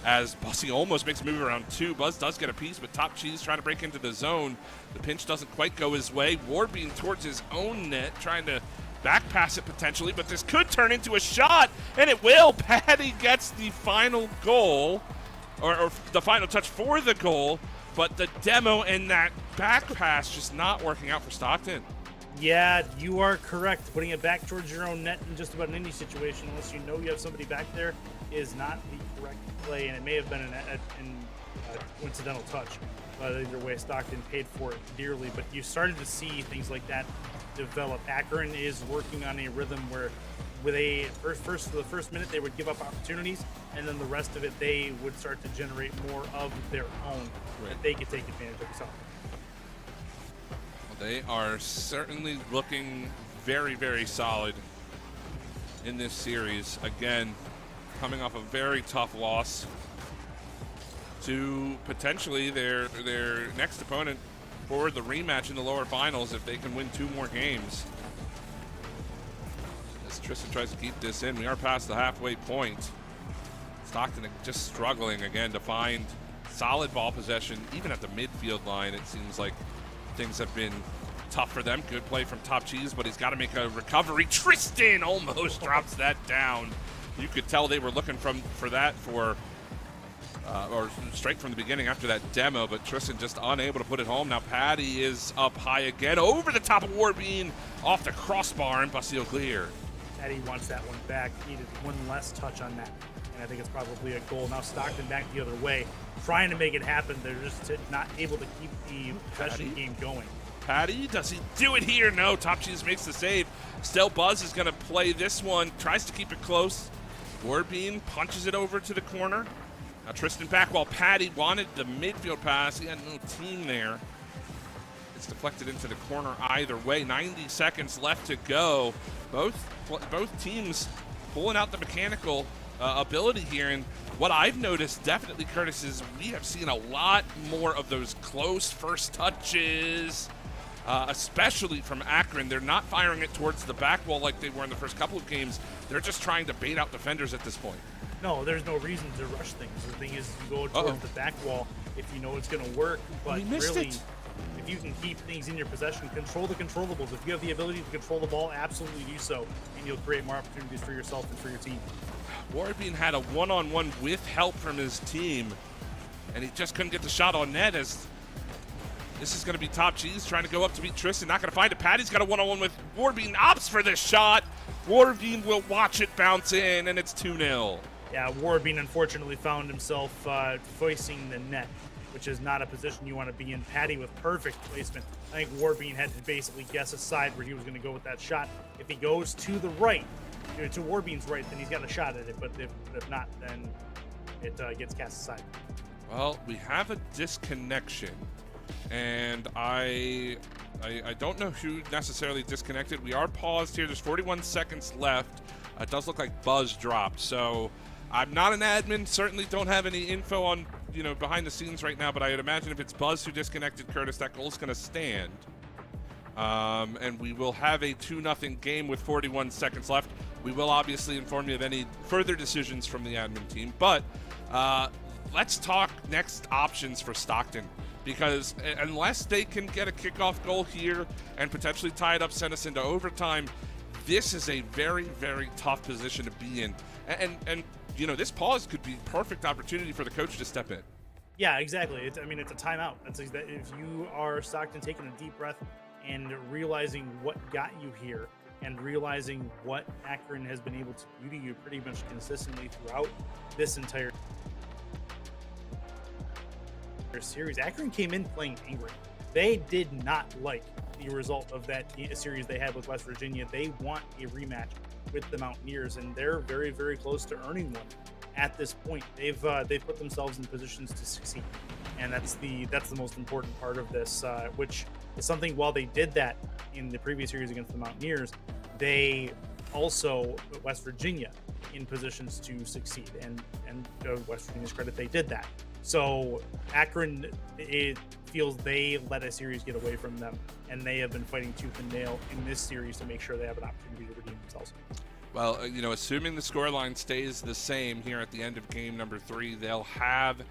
As Bussy almost makes a move around 2. Buzz does get a piece, but Top Cheese trying to break into the zone. The pinch doesn't quite go his way. Warbeam towards his own net, trying to back pass it potentially, but this could turn into a shot, and it will. Patty gets the final goal, or the final touch for the goal, but the demo and that back pass just not working out for Stockton. Yeah, you are correct. Putting it back towards your own net in just about any situation, unless you know you have somebody back there, is not the correct play, and it may have been an coincidental touch. But either way, Stockton paid for it dearly. But you started to see things like that develop. Akron is working on a rhythm where, with for the first minute, they would give up opportunities, and then the rest of it, they would start to generate more of their own that they could take advantage of. So. They are certainly looking very, very solid in this series. Again, coming off a very tough loss to potentially their next opponent for the rematch in the lower finals if they can win 2 more games. As Tristan tries to keep this in, we are past the halfway point. Stockton just struggling again to find solid ball possession, even at the midfield line. It seems like things have been tough for them. Good play from Top Cheese, but he's got to make a recovery. Tristan almost drops that down. You could tell they were looking for that or straight from the beginning after that demo, but Tristan just unable to put it home. Now Patty is up high again, over the top of Warbeam, off the crossbar, and Basile clear. Patty wants that one back. Needed one less touch on that, and I think it's probably a goal. Now Stockton back the other way, trying to make it happen. They're just not able to keep the possession game going. Patty, does he do it here? No, Top Cheese makes the save. Still, Buzz is going to play this one, tries to keep it close. Warbeam punches it over to the corner. Now Tristan back while Patty wanted the midfield pass. He had no team there. It's deflected into the corner either way. 90 seconds left to go. Both teams pulling out the mechanical ability here. And what I've noticed definitely, Curtis, is we have seen a lot more of those close first touches. Especially from Akron. They're not firing it towards the back wall like they were in the first couple of games. They're just trying to bait out defenders at this point. No, there's no reason to rush things. The thing is, you go towards the back wall if you know it's going to work. But really, if you can keep things in your possession, control the controllables. If you have the ability to control the ball, absolutely do so, and you'll create more opportunities for yourself and for your team. Warbeam had a one-on-one with help from his team, and he just couldn't get the shot on net. As this is going to be Top Cheese trying to go up to beat Tristan. Not going to find it. Patty's got a one-on-one with Warbeam. Opts for this shot. Warbeam will watch it bounce in, and it's 2-0. Yeah, Warbeam unfortunately found himself facing the net, which is not a position you want to be in. Patty with perfect placement. I think Warbeam had to basically guess a side where he was going to go with that shot. If he goes to the right, to Warbeam's right, then he's got a shot at it. But if not, then it gets cast aside. Well, we have a disconnection. And I don't know who necessarily disconnected. We are paused here. There's 41 seconds left. It does look like Buzz dropped. So I'm not an admin. Certainly don't have any info on, behind the scenes right now. But I would imagine if it's Buzz who disconnected Curtis, that goal's going to stand. And we will have a 2-0 game with 41 seconds left. We will obviously inform you of any further decisions from the admin team. But let's talk next options for Stockton. Because unless they can get a kickoff goal here and potentially tie it up, send us into overtime, this is a very, very tough position to be in. And this pause could be perfect opportunity for the coach to step in. Yeah, exactly. It's a timeout. If you are Stockton, taking a deep breath and realizing what got you here and realizing what Akron has been able to do to you pretty much consistently throughout this entire series. Akron came in playing angry. They did not like the result of that series they had with West Virginia. They want a rematch with the Mountaineers, and they're very, very close to earning one at this point. They've put themselves in positions to succeed, and that's the most important part of this, which is something. While they did that in the previous series against the Mountaineers, they also put West Virginia in positions to succeed, and to West Virginia's credit, they did that. So Akron, it feels they let a series get away from them, and they have been fighting tooth and nail in this series to make sure they have an opportunity to redeem themselves. Well, assuming the scoreline stays the same here at the end of game number 3, they'll have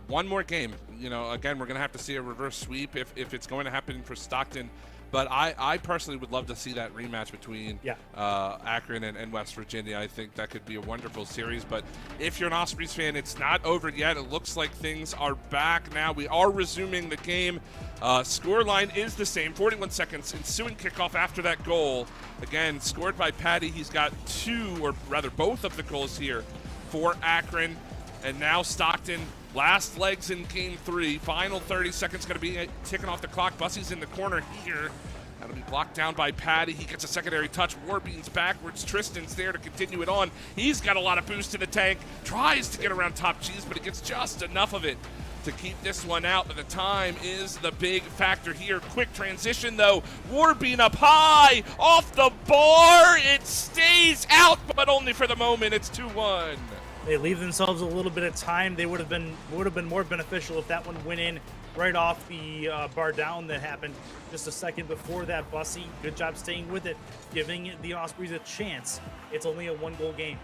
one more game. Again, we're going to have to see a reverse sweep if it's going to happen for Stockton. But I personally would love to see that rematch between Akron and West Virginia. I think that could be a wonderful series. But if you're an Ospreys fan, it's not over yet. It looks like things are back now. We are resuming the game. Scoreline is the same. 41 seconds. Ensuing kickoff after that goal. Again, scored by Patty. He's got both of the goals here for Akron. And now Stockton, last legs in game 3. Final 30 seconds going to be ticking off the clock. Bussy's in the corner here. That'll be blocked down by Patty. He gets a secondary touch. Warbean's backwards. Tristan's there to continue it on. He's got a lot of boost in the tank. Tries to get around Top Cheese, but he gets just enough of it to keep this one out. But the time is the big factor here. Quick transition, though. Warbean up high. Off the bar. It stays out, but only for the moment. It's 2-1. They leave themselves a little bit of time. They would have been more beneficial if that one went in right off the bar down that happened just a second before that. Bussy, good job staying with it, giving the Ospreys a chance. It's only a 1-goal game.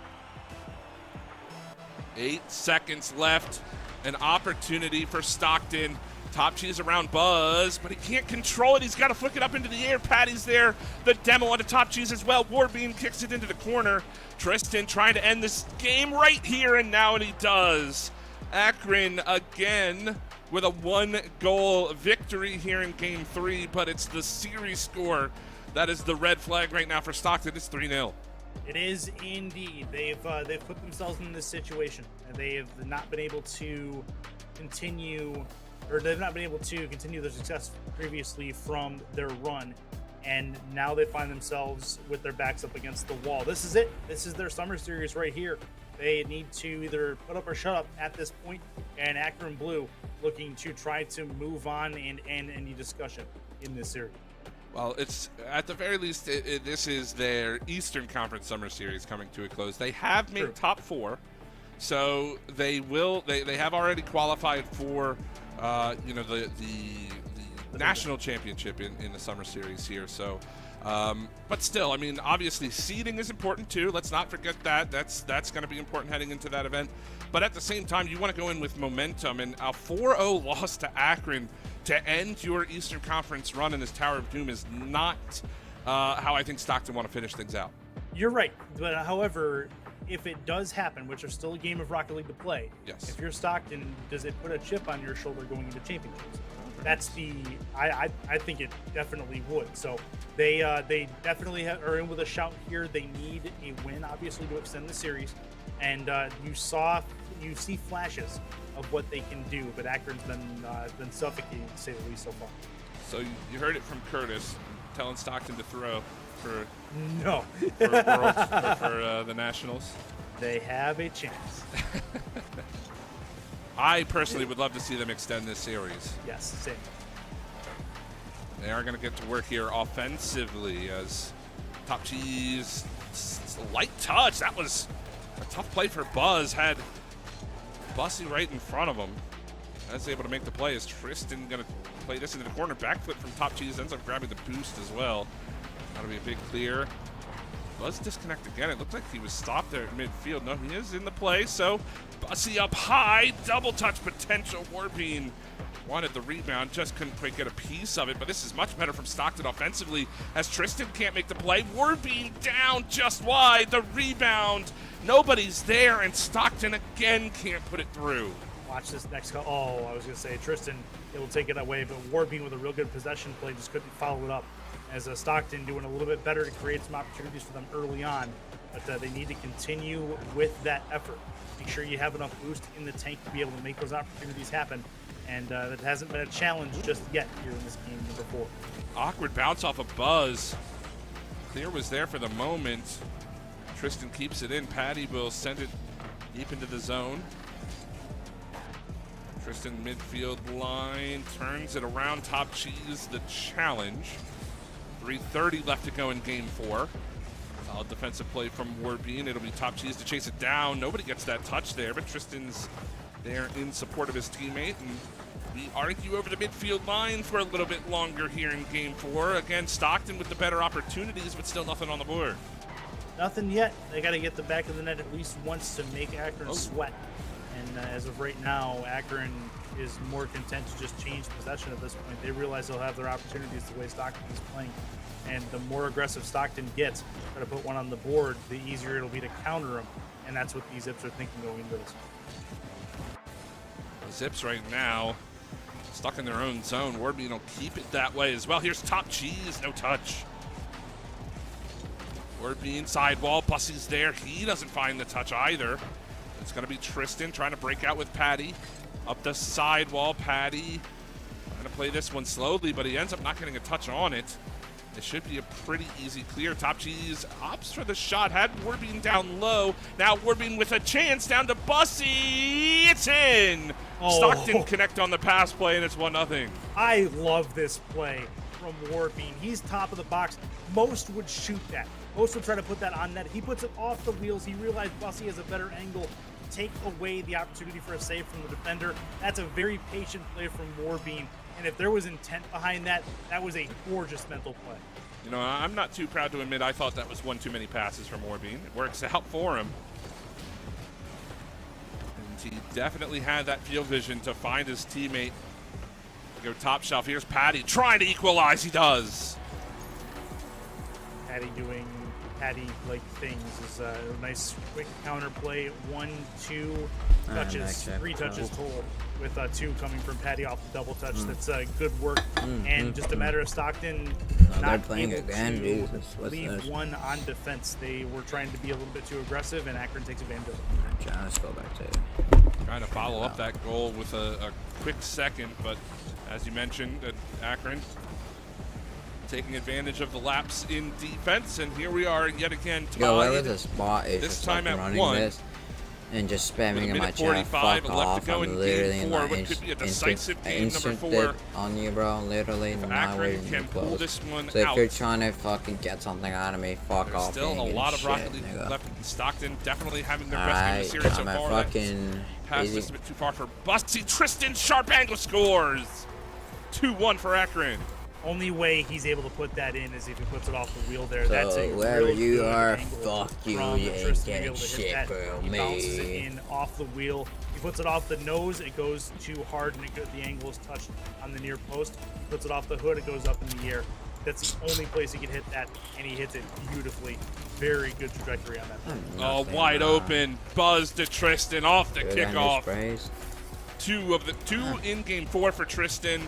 8 seconds left. An opportunity for Stockton. Top Cheese around Buzz, but he can't control it. He's got to flick it up into the air. Patty's there. The demo onto Top Cheese as well. Warbean kicks it into the corner. Tristan trying to end this game right here, and now he does. Akron again with a 1-goal victory here in game 3, but it's the series score that is the red flag right now for Stockton. It's 3-0. It is indeed. They've put themselves in this situation, and they have not been able to continue. Or they've not been able to continue their success previously from their run, and now they find themselves with their backs up against the wall. This is it. This is their summer series right here. They need to either put up or shut up at this point, and Akron Blue looking to try to move on and end any discussion in this series. Well, it's at the very least, this is their Eastern Conference Summer Series coming to a close. They have made top 4, so they have already qualified for the national championship in the Summer Series here. So, but still, I mean, obviously seeding is important too. Let's not forget that. That's going to be important heading into that event. But at the same time, you want to go in with momentum, and a 4-0 loss to Akron to end your Eastern Conference run in this Tower of Doom is not how I think Stockton want to finish things out. You're right, but however, if it does happen, which is still a game of Rocket League to play, yes. If you're Stockton, does it put a chip on your shoulder going into championships? That's I think it definitely would. So they definitely are in with a shout here. They need a win, obviously, to extend the series. And you see flashes of what they can do, but Akron's been suffocating, to say the least, so far. So you heard it from Curtis, telling Stockton to throw for the Nationals. They have a chance. I personally would love to see them extend this series. Yes, same. They are going to get to work here offensively as Top Cheese, light touch. That was a tough play for Buzz. Had Bussy right in front of him. That's able to make the play. Is Tristan going to play this into the corner? Backflip from Top Cheese. Ends up grabbing the boost as well. That'll be a big clear. Buzz disconnect again. It looked like he was stopped there at midfield. No, he is in the play. So Bussy up high. Double touch potential. Warbean wanted the rebound. Just couldn't quite get a piece of it. But this is much better from Stockton offensively as Tristan can't make the play. Warbean down just wide. The rebound. Nobody's there. And Stockton again can't put it through. Watch this next call. Oh, I was going to say Tristan, it will take it away. But Warbean with a real good possession play just couldn't follow it up. As Stockton doing a little bit better to create some opportunities for them early on. But they need to continue with that effort. Make sure you have enough boost in the tank to be able to make those opportunities happen. and that hasn't been a challenge just yet here in this game number 4. Awkward bounce off a Buzz. Clear was there for the moment. Tristan keeps it in. Patty will send it deep into the zone. Tristan midfield line, turns it around. Top Cheese the challenge. 3:30 left to go in game 4. Solid defensive play from Warbean. It'll be Top Cheese to chase it down. Nobody gets that touch there, but Tristan's there in support of his teammate. And we argue over the midfield line for a little bit longer here in game 4. Again, Stockton with the better opportunities, but still nothing on the board. Nothing yet. They got to get the back of the net at least once to make Akron sweat. And as of right now, Akron is more content to just change possession at this point. They realize they'll have their opportunities the way Stockton is playing. And the more aggressive Stockton gets, try to put one on the board, the easier it'll be to counter them. And that's what these Zips are thinking going into this. The Zips right now stuck in their own zone. Warbean will keep it that way as well. Here's Top Cheese, no touch. Warbean sidewall, Bussy's there. He doesn't find the touch either. It's going to be Tristan trying to break out with Patty. Up the sidewall, Patty trying to play this one slowly, but he ends up not getting a touch on it. It should be a pretty easy clear. Top Cheese opts for the shot, had Warbean down low. Now Warbean with a chance down to Bussy. It's in. Oh. Stockton connect on the pass play, and it's 1-0. I love this play from Warbean. He's top of the box. Most would shoot that. Most would try to put that on net. He puts it off the wheels. He realized Bussy has a better angle. Take away the opportunity for a save from the defender. That's a very patient play from Warbean. And if there was intent behind that, that was a gorgeous mental play. You know, I'm not too proud to admit I thought that was one too many passes from Warbean. It works out for him. And he definitely had that field vision to find his teammate. Go top shelf. Here's Patty trying to equalize. He does. Patty doing Patty-like things is a nice quick counter play. 1, 2 touches, 3 touches total, with 2 coming from Patty off the double touch. That's good work, and just a matter of Stockton not playing able again. to Jesus, leave one on defense. They were trying to be a little bit too aggressive, and Akron takes advantage of it. Let's go back to it. Trying to follow up that goal with a quick second, but as you mentioned, Akron taking advantage of the lapse in defense, and here we are yet again tied. Yo, whether the spot is this just time like at running 1. this and just spamming in my chat, 45 fuck left off, to go I'm in literally game 4, not what could be a decisive game number instant 4. on you, bro, literally If not Akron waiting can to pull close. this one So if out, you're trying to fucking get something out of me, fuck there's off. still you a ain't lot of getting Rocket shit, League nigga. left. Stockton definitely having their best game of the Alright, series so I'm a far. fucking Pass easy. this a bit too far for Busty. Tristan sharp angle scores. 2-1 for Akron. Only way he's able to put that in is if he puts it off the wheel there. So That's a wherever real you good are, angle fuck you, from you ain't Tristan to be getting able to hit shit that. from He bounces it me. in off the wheel. He puts it off the nose. It goes too hard, and the angle is touched on the near post. He puts it off the hood. It goes up in the air. That's the only place he can hit that, and he hits it beautifully. Very good trajectory on that. Oh, wide open. Buzz to Tristan off the kickoff. 2 in game 4 for Tristan,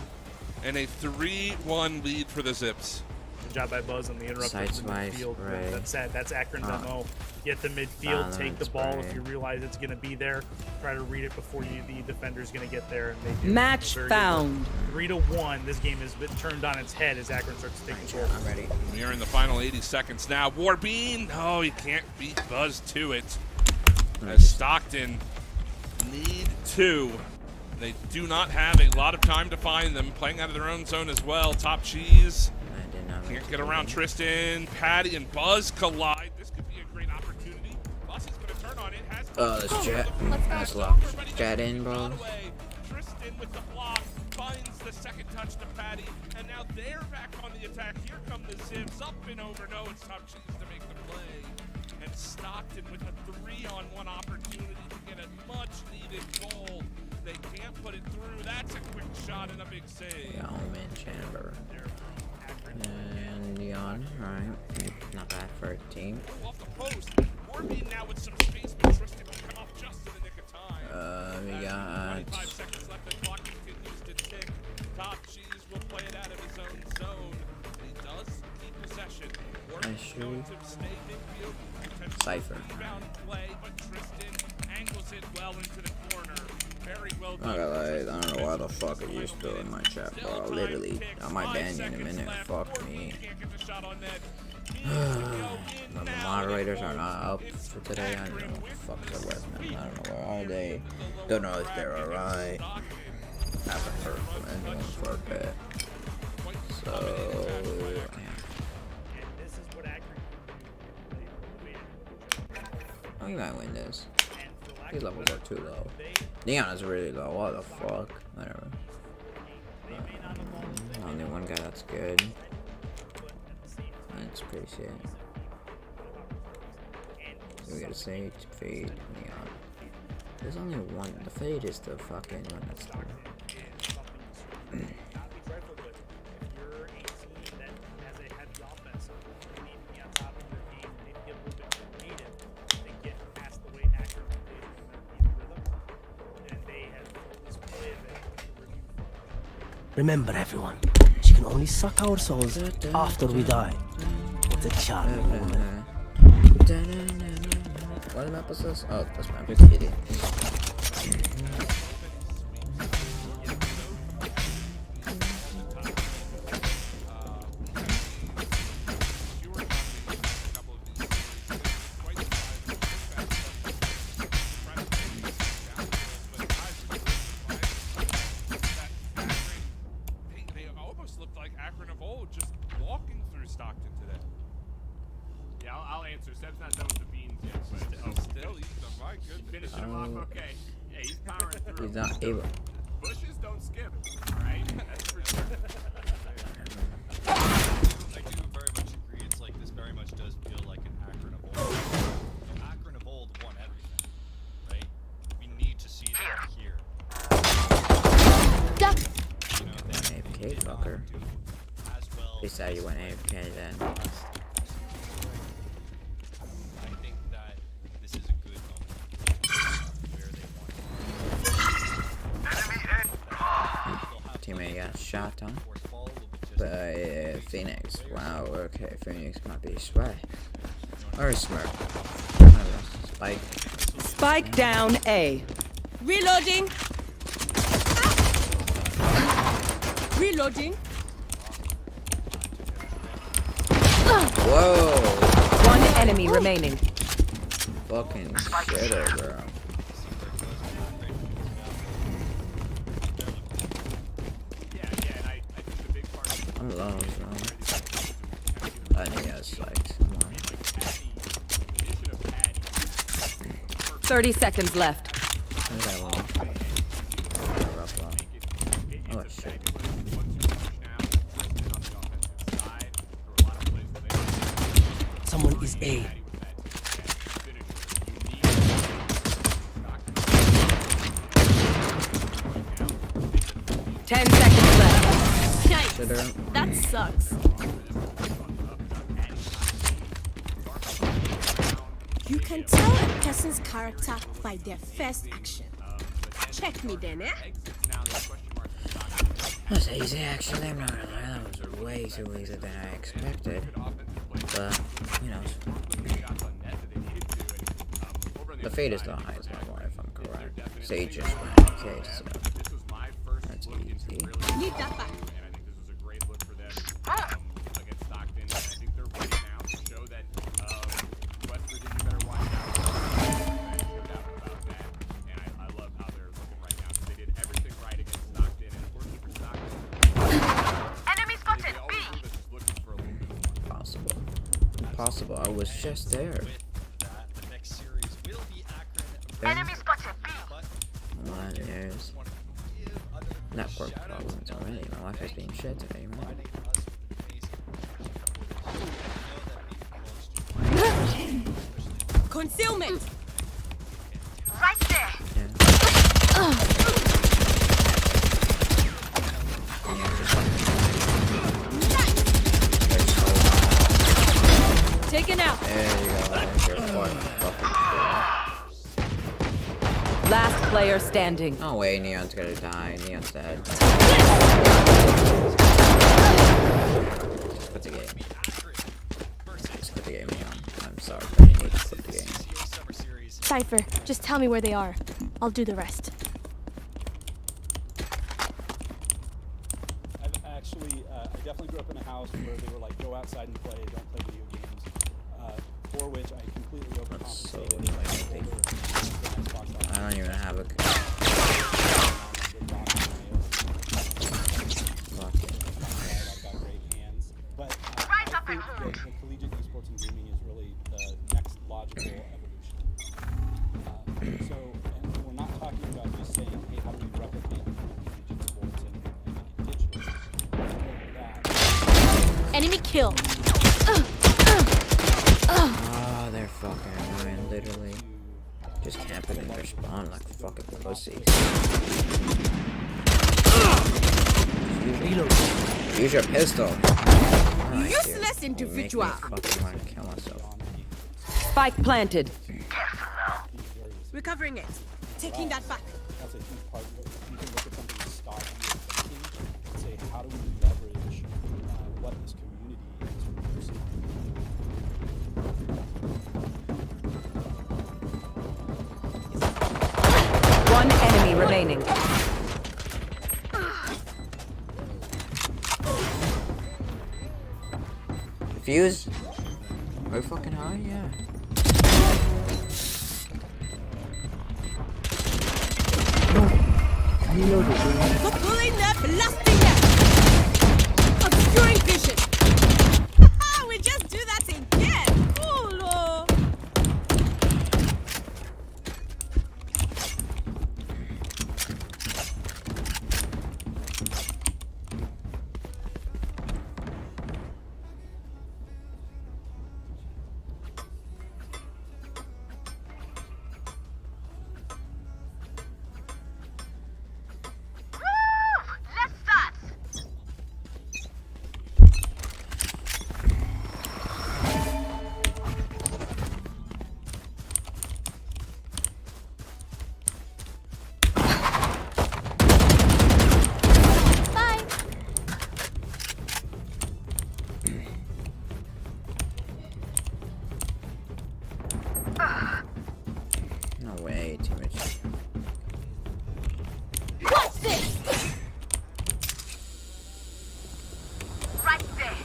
and a 3-1 lead for the Zips. Good job by Buzz on the interrupt in the midfield. That's Akron's MO. Get the midfield, take the ball if you realize it's going to be there. Try to read it before the defender's going to get there, and they do. Match found. 3-1. This game has been turned on its head as Akron starts to take control. I'm ready. We are in the final 80 seconds now. Warbean, oh, he can't beat Buzz to it. As Stockton need 2. They do not have a lot of time to find them. Playing out of their own zone as well. Top Cheese can't get around Tristan. Patty and Buzz collide. This could be a great opportunity. Buzz is going to turn on it. This jet. Nice luck. Jet in, bro. Tristan with the block finds the second touch to Patty, and now they're back on the attack. Here come the Zips, up and over. No, it's Top Cheese to make the play. And Stockton with a 3-on-1 opportunity to get a much-needed goal. They can't put it through. That's a quick shot and a big save. Yeoman Chamber. And Dion, alright. Not bad for a team. Off the post. Warbean now with some space, but Tristan will come off just in the nick of time. We got 25 seconds left. The clock continues to tick. Top Cheese will play it out of his own zone. He does keep his Nice shoot. Cypher. I don't know why the fuck are you still in my chat, bro. Literally, I might ban you in a minute. Fuck me. When the moderators are not up for today, I don't know what the fuck is the Westman. I don't know where are they. Don't know if they're alright. I haven't heard from anyone for a bit. So, yeah. We might win this. These levels are too low. Neon is really low. What the fuck? Whatever. Only one guy that's good. That's pretty sick. So we got a Sage, Fade, Neon. There's only one. The Fade is the fucking one that's good. Remember, everyone, she can only suck our souls after we die. What a charming woman. What map is this? Oh, this map is idiot. I'll answer. Seb's not done with the beans yet, but still, my goodness. Finishing him off, okay. Yeah, he's powering through. He's not able. Bushes don't skip, alright? That's for sure. I do very much agree. It's like this very much does feel like an Akron of old. Akron of old won everything, right? We need to see that here. Duck. You know, AFK fucker. They said you went AFK then. Teammate got shot on by Phoenix. Wow, okay, Phoenix might be Sway. Or Smurf. Spike. Spike down A. Reloading. Reloading. Whoa! One enemy remaining. Fucking shitter, bro. I'm low, so I think that's like 30 seconds left. Oh shit. Someone is A. Ten seconds left. Yikes. That sucks. You can tell a person's character by their first action. Check me then, eh? That's easy, actually. I'm not gonna lie. That was way too easy than I expected. But, you know. The Fate is the highest level, if I'm correct. Sage just went okay, so. That's easy. Need that back. Possible. I was just there. Enemy spotted B. Well, there's network problems already. My wife is being shit today, man. Concealment. Right there. Taken out. There you go. Last player standing. Oh wait, Neon's gonna die. Neon's dead. What's the game? Cypher. Just tell me where they are. I'll do the rest. I definitely grew up in a house where they were like, go outside and play, don't play video games. For which I completely overcompensated. I don't even have a. But I think that the collegiate esports and gaming is really the next logical evolution. So, and we're not talking about just saying, hey, how do we replicate collegiate sports and make it digital? Enemy kill. Oh, they're fucking annoying, literally. Just camping in their spawn like fucking pussies. Use your pistol. Useless individual. Make me fucking want to kill myself. Spike planted. Recovering it. Taking that back. That's a huge part of it. You can look at something and stop and thinking and say, how do we leverage what this community is producing? One enemy remaining. Fuse? Are you fucking high? Yeah. Stop pulling that, blasting that. Obscuring vision. We just do that again. Cool. No way, teammates. What's this? Right there.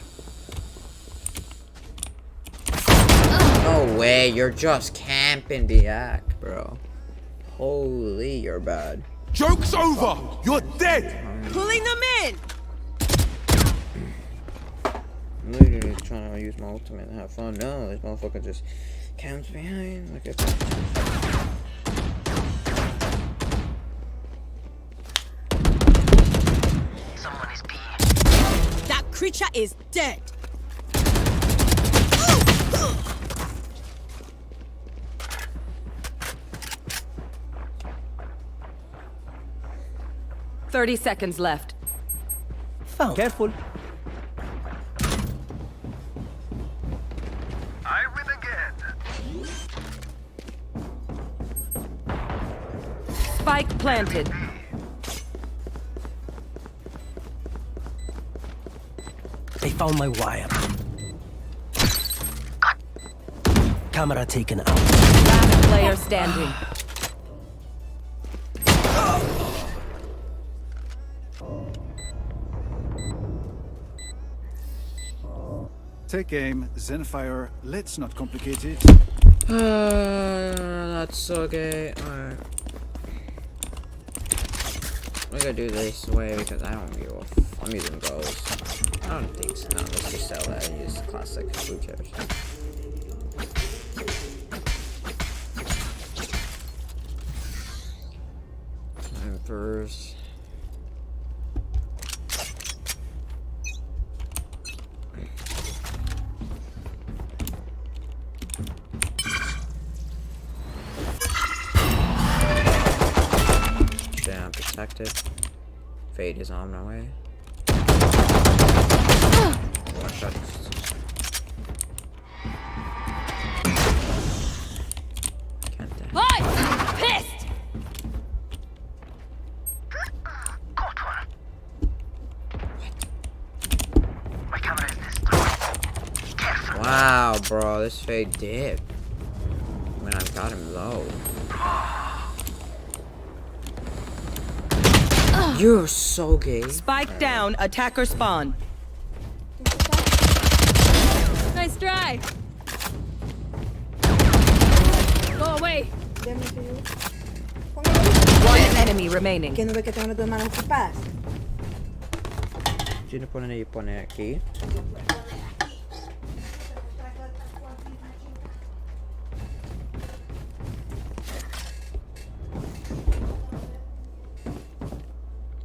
No way, you're just camping the act, bro. Holy, you're bad. Joke's over! You're dead! Pulling them in. I'm literally trying to use my ultimate and have fun. No, this motherfucker just camps behind like a. Someone is being. That creature is dead. Thirty seconds left. Found. Careful. I win again. Spike planted. They found my wire. Camera taken out. Last player standing. Take aim, Zenfire. Let's not complicate it. That's okay. Alright. We're gonna do this way because I don't give a f. I'm using bows. I don't think so. No, let's just sell that and use classic blue chairs. Emperors. Damn, protected. Fade is on my way. One shot. Can't die. Boy, pissed. My camera is destroyed. Careful. Wow, bro, this fade dip. When I got him low. You're so gay. Spike down, attacker spawn. Nice try. Go away. One enemy remaining. ¿Qué no ve que tengo las dos manos ocupadas? Tiene poner ahí, pone aquí.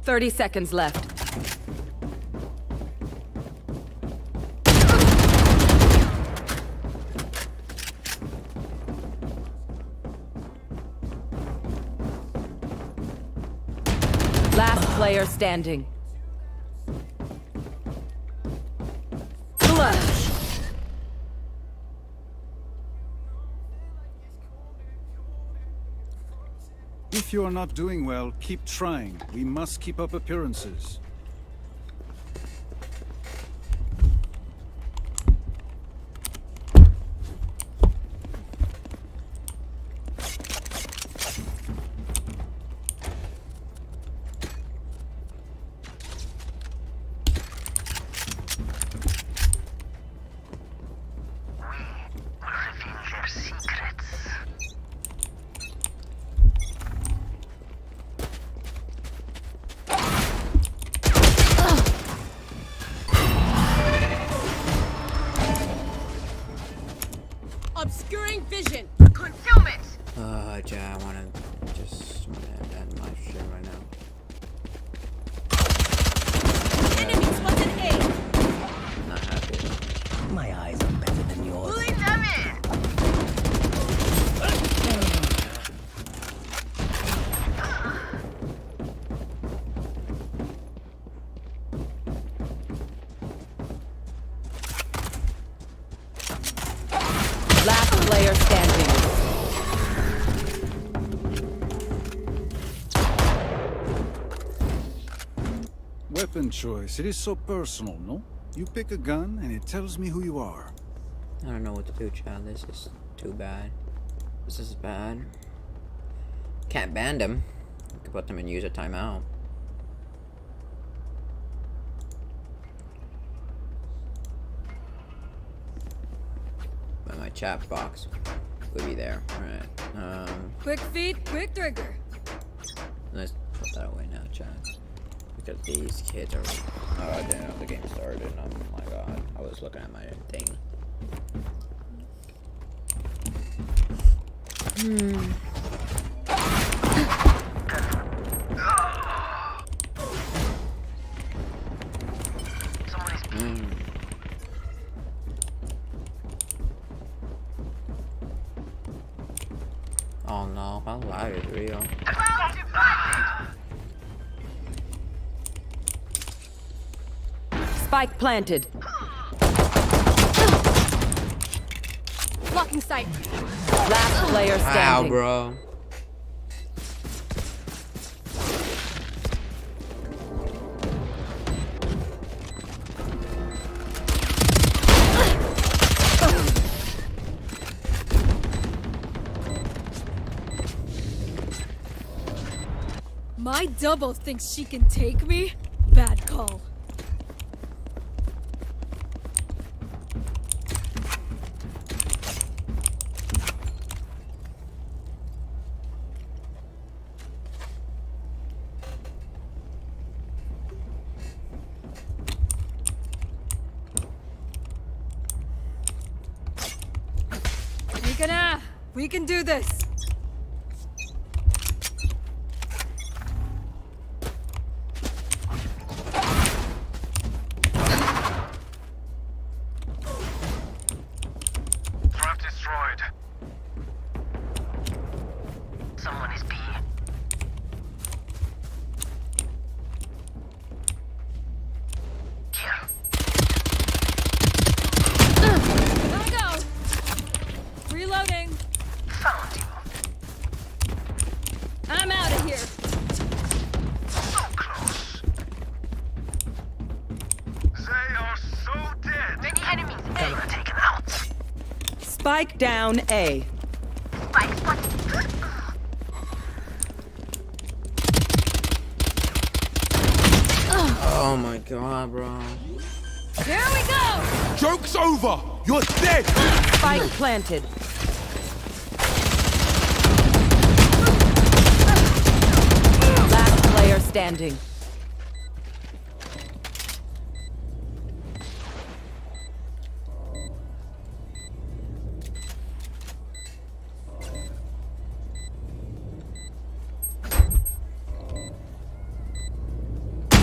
$30 seconds left. Last player standing. Clutch. If you are not doing well, keep trying. We must keep up appearances. Obscuring vision. Concealment. I wanna just end my shit right now. Enemy spotted A. Not happy. My eyes are better than yours. Pulling them in. Last player standing. Weapon choice. It is so personal, no? You pick a gun and it tells me who you are. I don't know what to do, child. This is too bad. This is bad. Can't ban them. You could put them in user timeout. But my chat box would be there. Alright. Quick feet, quick trigger. Let's put that away now, chat. Because these kids are... Oh, I didn't know the game started. Oh my god. I was looking at my thing. Oh no, how loud is real? Spike planted. Blocking sight. Last player Wow, standing. bro. My double thinks she can take me? Bad call. We can do this. Trap destroyed. Someone is B. Here. Gotta go. Reloading. Found you. I'm out of here. So close. They are so dead. Many enemies. A taken out. Spike down A. Oh my god, bro. Here we go! Joke's over! You're dead! Spike planted. Last player standing.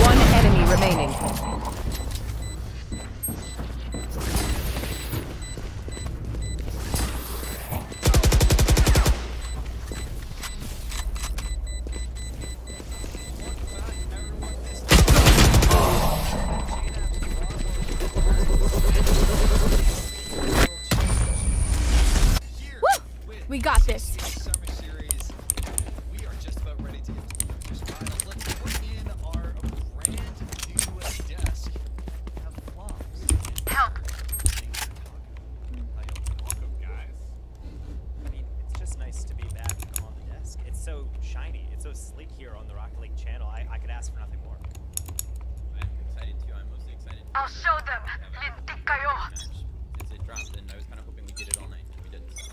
One enemy remaining. We got this. CCA Summer Series. We are just about ready to get to the just final. Let's put in our brand new desk. Have flops. Help! Welcome, guys. I mean, it's just nice to be back on the desk. It's so shiny. It's so sleek here on the Rocket League channel. I could ask for nothing more. I'm excited too. I'm mostly excited. I'll show them! Lintik kayo! Since it dropped, and I was kind of hoping we get it all night. We did. So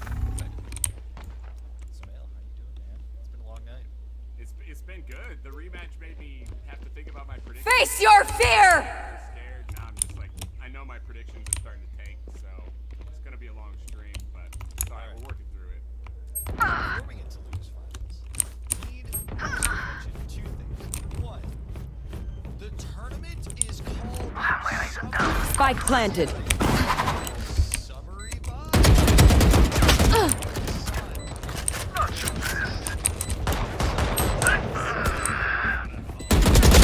Samael, how you doing, man? It's been a long night. It's been good. The rematch made me have to think about my predictions. Face your fear! I'm scared. Now I'm just like, I know my predictions are starting to tank, so it's gonna be a long stream, but it's alright. We're working through it. Before we get to lose finals, we need to mention two things. One, the tournament is called Spike planted. Summery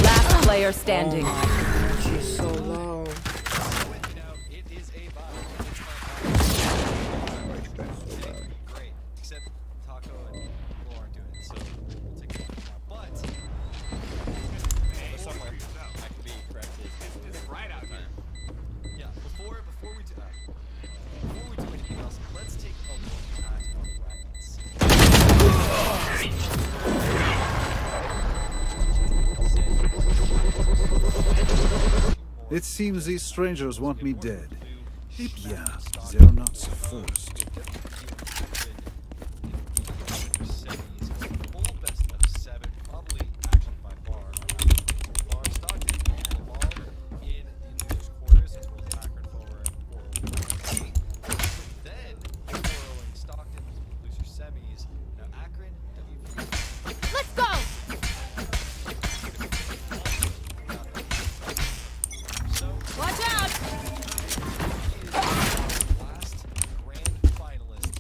Last player standing. She's so low. It is a great, except Taco and Will aren't doing it, so we'll take it on. But somewhere I can be corrected. It's right out here. yeah, before we do anything else, let's take a look at our brackets. It seems these strangers want me dead. Eh bien, they're not first. Full best of 7, probably actually by far. Stockton the ball in the losers quarters as well as Akron forward then forwarding Stockton loser semis. Now Akron, WV. Let's go! So Watch out! last grand finalist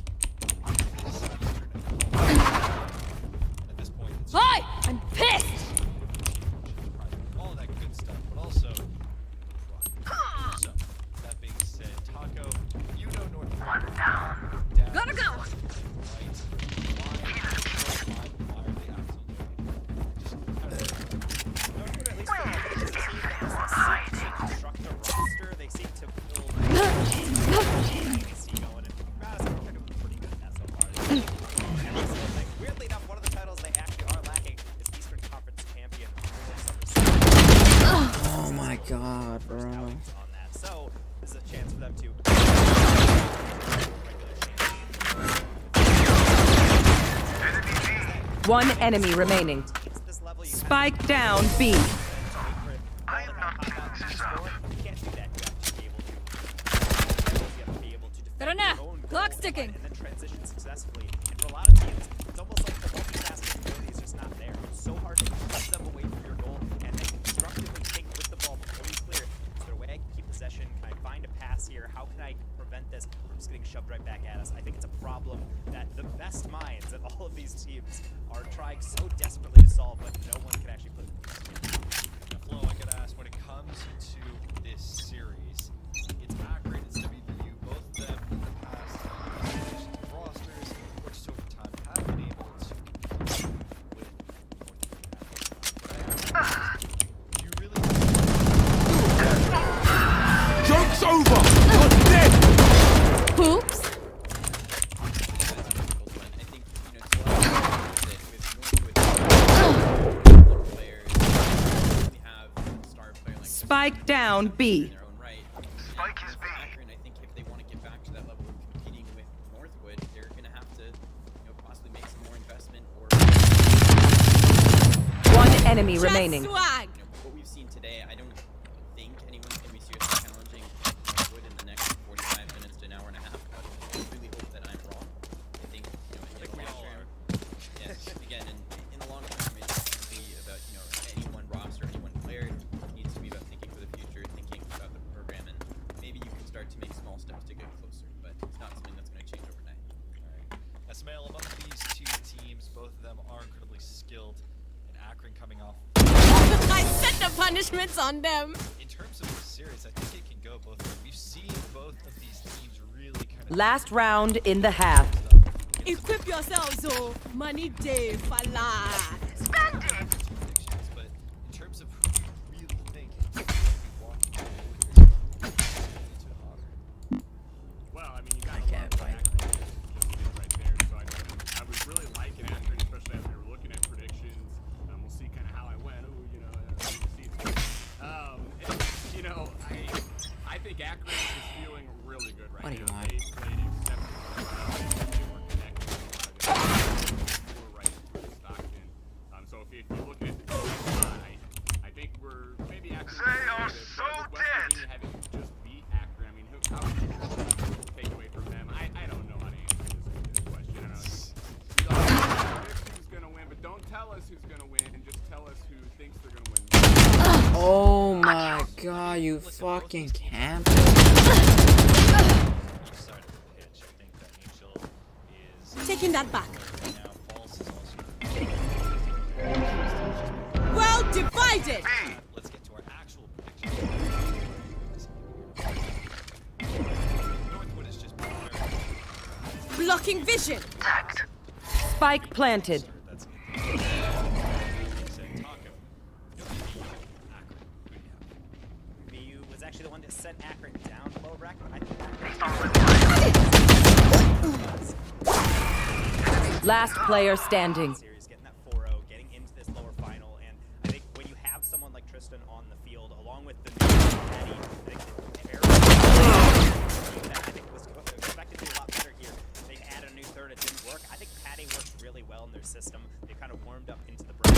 at this point. It's Hi! I'm pissed! all that good stuff, but also pride. So that being said, Taco, you know North America. Gotta go! Construct a roster. They seek to build legacy going, and Madison are doing pretty good at that so far. Weirdly enough, one of the titles they actually are lacking is Eastern Conference champion. Oh my god, bro. On that, so this is a chance for them to. One enemy remaining. Spike down B. I am not getting this up. You can't do that. You have to be able to defend Tarana, your own clock goal ticking. and then transition successfully. And for a lot of teams, it's almost like the multitasking ability is just not there. It's so hard to keep them away from your goal and then constructively think with the ball before you clear. Is there a way I can keep possession? Can I find a pass here? How can I prevent this from just getting shoved right back at us? I think it's a problem that the best minds of all of these teams are trying so desperately to solve, but no one can actually put it Now, Flo, I gotta ask, when it comes to this series, it's Akron, it's WVU, both of them in the past, rosters, or just over time, have been able to compete with you really Joke's over! You're dead! Oops! down B. their own right. Spike is B. And I think if they want to get back to that level of competing with Northwood, they're going to have to, possibly make some more investment or. One enemy remaining. What we've seen today, I don't think anyone's going to be seriously challenging Northwood in the next 45 minutes to an hour and a half. But I really hope that I'm wrong. I think, in the long term, yes, again, in the long term, it's going to be about, any one roster, any one player needs to be about thinking for the future, thinking about the program, and maybe you can start to make small steps to get closer, but it's not something that's going to change overnight. Esmail, among these two teams, both of them are incredibly skilled, and Akron coming off. I set the punishments on them. In terms of the series, I think it can go both ways. We've seen both of these teams really kind of. Last round in the half. Equip yourselves, oh. Money day for life. Spend it. But in terms of who you really think is going to be walking forward into honor. Well, I mean, you got a lot of Akron right there, so I was really liking Akron, especially as we were looking at predictions. We'll see kind of how I went. I think Akron is feeling really good right now. They played exceptionally well. They were connected to right through Stockton. So if you're looking at the I think we're maybe Akron. They are so dead. Having just beat Akron, I mean, how can you take away from them? I don't know how to answer this question. I don't know. Who's gonna win, but don't tell us who's gonna win, and just tell us who thinks they're gonna win. Oh my god, you fucking camp. Taking that back. Well divided. Let's get to our actual predictions. Northwood is just blocking vision. Spike planted. VU was actually the one that sent Akron down low rack. I think Last player standing. Series, getting that 4-0, getting into this lower final, and I think when you have someone like Tristan on the field, along with the Patty, I think was expected to do a lot better here. They added a new third, it didn't work. I think Patty worked really well in their system. They kind of warmed up into the break.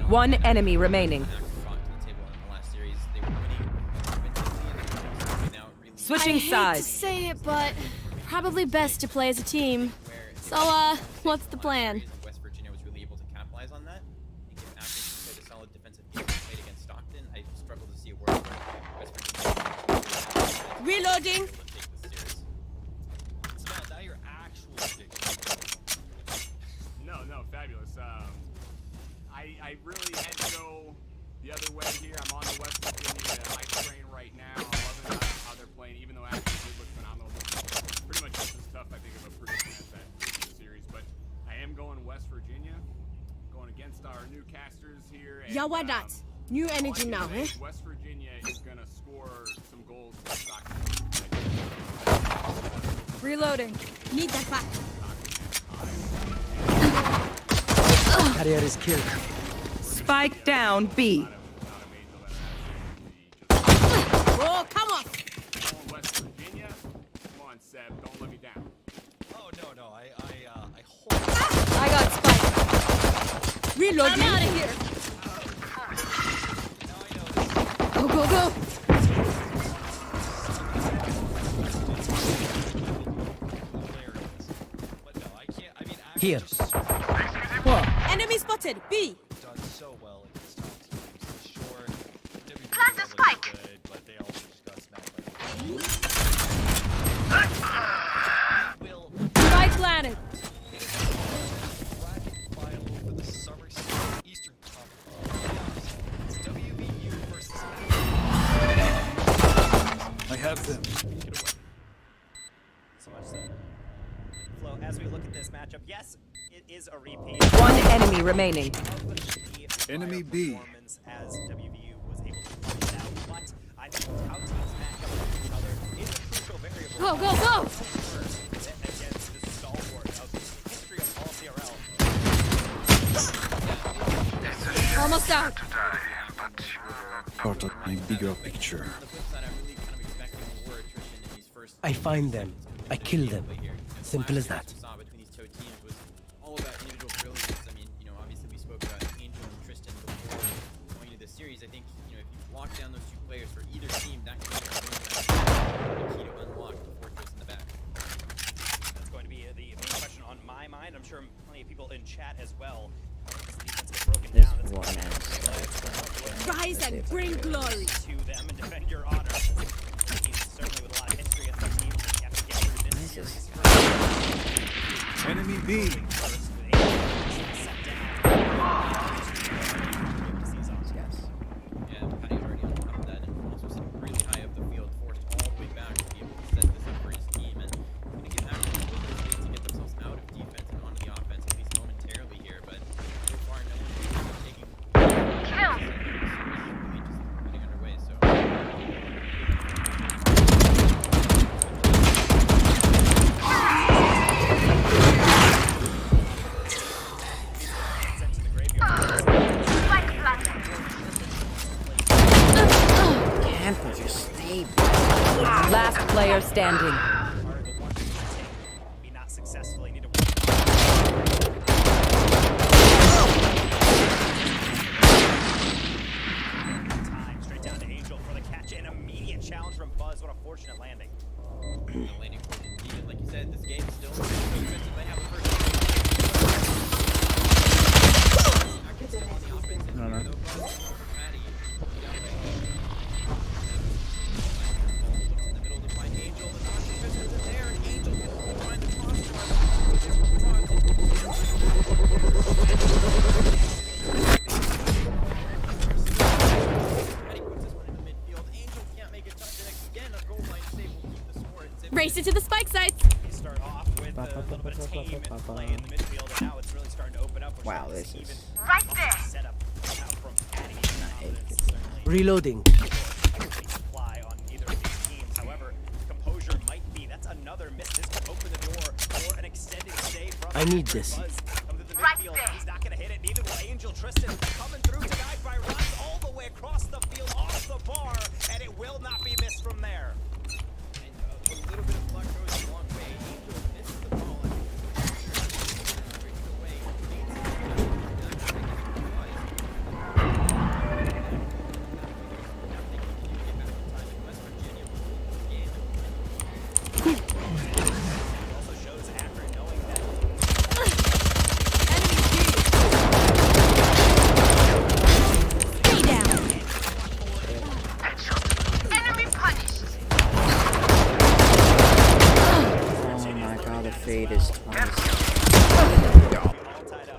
One enemy remaining. Switching sides. I hate to say it, but probably best to play as a team. So, what's the plan? West Virginia was really able to capitalize on that. And given Akron played a solid defensive game played against Stockton, I struggle to see a world where West Virginia. Reloading. So now your actual prediction. No, fabulous. I really had to go the other way here. I'm on the West Virginia hype train right now. I'm loving how they're playing, even though Akron did look phenomenal. Pretty much just as tough, I think, of a prediction as that previous series. But I am going West Virginia, going against our new casters here. And, yeah, why not? New energy now, eh? West Virginia is going to score some goals for Stockton. Reloading. Need that back. Carrier is killed. Spike down B. Oh, come on. West Virginia. Come on, Seb. Don't let me down. Oh no, I hold. I got spike. Reloading. I'm out of here. Go, go, go. But no, I can't. I mean, Here. Enemy spotted. B. Done so well against top teams. Sure, WB Plant the was spike. good, but they also just got smacked by Will. Spike planted. Bracket final for the Summer Series Eastern Conference. It's WBU versus. I have them. So much so. Flo, as we look at this matchup, yes, it is a repeat. One enemy remaining. Enemy B. As WVU was able to find out, but I think how teams match up with each other is a crucial Go, go, go! Against the stalwart of the history of all CRL. Almost out. Part of my bigger picture. I find them. I kill them. Simple as that. Saw between these two teams was all about individual brilliance. I mean, you know, obviously we spoke about Angel and Tristan before going into this series. I think, you know, if you lock down those two players for either team, that can be the key to unlock the fortress in the back. That's going to be the main question on my mind. I'm sure plenty of people in chat as well. As the defense gets broken down. Rise and bring glory to them and defend your honor. Certainly with a lot of history in the team, you have to get through this series first. Enemy B. Yeah, Patty already on top of that, and also sitting really high up the field, forced all the way back to be able to set this up for his team, and going to get after the ways to get themselves out of defense and onto the offense, at least momentarily here, but so far no one's really taking really just getting underway, so. Camper, just stay Last player standing. Be not successfully need to time straight down to Angel for the catch. An immediate challenge from Buzz. What a fortunate landing. The landing point indeed, like you said, this game is still so good. You might have the first No, no. Race it to the spike sites. You start off with a little bit of tame play in the midfield, and now it's really starting to open up. Wow, this is Right there. Setup from Patty. Reloading. Fly on either of these teams. However, composure might be. That's another miss. This could open the door for an extended stay from I need this. Buzz. Come to the midfield. He's not going to hit it. Neither will Angel. Tristan coming through to guide by runs all the way across the field, off the bar, and it will not be missed from there. A little bit of luck goes a long way. Angel misses the ball and breaks away. Also shows Akron knowing that Stay down. Enemy punished. Oh my god, the fade is twice.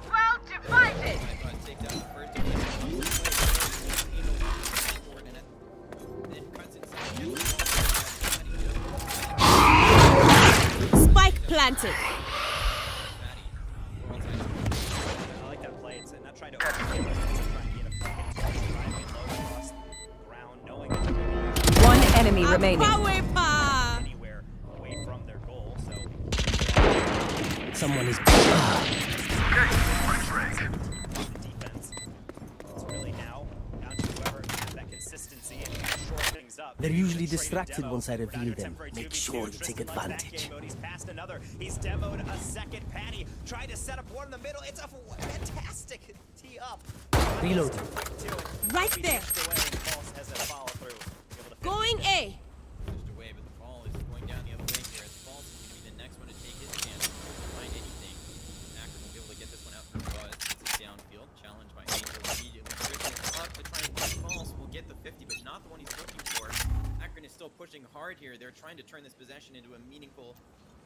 Well divided. Spike planted. I like that play. It's not trying to open it, it's trying to get a fucking touch, trying to get low across the ground, knowing that they're One enemy remaining. anywhere away from their goal. So Someone is. defense. It's really now down to whoever can have that consistency and shore things up. They're usually distracted once I reveal them. Make sure you take Tristan like that advantage. game mode. He's passed another. He's demoed a second. Patty tried to set up one in the middle. It's a fantastic tee up. Reloading. Right there. Going A. Just away, but the ball is going down the other way here. The ball is going to be the next one to take his chance to find anything. Akron will be able to get this one out for Buzz. It's downfield. Challenge by Angel immediately. Tristan is up to try and push balls. Will get the 50, but not the one he's looking for. Akron is still pushing hard here. They're trying to turn this possession into a meaningful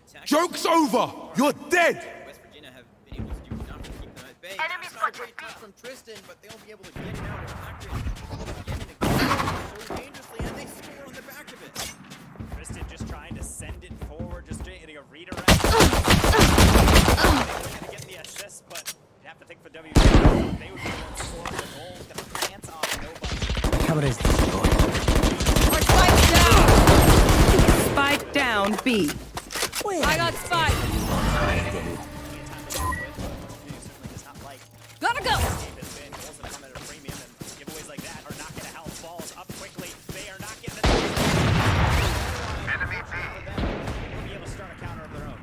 attack. Joke's over! You're dead! West Virginia have been able to do enough to keep them at bay. That's not a great touch from Tristan, but they'll be able to get it out of Akron. Getting the goal so dangerously, and they score on the back of it. Tristan just trying to send it forward, just getting a redirect. They're going to get the assist, but you have to think for WV. They would be able to score the goal. Got the pants off nobody. Camera is destroyed. Spike down. B. I got spike. Gotta go. Giveaways like that are not going to help. Balls up quickly. They are not getting Enemy B. They'll be able to start a counter of their own.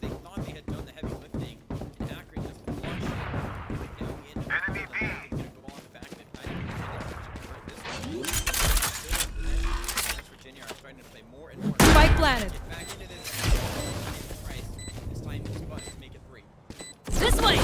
They thought they had done the heavy lifting, and Akron just flushed it down in. Enemy B. Gonna go on the back and kind of West Virginia are starting to play more and more. Spike planted. Get back into this. Price. This time, two bucks to make it 3. This way.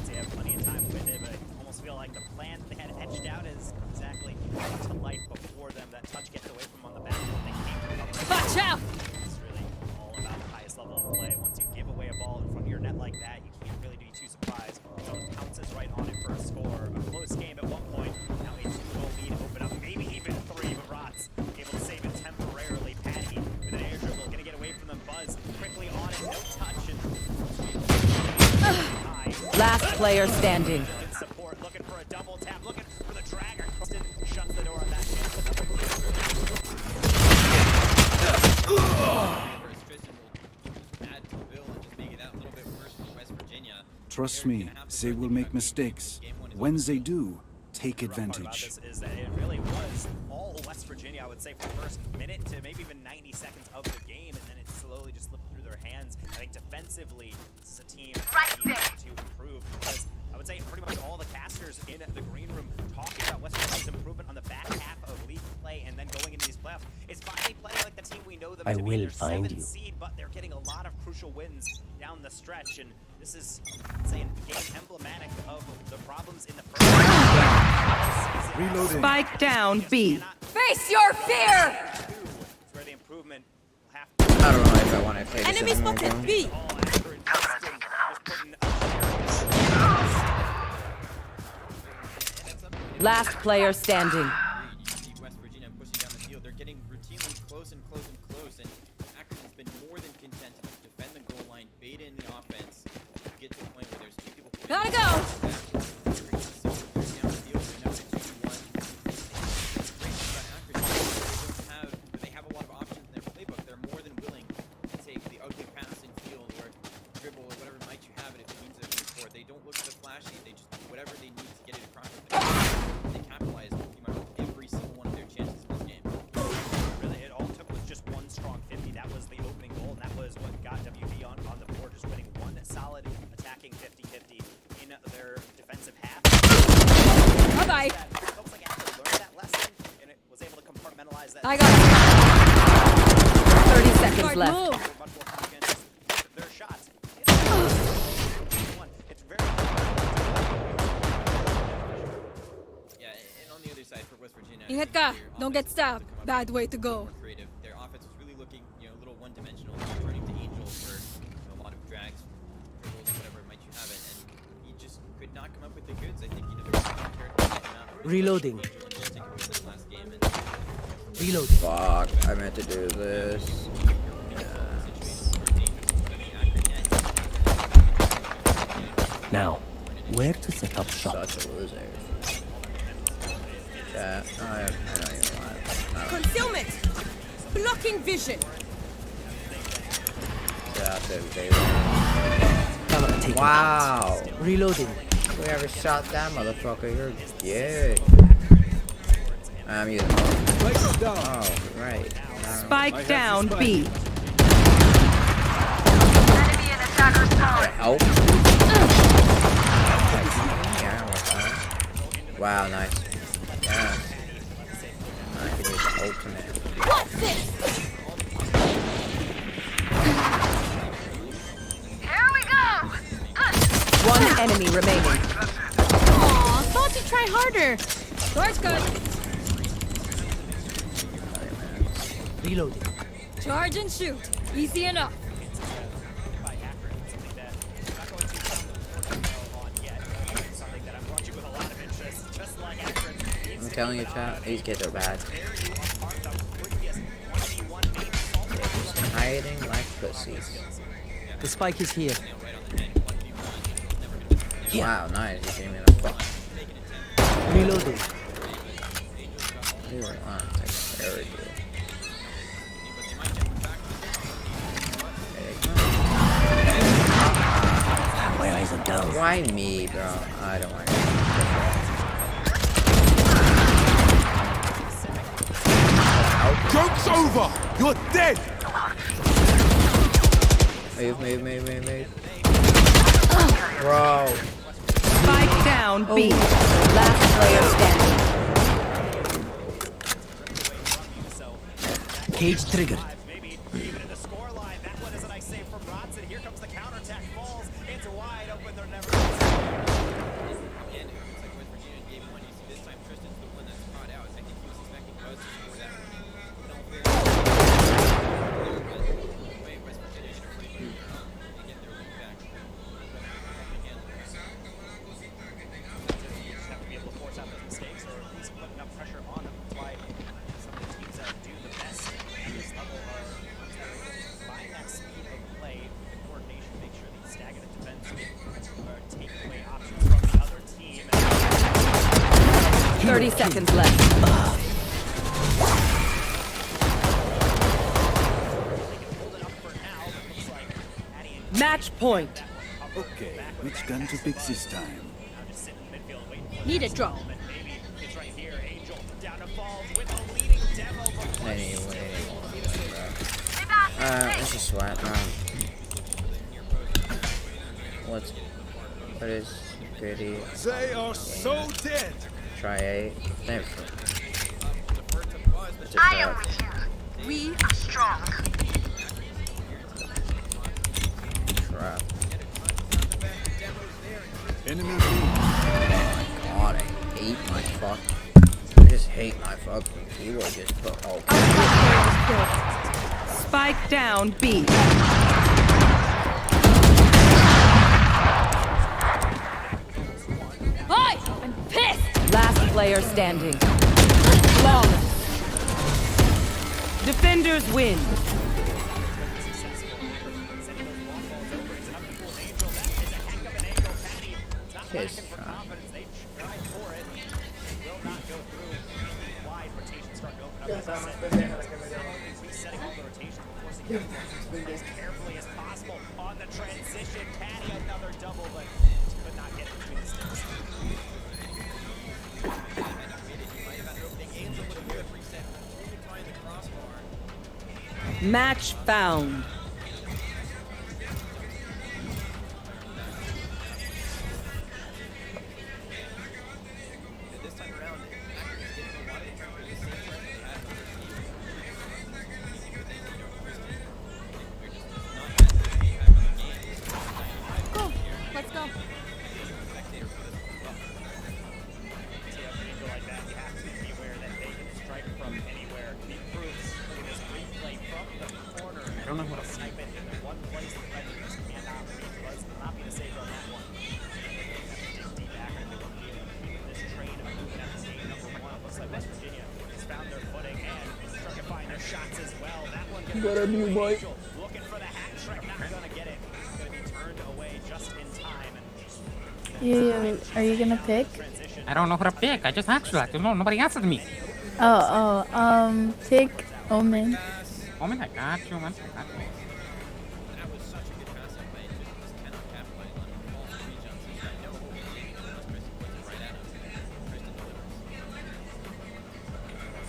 They have plenty of time with it, but I almost feel like the plan they had etched out is exactly brought to life before them. That touch gets away from them on the back when they can't recover. Watch out. It's really all about the highest level of play. Once you give away a ball in front of your net like that, you can't really be too surprised. So it pounces right on it for a score. A close game at one point. Now a 2-goal lead open up, maybe even 3, but Rotz able to save it temporarily. Patty with an air dribble, gonna get away from them. Buzz quickly on it, no touch, and Last player standing. support, looking for a double tap, looking for the dragger. Austin shuts the door on that chance. Add to Bill and just make it that little bit worse for West Virginia. Trust me, they will make mistakes. When they do, take About advantage. this is that it really was all West Virginia, I would say, for the first minute to maybe even 90 seconds of the game, and then it slowly just slipped through their hands. I think defensively, this is a team that needs to improve, because I would say pretty much all the casters in the green room talking about West Virginia's improvement on the back half of league play and then going into these playoffs. It's finally playing like the team we know them I to be. will They're find 7th you. seed, but they're getting a lot of crucial wins down the stretch, and this is, say, a game emblematic of the problems in the first half. Reloading. Spike down B. Face your fear. It's where the improvement will have I don't know if I want to play this Enemy anymore, spotted bro. B. Last player standing. You see West Virginia pushing down the field. They're getting routinely close and close and close, and Akron has been more than content to defend the goal line, bait in the offense, get to the point where there's 2 people. Gotta go. They have a lot of options in their playbook. They're more than willing to take the ugly pass and field or dribble or whatever might you have it if it means they're going to score. They don't look for the flashy. They just do whatever they need to get it across. They capitalize on pretty much every single one of their chances in this game. Really, it all took was just one strong 50. That was the opening goal, and that was what got WV on the board, just winning one solid attacking 50-50 in their defensive half. Bye-bye. Folks like Apple learned that lesson, and it was able to compartmentalize that. I got it. 30 seconds Smart left. move. Much more confident with their shots. It's very Yeah, and on the other side for West Virginia, Ingat ka. Don't get stabbed. Bad way to go. creative. Their offense was really looking, a little one-dimensional, turning to Angel for a lot of drags, dribbles, whatever might you have it, and he just could not come up with the goods. I think there was some character Reloading. last game, and Reloading. Fuck, I meant to do this. Now, where to set up shop? Such a loser. Yeah, I don't even want to. Concealment! Blocking vision! Camera taken Wow. out. Reloading. Whoever shot that motherfucker, you're good. I'm using Oh, right. Spike down B. Help. Wow, nice. Yeah. I can use the ultimate. What's this? Here we go! One enemy remaining. Aw, thought you'd try harder. Door's good. Reloading. Charge and shoot. Easy enough. I'm telling you, chat, these kids are bad. Hiding like pussies. The spike is here. Wow, nice. You gave me the fuck. Reloading. You want to take care of you. My eyes are down. Why me, bro? I don't want to. Joke's over! You're dead! Move. Bro. Spike down, B. Last player standing. Cage triggered. Maybe even in the score line. That one is a nice save from Rodson. Here comes the counterattack. Falls. It's wide open. They're never. Again, it looks like West Virginia in game 1. You see this time Tristan's the one that's caught out. I think he was expecting Buzz to score that one. Wait, West Virginia should have played their own to get their lead back. Again. Have to be able to force out those mistakes or at least put enough pressure on them. That's why some of the teams that do the best at this level are ones that are able to combine that speed of play, the coordination, make sure that you stagger the defense or take away options from the other team. 30 seconds left. Match point. Okay, which gun to pick this time? Need a drop. Anyway. Let's just sweat. What is gritty? They are so dead! Try 8. There I am with you. We are strong. Trap. Enemy. Oh my god, I hate my fuck. I just hate my fucking keyboard. Just put Spike down, B. Hi! I'm pissed! Last player standing. Flawless. Defenders win. Kiss. Resetting all the rotations, forcing him as carefully as possible on the transition. Caddy another double, but could not get it between the sticks. Match found. This time around, Packers getting a lot of the same pressure they had with their team. Go. Let's go. Like that, you have to be aware that they can strike from anywhere. The proofs, look at this replay from the corner. I don't know what to snipe it in the one place the Predators just cannot reach. Buzz will not be the saver on that one. Dig back into the field. This train of moving at the game number 1. Looks like West Virginia has found their footing and start to find their shots as well. That one gonna be Angel looking for the hat trick, not gonna get it. Gonna be turned away just in time. Are you gonna pick? I don't know who to pick. I just asked you that. Nobody answered me. Pick Omen. Omen, I got you, man. I got you. That was such a good pass up by Angel. Just cannot capitalize on false pre-jumps. He's got no hope of getting it unless Tristan puts it right at him.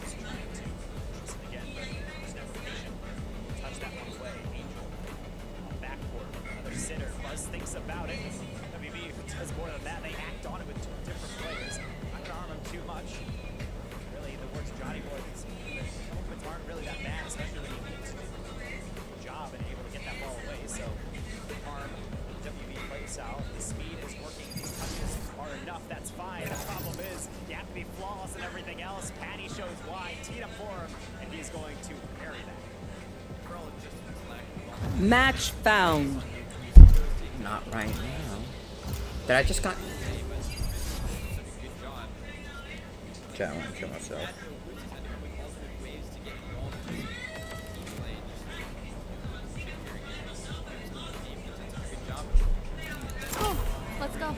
Tristan delivers. Again, there's never patient. Touch that one away. Angel on backcourt. Another sitter. Buzz thinks about it. WB does more than that. They act on it with two different players. Not gonna arm him too much. Really, the words Johnny Boy, the movements aren't really that bad, especially when you need to do a job and able to get that ball away. So, arm WB play style. The speed is working. These touches are enough. That's fine. The problem is you have to be flawless and everything else. Patty shows why. Teed up for him, and he's going to parry that. Match found. Not right now. Did I just got? Okay, I want to kill myself. Oh, let's go.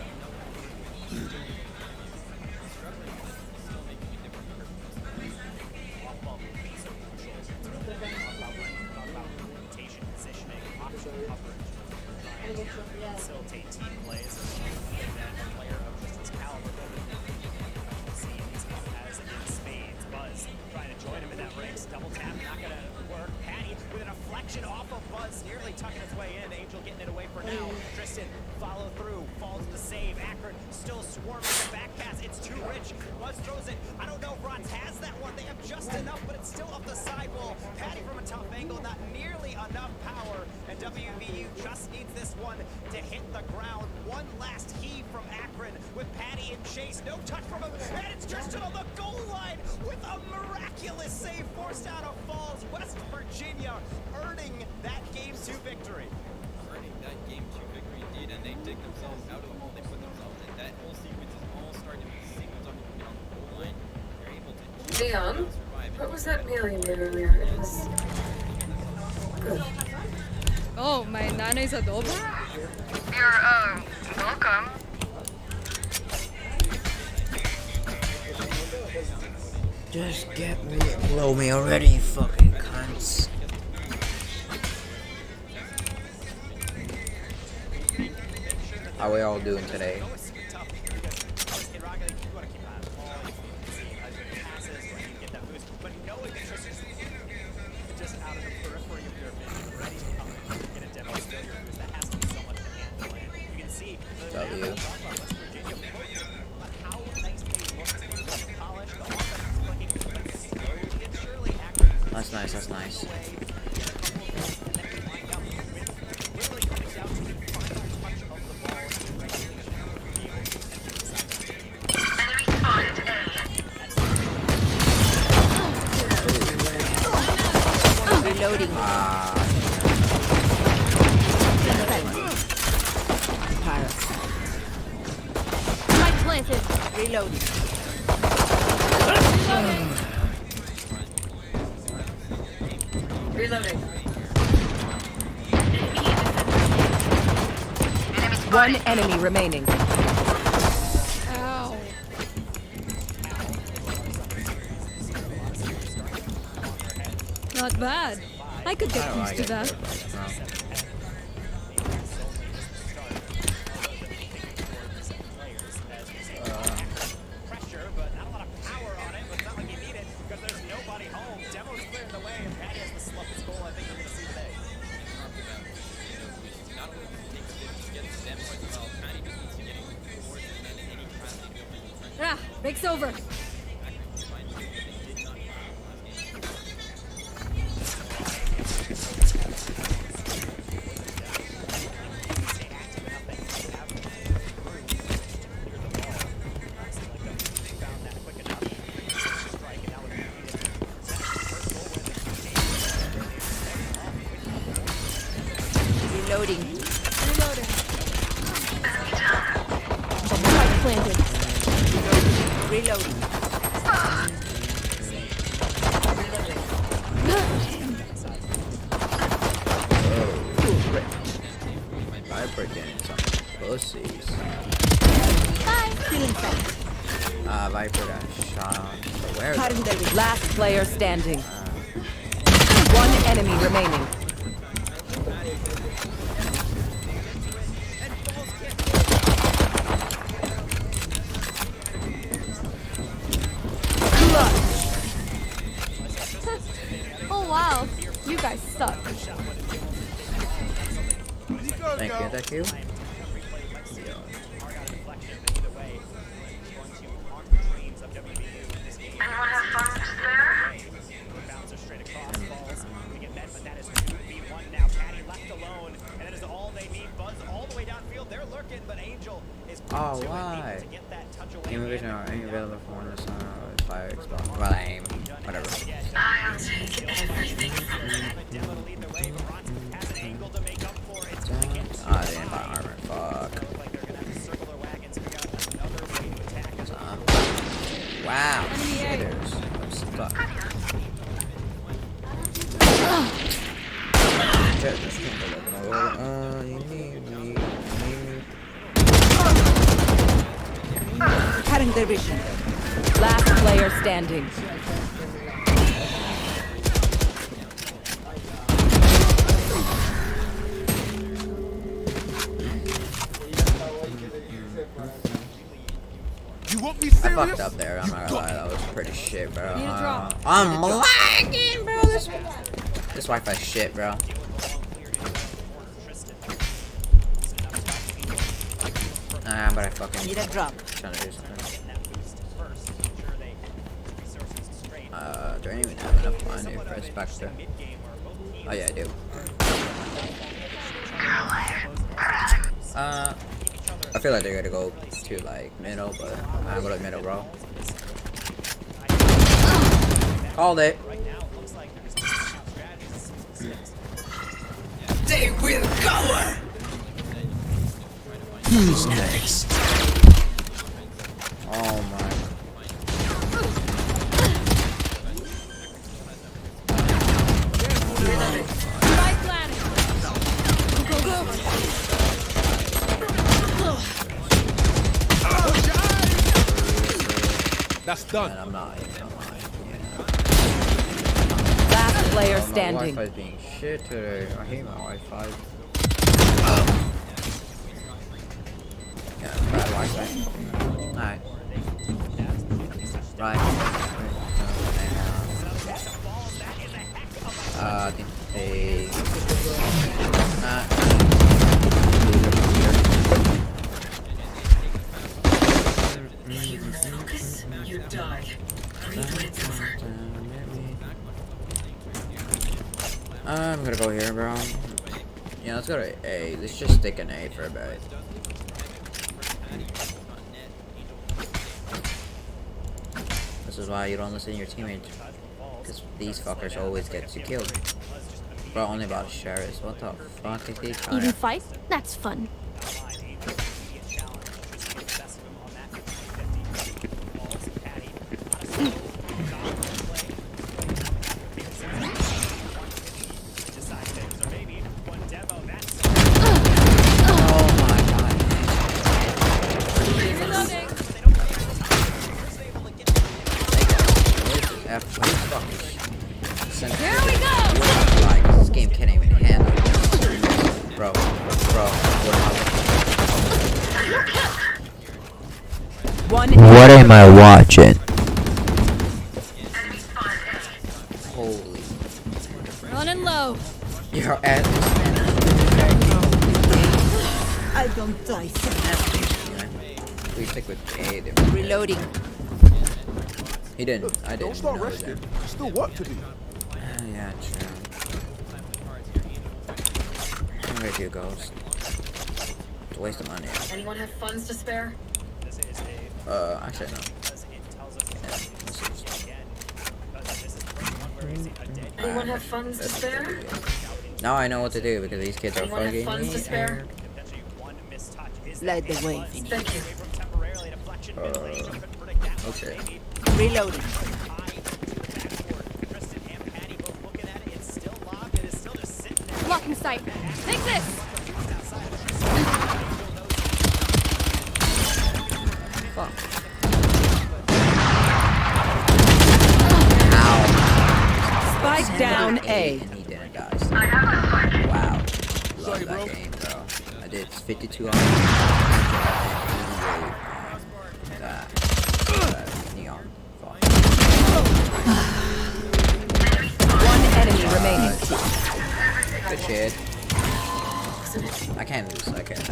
Vision off of Buzz, nearly tucking its way in. Angel getting it away for now. Tristan follow through, falls to save. Akron still swarming the back pass. It's too rich. Buzz throws it. I don't know if Rotz has that one. They have just enough, but it's still up the sidewall. Patty from a tough angle, not nearly enough power. And WVU just needs this one to hit the ground. One last heave from Akron with Patty in chase. No touch from him. And it's Tristan on the goal line with a miraculous save forced out of Falls. West Virginia earning that Game 2 victory. Earning that Game 2 victory indeed, and they dig themselves out of the hole. They put themselves in. That whole sequence is all starting to be sequence on the goal line. They're able to Leon, what was that meal you made earlier? It was good. Oh, my nana's adobo? You're, welcome. Just get me, blow me already, you fucking cunts. How are we all doing today? W. That's nice, that's nice. Reloading. Spike planted. Reloading. Reloading. One enemy remaining. Ow. Not bad. I could get used to that. Pressure, but not a lot of power on it, but it's not like you need it because there's nobody home. Demo's clearing the way, and Patty has the slowest goal I think we're going to see today. Not only does it take steps to get to them, but well, Patty just needs to get forward and then any traffic building will try to Break's over. Reloading. Reloading. Spike planted. Reloading. Viper getting some pussies. Bye. Feeling fat. Viper got shot on. So where though? Last player standing. One enemy remaining. Oh wow, you guys suck. Thank you. Anyone have fun there? Bouncer straight across, Falls. We get met, but that is 2v1 now. Patty left alone, and that is all they need. Buzz all the way downfield. They're lurking, but Angel is Oh, to it, why? to get that touch away. Game vision or any available for this fire explode. Well, aim. Whatever. I'll take everything. Demo to lead the way, but Ron has an angle to make up for it. Ah, they didn't buy armor. Fuck. Wow. Shitters. I'm stuck. Shit, this can't go like that. You need me. Cutting their vision. Last player standing. You want me I serious? fucked up there, I'm not gonna lie, that was pretty shit, bro. Need a drop. I'm lagging, bro. This Wi-Fi shit, bro. But I fucking need a drop. Trying to do something. Do I even have enough money for a Spectre? Oh yeah, I do. I feel like they're gonna go to like middle, but I'm gonna middle, bro. Called it. They will cover. Who's next? Oh my. That's done. Man, I'm not. Last player My standing. Wi-Fi's being shit today. I hate my Wi-Fi. Yeah, bad Wi-Fi. Alright. Right. I think they. If you focus, you die. It's over. I'm gonna go here, bro. Yeah, let's go to A. Let's just stick an A for a bit. This is why you don't listen to your teammates. Because these fuckers always get you killed. Bro, only about Sheriff. What the fuck is he trying? Even fight? That's fun. Here we go! Like, this game can't even handle it. Bro, What am I watching? Holy. Running low. You're at. I don't die. We stick with A. Reloading. He didn't. I didn't. Don't start know resting. that. Still work to do. Yeah, true. Where do you Ghost? It's a waste of money. Anyone have funds to spare? Actually no. Anyone have funds to spare? Now I know what to do because these kids are Anyone have fucking funds to me. spare? Light the way. Thank you. Okay. Reloading. Blocking sight. Take this. Fuck. Spike down A. And he didn't die. So. Wow. Love that game, bro. I did 52 on that neon. Fuck. One enemy remaining. Good shit. I can't lose. I can't.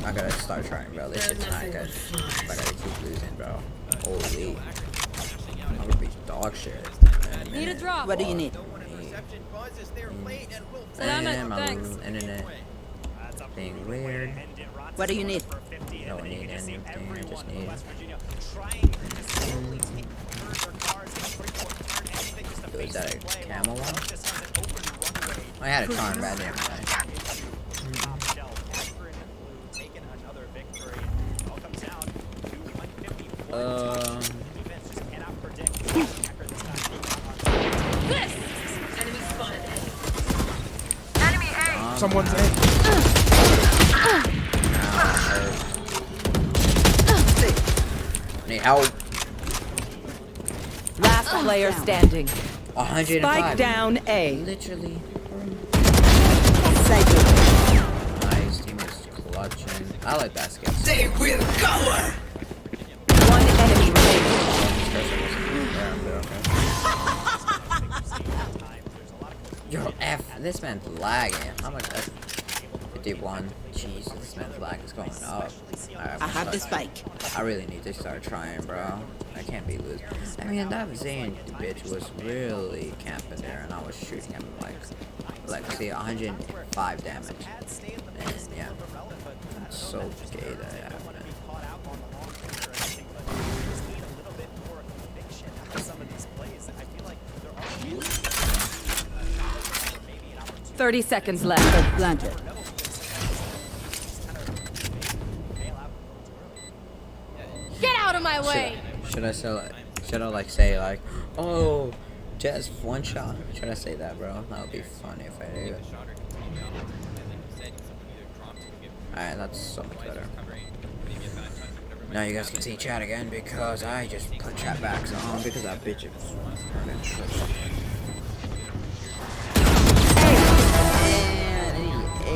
I gotta start trying, bro. This shit's not good. I gotta keep losing, bro. Holy. I'm gonna be dog shit. Need a drop. What do you need? Damn, my internet being weird. What do you need? Don't need anything. I just need. Is that a camel one? I had a charm, but I didn't mind. Someone's A. Need help. Last player standing. 105. Spike down A. Literally. Nice. Teammates clutching. I like that skill. They will cover. One enemy remaining. Yo, F. This man's lagging. How much F? 51. Jesus, this man flag is going up. I have the spike. I really need to start trying, bro. I can't be losing. I mean, that Zane bitch was really camping there, and I was shooting him like see, 105 damage. And yeah, it's so gay that it happened. 30 seconds left. Planted. Get out of my way! Should I say like, oh, just one shot? Should I say that, bro? That would be funny if I did. Alright, that's so much better. Now you guys can see chat again because I just put chat back on because that bitch is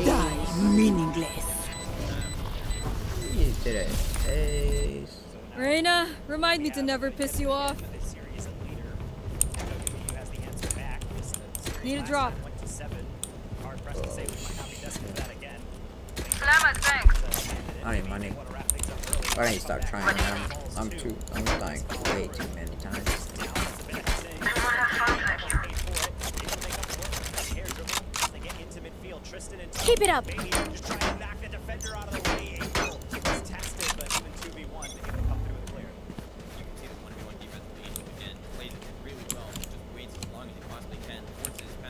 Die meaningless. You did it. Hey. Reina, remind me to never piss you off. Need a drop. I need money. I need to start trying, man. I'm dying way too many times. Keep it up.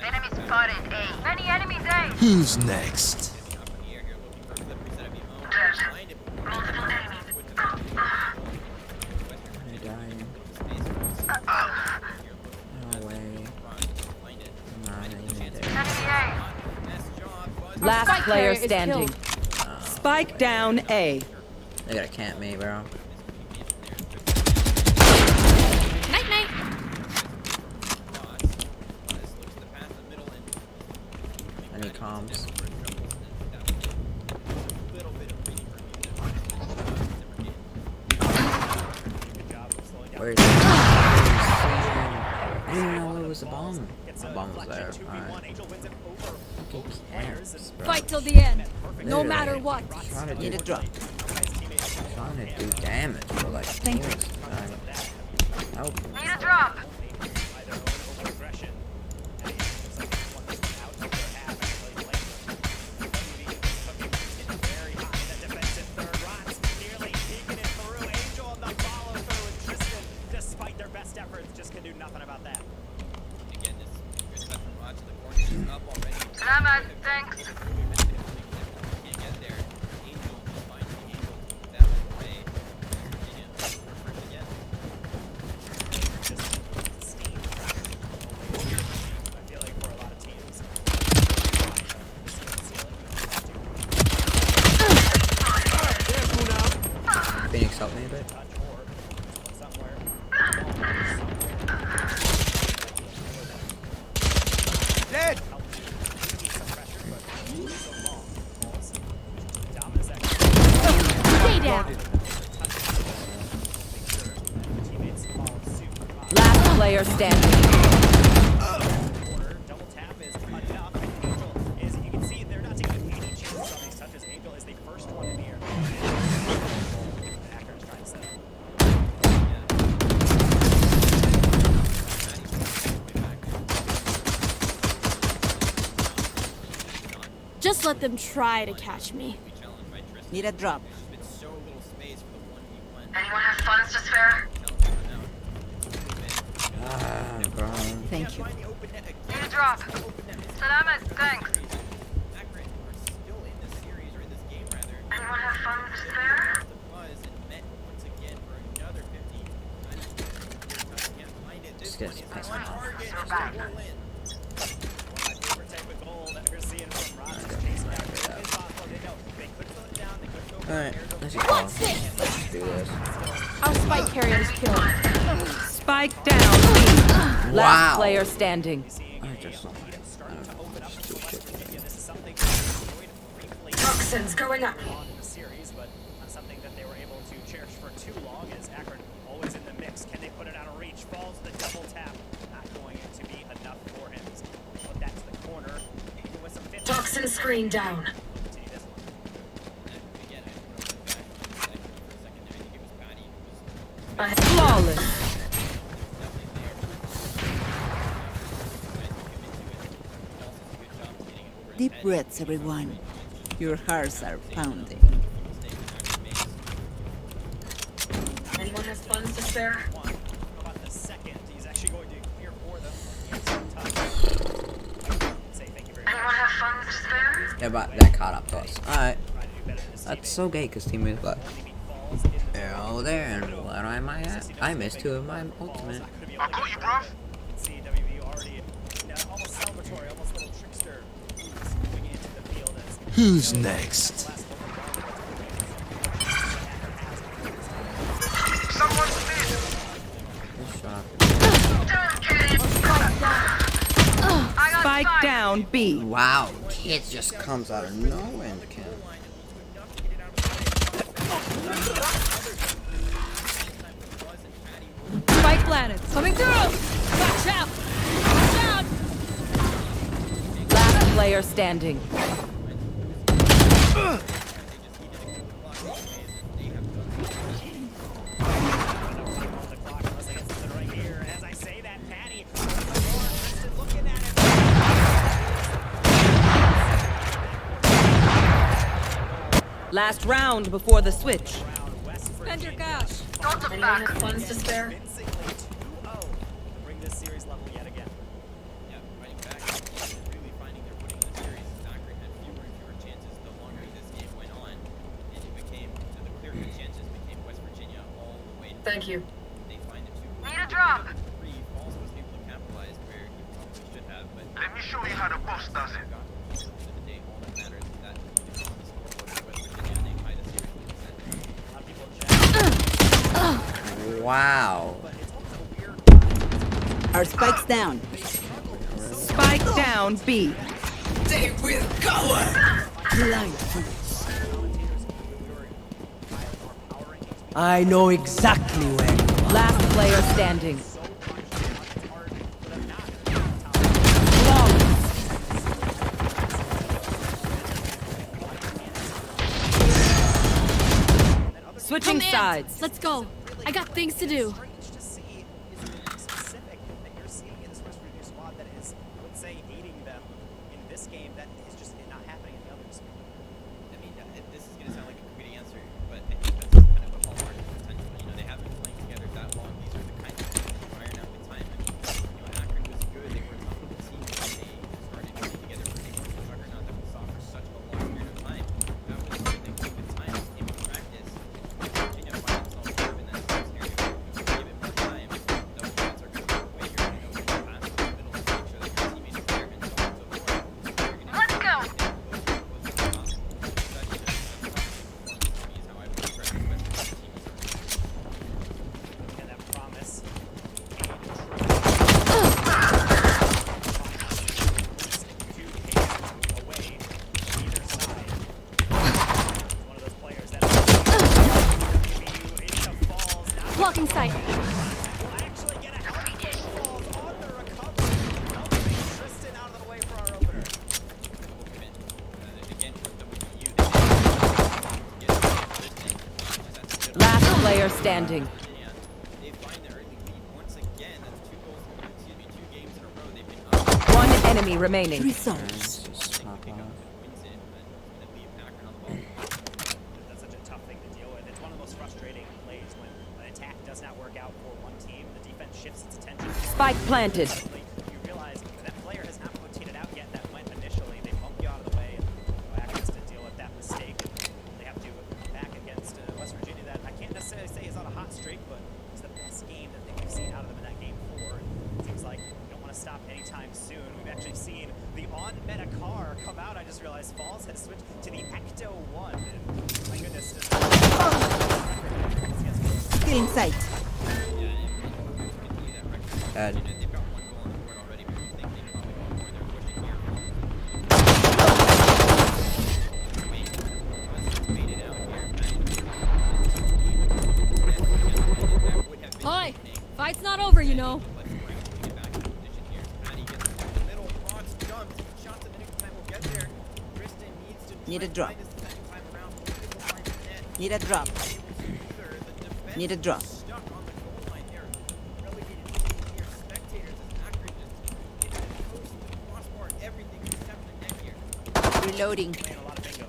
Enemy spotted A. Many enemies A. Who's next? I'm dying. No way. Last player standing. Spike down A. They gotta camp me, bro. Night night. I need comms. Where is it? I didn't even know it was a bomb. The bomb was there. Alright. Camps, bro. Fight till the end. No Literally, matter what. Trying to Need a drop. do damage for like Thank you. Help. Need a drop. Despite their best efforts, just can do nothing about that. Again, this good touch from Rod to the corner. He's up already. Salamat, thanks. Can't get there. Angel finds the Angel. That way. Virginia first again. I feel like for a lot of teams. Phoenix, help me a bit. Dead. Stay down. Last player standing. Double tap is enough. Angel is, you can see they're not taking any chances on these touches. Angel is the first one in here. Hacker's trying to set up. Just let them try to catch me. Need a drop. Anyone have funds to spare? Ah, bro. Thank you. Need a drop. Salamat, thanks. Anyone have funds to spare? Just get past me. Alright, let's just go. Let's do this. Our spike carrier is killed. Spike down B. Last player standing. I just Toxins going up. In the series, but not something that they were able to cherish for too long as Akron always in the mix. Can they put it out of reach? Falls the double tap. Not going to be enough for him. He's put that to the corner. With some Toxin screen down. Continue Deep breaths, everyone. Your hearts are pounding. Anyone has funds to spare? About the second, he's actually going to clear for them. Say thank you very much. Anyone have funds to spare? Yeah, but that caught up to us. Alright. That's so gay because teammates like, oh there, and what am I at? I missed 2 of my ultimate. I'll call you, bruv. CWV already almost celebratory, almost little trickster. Moving into the field as Who's next? Spike down B. Wow, it just comes out of nowhere in the camp. Spike planted. Coming through. Watch out. Watch out. Last player standing. Last round before the switch. Spend your cash. Anyone have funds to spare? bring this series level yet again. Yeah, fighting back, really finding their footing in the series. Zachary had fewer and fewer chances the longer this game went on, and it became, the clear-cut chances became West Virginia all the way. Thank you. They find it too. Need a drop. Falls was able to capitalize where he probably should have, but let me show you how the boss does it. All that matters is that it's on the scoreboard for West Virginia, and they tie the series with Wow. Our spike's down. Spike down B. They will cover. Blind. I know exactly where you are. Last player standing. Switching sides. Let's go. I got things to do. Specific that you're seeing in this West Virginia squad that is, I would say, aiding them in this game that is just not happening in the others. I mean, this is going to sound like a quick answer, but I think that's kind of a hallmark of potential. You know, they haven't been playing together that long. These are the kinds of things that iron out with time. And, you know, Akron was good. They were a tough little team. They started playing together pretty much the juggernaut that we saw for such a long period of time. That was the thing with time in practice. Virginia finds itself sort of in that same scenario. Give it more time. Those shots are going to go away. You're going to know when to pass to the middle to make sure that your teammates are there and so on and so forth. Let's go. And that promise. Blocking sight. Last player standing. They find the early lead once again. That's 2 goals, excuse me, 2 games in a row they've been up. One enemy remaining. That's such a tough thing to deal with. It's one of the most frustrating plays when an attack does not work out for one team. The defense shifts its attention. Spike planted. You realize that player has not rotated out yet. That went initially. They bump you out of the way. Akron has to deal with that mistake. They have to come back against West Virginia. That I can't necessarily say is on a hot streak, but it's the best game that we've seen out of them in that game 4. It seems like we don't want to stop anytime soon. We've actually seen the on-meta car come out. I just realized Falls has switched to the Ecto 1. And my goodness. Still in sight. And Hi. Fight's not over, you know. Need a drop. Need a drop. Need a drop. Reloading. playing a lot of bingo.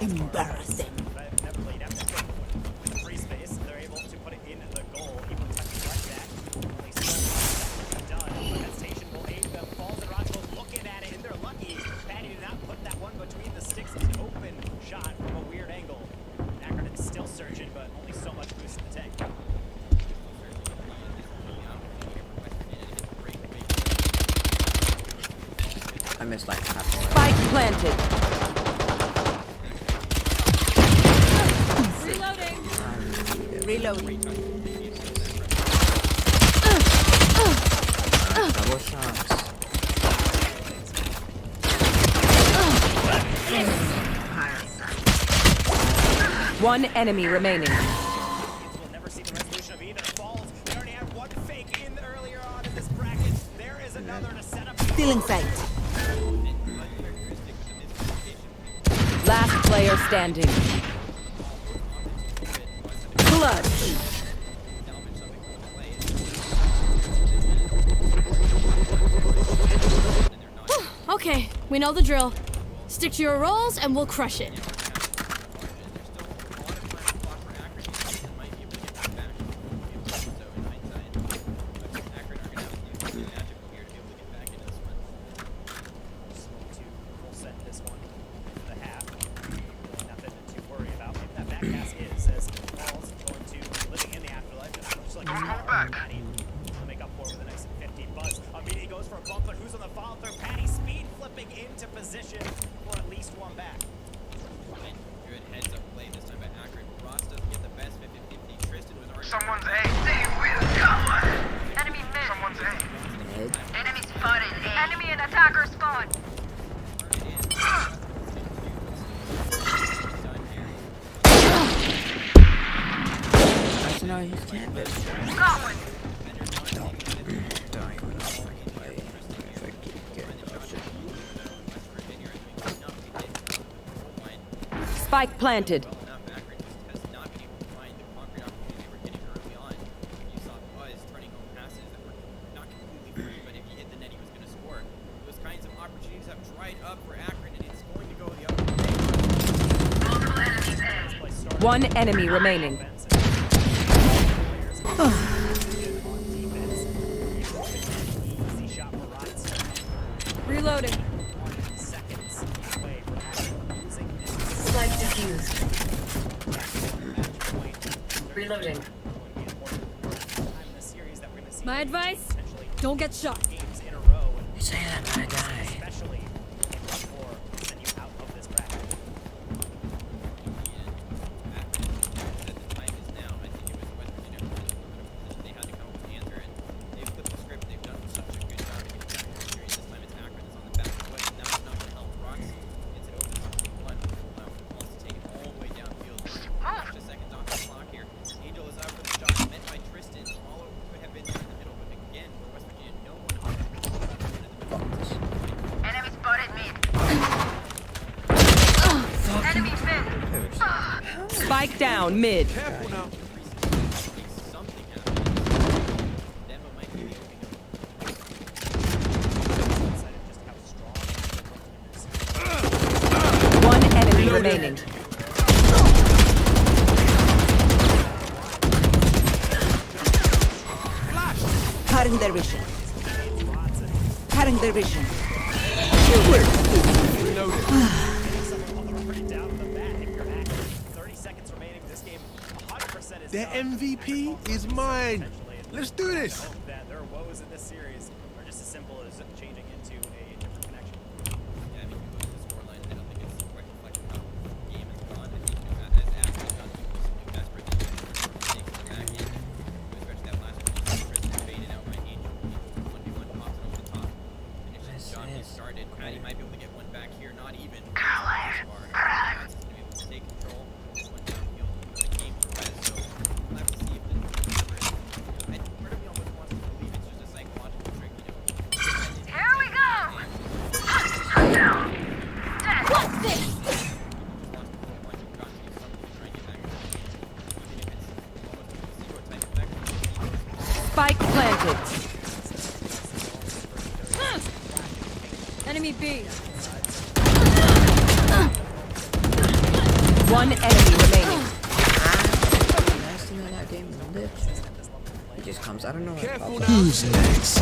Embarrassing. Never played after with free space. They're able to put it in the goal, even touching like that. Only so much done, but hesitation will aid them. Falls and Roscoe looking at it, and they're lucky. Patty did not put that one between the sticks. It's an open shot from a weird angle. Akron's still searching, but only so much boost in the tank. I missed like half. Spike planted. Reloading. Double shots. One enemy remaining. We'll never see the resolution of either. Falls. They already had one fake in earlier on in this bracket. There is another to set up. Still in sight. Last player standing. Clutch. Okay, we know the drill. Stick to your roles and we'll crush it. Someone's A. They will come. Enemy mid. Someone's A. Enemy spotted A. Enemy and attacker spawn. No, you can't. Got one. Spike planted. One enemy remaining. Reloading. Spike diffused. Reloading. My advice? Don't get shot. Say that when I die. Spike down mid. Careful now. One enemy remaining. Cutting their vision. Cutting their vision. The MVP is mine. Let's do this. That their woes in this series are just as simple as changing into a different connection. Yeah, I mean, if you look at the scoreline, I don't think it's quite reflective of how the game has gone. I think, you know, as Ashley got simply desperate, they take the back end, especially that last one, Tristan faded out by Angel. 1v1 pops it over the top. Finishes the job he started. Patty might be able to get one back here, not even. That's going to be able to take control. This one downfield, the game for Wes. So we'll have to see if the part of me almost wants to believe it's just a psychological trick, you know. Here we go. I'm down. Dead. What's this? Spike planted. Enemy B. One enemy remaining. Last thing in that game lives. He just comes out of nowhere. Careful now. Who's next?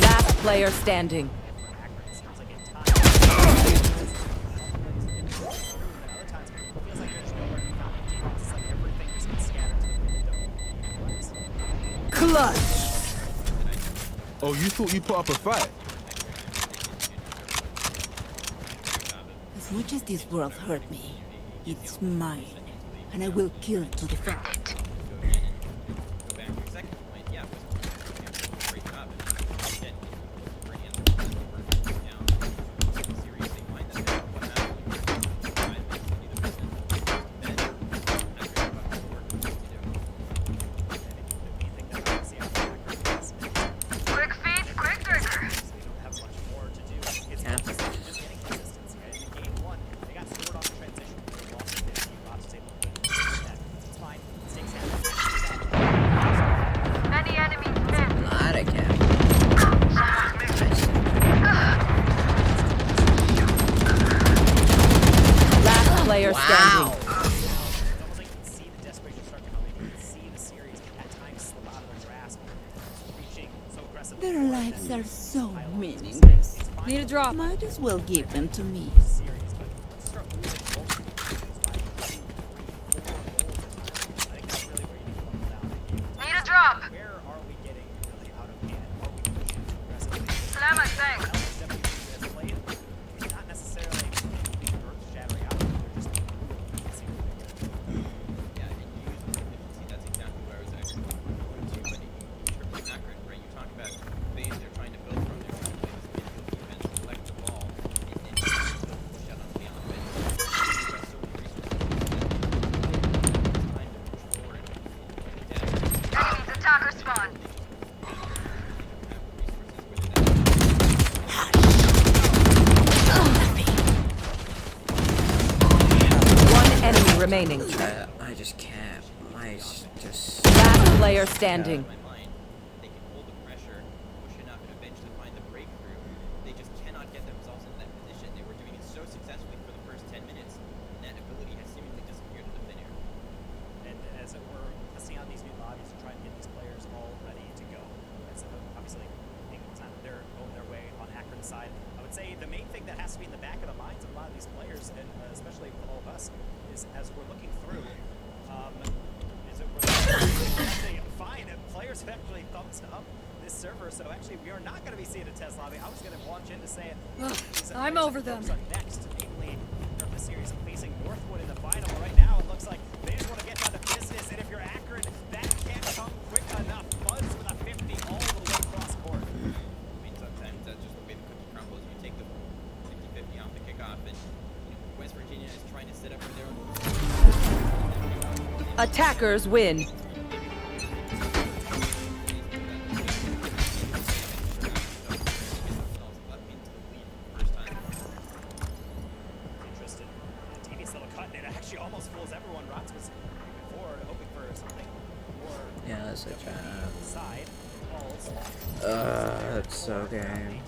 Last player standing. Clutch! Oh, you thought you put up a fight? As much as this world hurt me, it's mine, and I will kill to defend it. Go back to your second point. Yeah, great job. Again, brilliant. Now, seriously find that there. What happens when you're 5 minutes to do the business? Then, after you're about to work, what do you do? Quick feet, quick drinker. They don't have much more to do. It's just getting consistency, right? In game one, they got scored on the transition. They lost the 50. Ross was able to get that. It's fine. Stakes happen. Many enemies mid. Lot of cap. Last player standing. It's almost like you can see the desperation start coming. You can see the series at times slip out of their grasp. Reaching so aggressive. Their lives are so meaningless. Need a drop. Might as well give them to me. Series, but let's start losing multiple games by 2, 3, 4 goals at times. I think that's really where you need to level down. Need a drop. Where are we getting really out of hand? Are we pushing too aggressively? Salamat, thanks. It's not necessarily earth-shattering out. They're just Yeah, and you use the efficiency. That's exactly what I was actually going to. But triple accurate, right? You talk about phase they're trying to build from. They're trying to play this midfield defense, collect the ball, and then push out onto the offense. You've got so many resources. It's time to push forward. Enemies attacker spawn. One enemy remaining. I just can't. Mine's just. Last player standing. My mind, they can hold the pressure, push enough, and eventually find the breakthrough. They just cannot get themselves in that position. They were doing it so successfully for the first 10 minutes, and that ability has seemingly disappeared into thin air. And as we're testing out these new lobbies and trying to get these players all ready to go, it's obviously it's not that they're going their way on Akron's side. I would say the main thing that has to be in the back of the minds of a lot of these players, and especially with all of us, is as we're looking through, is that we're fine. Players have actually thumbs up this server, so actually we are not going to be seeing a test lobby. I was going to launch in to say it. I'm over them. Next, namely, the series facing Northwood in the final. Right now, it looks like they just want to get down to business, and if you're Akron, that can't come quick enough. Buzz with a 50 all the way across court. I mean, sometimes that's just the way the cookie crumbles. You take the 50-50 off the kickoff, and West Virginia is trying to set up for their own. Attackers win. Interested. Devious little cut, and it actually almost fools everyone. Rotz was moving forward, hoping for something more. Yeah, that's a trap. Side. Balls. That's so game.